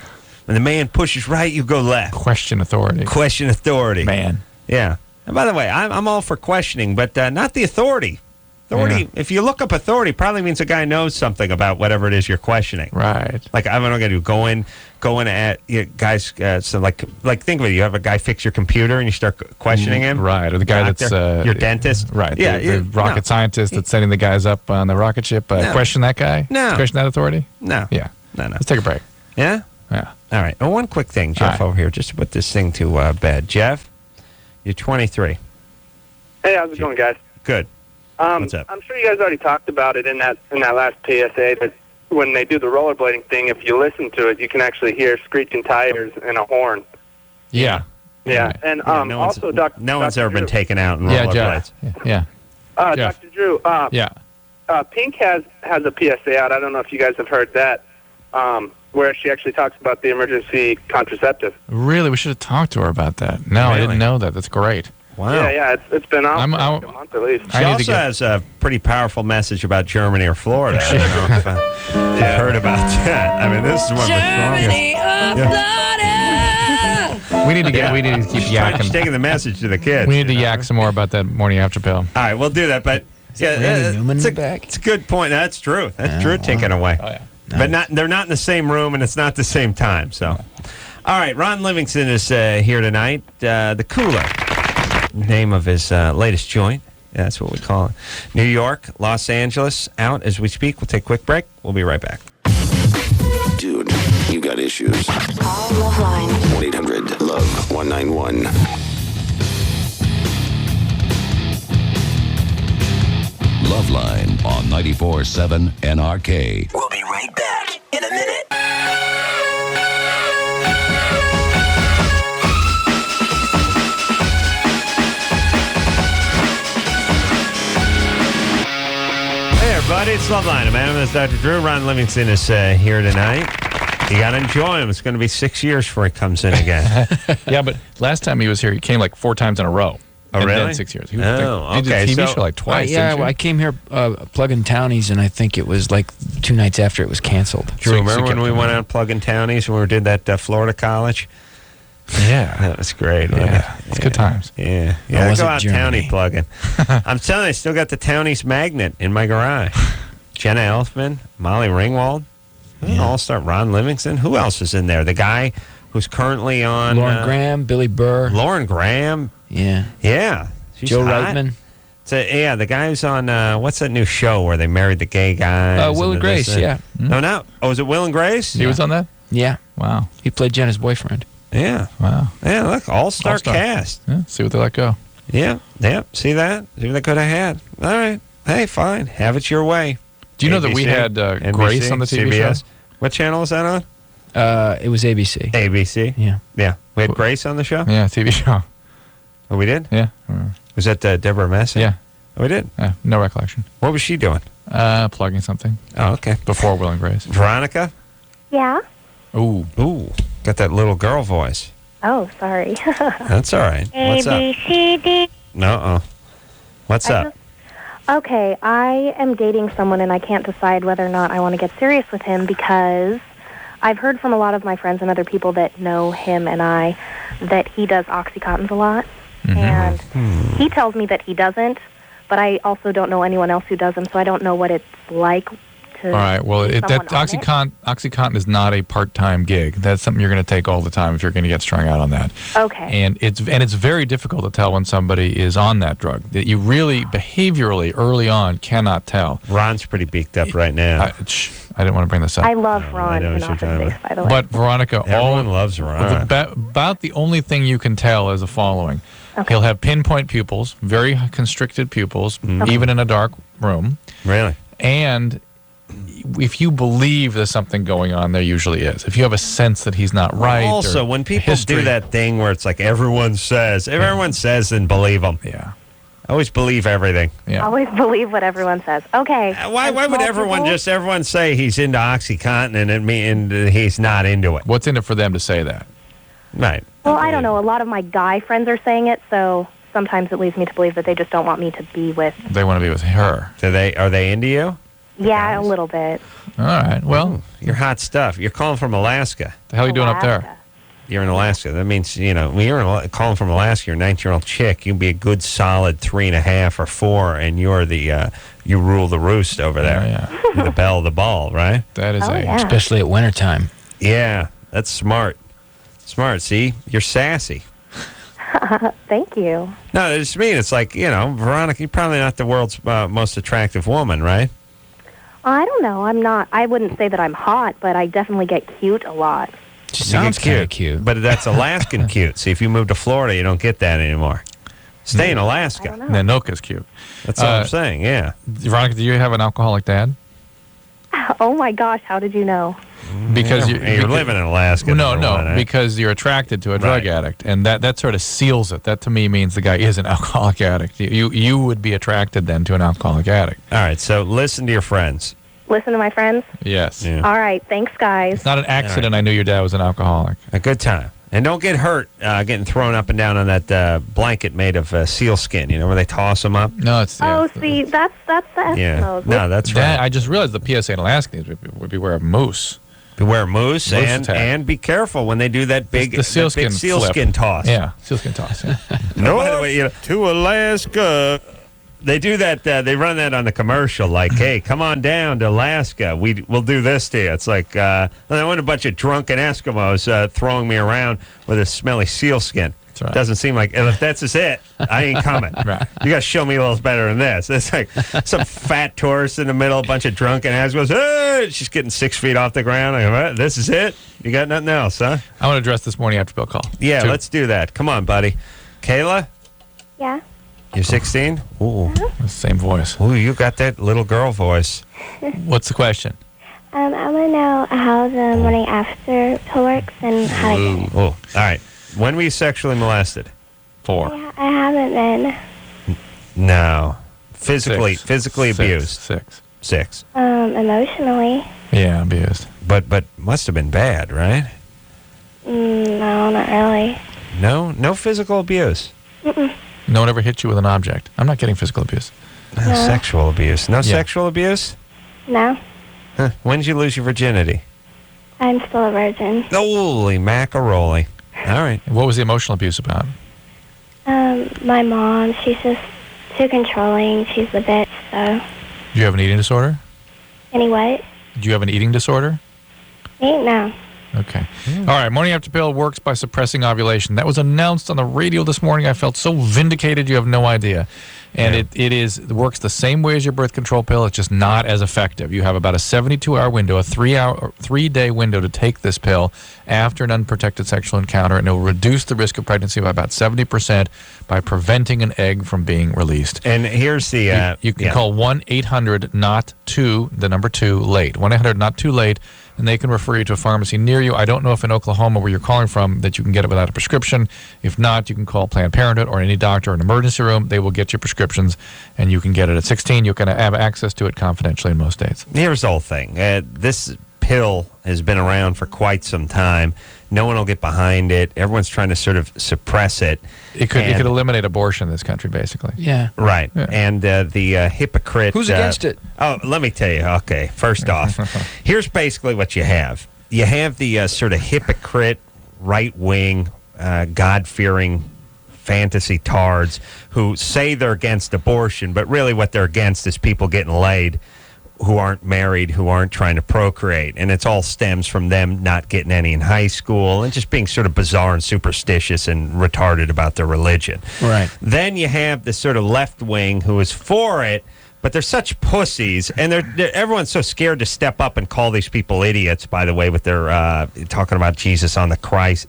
Speaker 3: When the man pushes right, you go left.
Speaker 4: Question authority.
Speaker 3: Question authority.
Speaker 4: Man.
Speaker 3: Yeah. And by the way, I'm all for questioning, but not the authority. Authority. Yeah. If you look up authority, probably means a guy knows something about whatever it is you're questioning.
Speaker 4: Right.
Speaker 3: Like I'm not going to do going at guys. So like think of it. You have a guy fix your computer and you start questioning him.
Speaker 4: Right. Or the guy
Speaker 3: Doctor,
Speaker 4: that's
Speaker 3: your dentist.
Speaker 4: Right.
Speaker 3: Yeah.
Speaker 4: The rocket scientist that's setting the guys up on the rocket ship. Question that guy.
Speaker 3: No.
Speaker 4: Question that authority.
Speaker 3: No.
Speaker 4: Yeah.
Speaker 3: No.
Speaker 4: Let's take a break.
Speaker 3: Yeah.
Speaker 4: Yeah.
Speaker 3: All right. Well, one quick thing, Jeff, over here, just to put this thing to bed. Jeff, you're 23.
Speaker 12: Hey, how's it going, guys?
Speaker 3: Good. What's up?
Speaker 12: I'm sure you guys already talked about it in that last PSA, that when they do the rollerblading thing, if you listen to it, you can actually hear screeching tires and a horn.
Speaker 4: Yeah.
Speaker 12: Yeah. And also, Dr.
Speaker 3: No one's ever been taken out in
Speaker 4: rollerblades.
Speaker 3: Yeah.
Speaker 12: Dr. Drew. Pink has a PSA out. I don't know if you guys have heard that, where she actually talks about the emergency contraceptive.
Speaker 4: Really? We should have talked to her about that. No, I didn't know that. That's great.
Speaker 3: Wow.
Speaker 12: Yeah, it's been out for like a month at least.
Speaker 3: She also has a pretty powerful message about Germany or Florida. I don't know if you've heard about that. I mean, this is one of the strongest.
Speaker 4: We need to keep yakking.
Speaker 3: She's taking the message to the kids.
Speaker 4: We need to yak some more about that morning after pill.
Speaker 3: All right, we'll do that. But it's a good point. That's true. That's true. Taken away. Oh, yeah. But they're not in the same room, and it's not the same time. So, all right. Ron Livingston is here tonight. The Cooler, name of his latest joint. Yeah, that's what we call it. New York, Los Angeles, out as we speak. We'll take a quick break. We'll be right back.
Speaker 1: Dude, you got issues. Call LoveLine. 1-800-LOVE-191.
Speaker 19: LoveLine on 94.7 NRK.
Speaker 11: We'll be right back in a minute.
Speaker 3: Hey, everybody, it's LoveLine. I'm Adam, Dr. Drew. Ron Livingston is here tonight. You got to enjoy him. It's going to be 6 years before he comes in again.
Speaker 4: Yeah, but last time he was here, he came like 4 times in a row.
Speaker 3: Oh, really?
Speaker 4: Then 6 years. He did
Speaker 3: okay.
Speaker 4: a TV show like twice.
Speaker 5: I came here plugging townies, and I think it was like 2 nights after it was canceled.
Speaker 3: Drew, remember when we went out plugging townies when we did that Florida college?
Speaker 4: Yeah.
Speaker 3: That was great.
Speaker 4: Yeah. It's good times.
Speaker 3: Yeah.
Speaker 5: was
Speaker 3: Go
Speaker 5: it
Speaker 3: out
Speaker 5: Germany?
Speaker 3: Townie plugging. I'm telling you, I still got the Townies magnet in my garage. Jenna Elfman, Molly Ringwald, All-Star Ron Livingston. Who else is in there? The guy who's currently on...
Speaker 5: Lauren Graham, Billy Burr.
Speaker 3: Lauren Graham.
Speaker 5: Yeah.
Speaker 3: Yeah. She's
Speaker 5: Joe
Speaker 3: hot.
Speaker 5: Reitman.
Speaker 3: Yeah, the guy's on, what's that new show where they married the gay guy?
Speaker 5: Will and Grace, yeah.
Speaker 3: No. Oh, is it Will and Grace?
Speaker 4: He was on that?
Speaker 5: Yeah.
Speaker 4: Wow.
Speaker 5: He played Jenna's boyfriend.
Speaker 3: Yeah.
Speaker 4: Wow.
Speaker 3: Yeah, look, all-star cast.
Speaker 4: Yeah, see what they let go.
Speaker 3: Yeah. See that? See what they could have had. All right. Hey, fine. Have it your way.
Speaker 4: Do you know that we had
Speaker 3: NBC,
Speaker 4: Grace on the TV
Speaker 3: CBS?
Speaker 4: show?
Speaker 3: What channel is that on?
Speaker 5: It was ABC.
Speaker 3: ABC?
Speaker 5: Yeah.
Speaker 3: Yeah. We had Grace on the show?
Speaker 4: Yeah, TV show.
Speaker 3: Oh, we did?
Speaker 4: Yeah.
Speaker 3: Was that Deborah Messing?
Speaker 4: Yeah.
Speaker 3: Oh, we did?
Speaker 4: No recollection.
Speaker 3: What was she doing?
Speaker 4: Plugging something.
Speaker 3: Oh, okay.
Speaker 4: Before Will and Grace.
Speaker 3: Veronica?
Speaker 17: Yeah.
Speaker 3: Ooh. Got that little girl voice.
Speaker 17: Oh, sorry.
Speaker 3: That's all right. What's up?
Speaker 17: A, B, C, D.
Speaker 3: No. What's up?
Speaker 17: Okay, I am dating someone and I can't decide whether or not I want to get serious with him because I've heard from a lot of my friends and other people that know him and I that he does Oxycontins a lot. And he tells me that he doesn't, but I also don't know anyone else who does them, so I don't know what it's like to...
Speaker 4: All right, well,
Speaker 17: see someone on it.
Speaker 4: Oxycontin is not a part-time gig. That's something you're going to take all the time if you're going to get strung out on that.
Speaker 17: Okay.
Speaker 4: And it's very difficult to tell when somebody is on that drug. That you really, behaviorally, early on, cannot tell.
Speaker 3: Ron's pretty beaked up right now.
Speaker 4: I didn't want to bring this up.
Speaker 17: I love Ron in Office Space, by the way.
Speaker 4: But Veronica,
Speaker 3: everyone loves Ron.
Speaker 4: About the only thing you can tell is the following.
Speaker 17: Okay.
Speaker 4: He'll have pinpoint pupils, very constricted pupils, even in a dark room.
Speaker 3: Really?
Speaker 4: And if you believe there's something going on, there usually is. If you have a sense that he's not right.
Speaker 3: Also, when people do that thing where it's like everyone says, then believe them.
Speaker 4: Yeah.
Speaker 3: Always believe everything.
Speaker 4: Yeah.
Speaker 17: Always believe what everyone says. Okay.
Speaker 3: Why would everyone say he's into Oxycontin and he's not into it?
Speaker 4: What's in it for them to say that?
Speaker 3: Right.
Speaker 17: Well, I don't know. A lot of my guy friends are saying it, so sometimes it leads me to believe that they just don't want me to be with...
Speaker 4: They want to be with her.
Speaker 3: Are they into you?
Speaker 17: Yeah, a little bit.
Speaker 4: All right. Well,
Speaker 3: you're hot stuff. You're calling from Alaska.
Speaker 4: The hell are you doing up there?
Speaker 3: You're in Alaska. That means, when you're calling from Alaska, you're a 19-year-old chick. You can be a good solid 3.5 or 4, and you're you rule the roost over there.
Speaker 4: Yeah.
Speaker 3: You're the belle of the ball, right?
Speaker 4: That is
Speaker 5: especially at wintertime.
Speaker 3: Yeah, that's smart. Smart, see? You're sassy.
Speaker 17: Thank you.
Speaker 3: No, I just mean it's like, Veronica, you're probably not the world's most attractive woman, right?
Speaker 17: I don't know. I'm not. I wouldn't say that I'm hot, but I definitely get cute a lot.
Speaker 5: She sounds kind of cute.
Speaker 3: But that's Alaskan cute. See, if you move to Florida, you don't get that anymore. Stay in Alaska.
Speaker 4: Nanoka's cute.
Speaker 3: That's all I'm saying, yeah.
Speaker 4: Veronica, do you have an alcoholic dad?
Speaker 17: Oh, my gosh. How did you know?
Speaker 4: Because
Speaker 3: you're living in Alaska.
Speaker 4: No, because you're attracted to a drug addict, and that sort of seals it. That to me means the guy is an alcoholic addict. You would be attracted then to an alcoholic addict.
Speaker 3: All right, so listen to your friends.
Speaker 17: Listen to my friends?
Speaker 4: Yes.
Speaker 3: Yeah.
Speaker 17: All right, thanks, guys.
Speaker 4: It's not an accident. I knew your dad was an alcoholic.
Speaker 3: A good time. And don't get hurt getting thrown up and down on that blanket made of sealskin, where they toss them up.
Speaker 4: No, it's...
Speaker 17: Oh, see, that's the Eskimos.
Speaker 3: Yeah. No, that's right.
Speaker 4: I just realized the PSA in Alaska would beware of moose.
Speaker 3: Beware moose and be careful when they do that big sealskin toss.
Speaker 4: Yeah, sealskin toss. Yeah.
Speaker 3: No, by the way, to Alaska. They do that. They run that on the commercial, like, "Hey, come on down to Alaska. We'll do this to you." It's like I want a bunch of drunken Eskimos throwing me around with a smelly sealskin.
Speaker 4: That's right.
Speaker 3: Doesn't seem like if that's just it, I ain't coming.
Speaker 4: Right.
Speaker 3: You got to show me a little better than this. It's like some fat tourist in the middle, a bunch of drunken Eskimos. Hey, she's getting 6 feet off the ground. Like, what? This is it? You got nothing else, huh?
Speaker 4: I want to address this morning after Bill call.
Speaker 3: Yeah, let's do that. Come on, buddy. Kayla?
Speaker 17: Yeah?
Speaker 3: You're 16? Ooh.
Speaker 4: Same voice.
Speaker 3: Ooh, you got that little girl voice.
Speaker 4: What's the question?
Speaker 17: I want to know how the morning after pill works and how to get it.
Speaker 3: Oh, all right. When were you sexually molested?
Speaker 4: 4.
Speaker 17: I haven't been.
Speaker 3: No. Physically abused?
Speaker 4: 6.
Speaker 17: Emotionally.
Speaker 4: Yeah, abused.
Speaker 3: But must have been bad, right?
Speaker 17: No, not really.
Speaker 3: No physical abuse?
Speaker 17: Mm-mm.
Speaker 4: No one ever hit you with an object. I'm not getting physical abuse.
Speaker 3: No. Sexual abuse. No sexual abuse?
Speaker 17: No.
Speaker 3: Huh. When did you lose your virginity?
Speaker 17: I'm still a virgin.
Speaker 3: Holy macaroni. All right.
Speaker 4: What was the emotional abuse about?
Speaker 13: My mom, she's just too controlling. She's a bitch, so.
Speaker 4: Do you have an eating disorder?
Speaker 13: Anyway.
Speaker 4: Do you have an eating disorder?
Speaker 13: Me? No.
Speaker 4: Okay. All right. Morning after pill works by suppressing ovulation. That was announced on the radio this morning. I felt so vindicated. You have no idea. And it works the same way as your birth control pill. It's just not as effective. You have about a 72-hour window, a 3-day window to take this pill after an unprotected sexual encounter, and it will reduce the risk of pregnancy by about 70% by preventing an egg from being released.
Speaker 3: And here's the...
Speaker 4: you can call 1-800-NOT-2-late. 1-800-NOT-2-late, and they can refer you to a pharmacy near you. I don't know if in Oklahoma, where you're calling from, that you can get it without a prescription. If not, you can call Planned Parenthood or any doctor or an emergency room. They will get you prescriptions, and you can get it at 16. You can have access to it confidentially in most states.
Speaker 3: Here's the whole thing. This pill has been around for quite some time. No one will get behind it. Everyone's trying to sort of suppress it.
Speaker 4: It could eliminate abortion in this country, basically.
Speaker 5: Yeah.
Speaker 3: Right.
Speaker 4: Yeah.
Speaker 3: And the hypocrite...
Speaker 5: Who's against it?
Speaker 3: Oh, let me tell you. Okay, first off, here's basically what you have. You have the sort of hypocrite, right-wing, God-fearing fantasy tards who say they're against abortion, but really what they're against is people getting laid who aren't married, who aren't trying to procreate. And it all stems from them not getting any in high school and just being sort of bizarre and superstitious and retarded about their religion.
Speaker 5: Right.
Speaker 3: Then you have this sort of left wing who is for it, but they're such pussies, and everyone's so scared to step up and call these people idiots, by the way, with their talking about Jesus on the Christ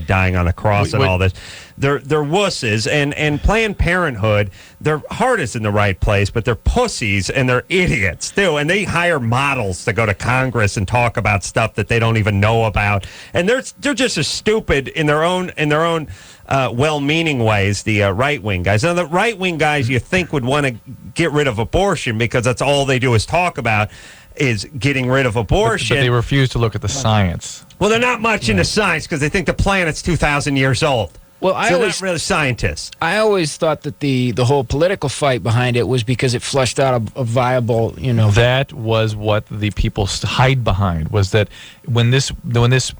Speaker 3: dying on the cross and all this. They're wusses, and Planned Parenthood, their heart is in the right place, but they're pussies and they're idiots too, and they hire models to go to Congress and talk about stuff that they don't even know about, and they're just as stupid in their own well-meaning ways, the right-wing guys. Now, the right-wing guys you think would want to get rid of abortion because that's all they do is talk about is getting rid of abortion.
Speaker 4: But they refuse to look at the science.
Speaker 3: Well, they're not much into science because they think the planet's 2,000 years old.
Speaker 5: Well,
Speaker 3: they're not really scientists.
Speaker 5: I always thought that the whole political fight behind it was because it flushed out a viable,
Speaker 4: That was what the people hide behind, was that when this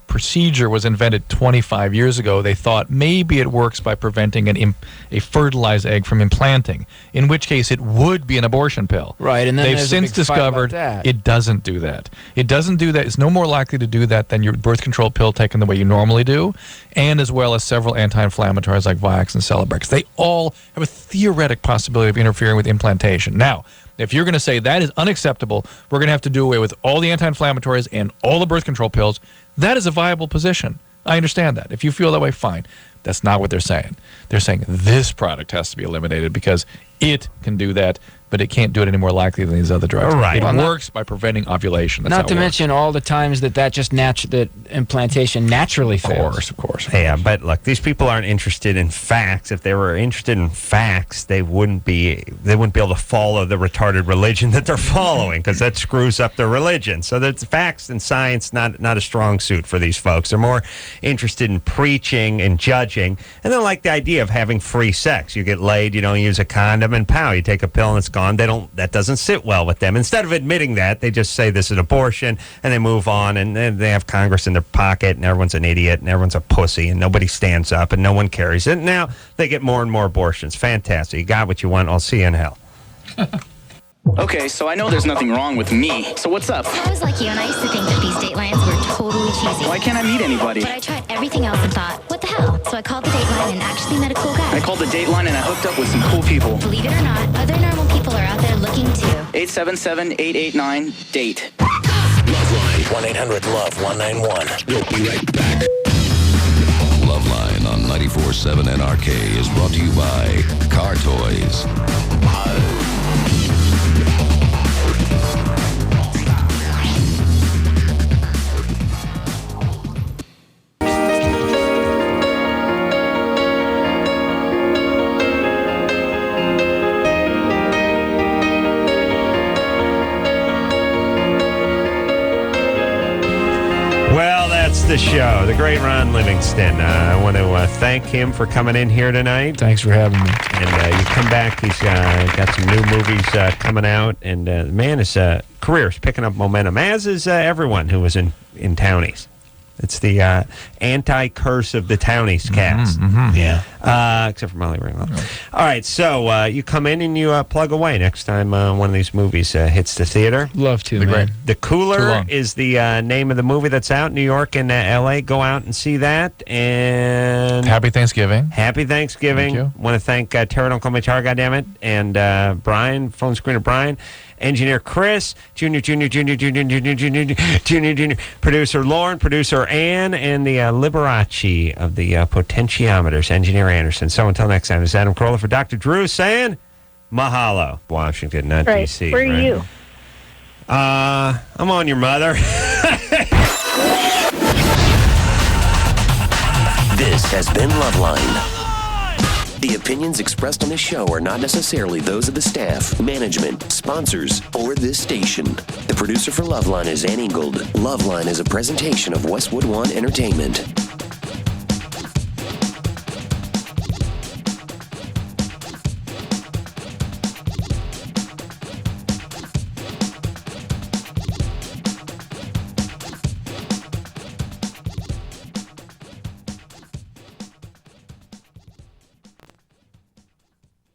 Speaker 4: procedure was invented 25 years ago, they thought maybe it works by preventing a fertilized egg from implanting, in which case it would be an abortion pill.
Speaker 5: Right, and then
Speaker 4: they've since discovered it doesn't do that. It doesn't do that. It's no more likely to do that than your birth control pill taken the way you normally do, and as well as several anti-inflammatories like Vioxx and Celebrex. They all have a theoretic possibility of interfering with implantation. Now, if you're going to say that is unacceptable, we're going to have to do away with all the anti-inflammatories and all the birth control pills, that is a viable position. I understand that. If you feel that way, fine. That's not what they're saying. They're saying this product has to be eliminated because it can do that, but it can't do it any more likely than these other drugs.
Speaker 3: Right.
Speaker 4: It works by preventing ovulation. That's
Speaker 5: not to mention all the times that implantation naturally fails.
Speaker 4: Of course.
Speaker 3: Yeah, but look, these people aren't interested in facts. If they were interested in facts, they wouldn't be able to follow the retarded religion that they're following because that screws up their religion. So that's facts and science not a strong suit for these folks. They're more interested in preaching and judging, and they like the idea of having free sex. You get laid, you don't use a condom, and pow, you take a pill and it's gone. That doesn't sit well with them. Instead of admitting that, they just say this is abortion, and they move on, and they have Congress in their pocket, and everyone's an idiot, and everyone's a pussy, and nobody stands up, and no one carries it. Now they get more and more abortions. Fantastic. You got what you want. I'll see you in hell.
Speaker 18: Okay, so I know there's nothing wrong with me. So what's up?
Speaker 10: I was like you, and I used to think that these datelines were totally cheesy.
Speaker 18: Why can't I meet anybody?
Speaker 10: But I tried everything else and thought, what the hell? So I called the dateline and actually met a cool guy.
Speaker 18: I called the dateline and I hooked up with some cool people.
Speaker 10: Believe it or not, other normal people are out there looking too.
Speaker 18: 877-889-DATE.
Speaker 11: LoveLine, 1-800-LOVE-191. We'll be right back.
Speaker 19: LoveLine on 94.7 NRK is brought to you by Car Toys.
Speaker 3: The show, the great Ron Livingston. I want to thank him for coming in here tonight.
Speaker 5: Thanks for having me.
Speaker 3: And you come back. He's got some new movies coming out, and the man, his career is picking up momentum, as is everyone who was in Townies. It's the anti-curse of the Townies cast.
Speaker 5: Yeah.
Speaker 3: Except for Molly Ringwald. All right, so you come in and you plug away next time one of these movies hits the theater.
Speaker 5: Love to, man.
Speaker 3: The Cooler is the name of the movie that's out, New York and L.A. Go out and see that. And
Speaker 6: Happy Thanksgiving.
Speaker 3: Happy Thanksgiving.
Speaker 6: Thank
Speaker 3: Want to thank Tara, don't call me Tara, goddammit, and Brian, phone screener Brian, engineer Chris, Junior, producer Lauren, producer Ann, and the Liberace of the potentiometers, engineer Anderson. So until next time, this is Adam Carolla for Dr. Drew saying mahalo. Washington, not D.C.
Speaker 17: Where are you?
Speaker 3: I'm on your mother.
Speaker 1: This has been LoveLine. The opinions expressed on this show are not necessarily those of the staff, management, sponsors, or this station. The producer for LoveLine is Ann Ingold. LoveLine is a presentation of Westwood One Entertainment.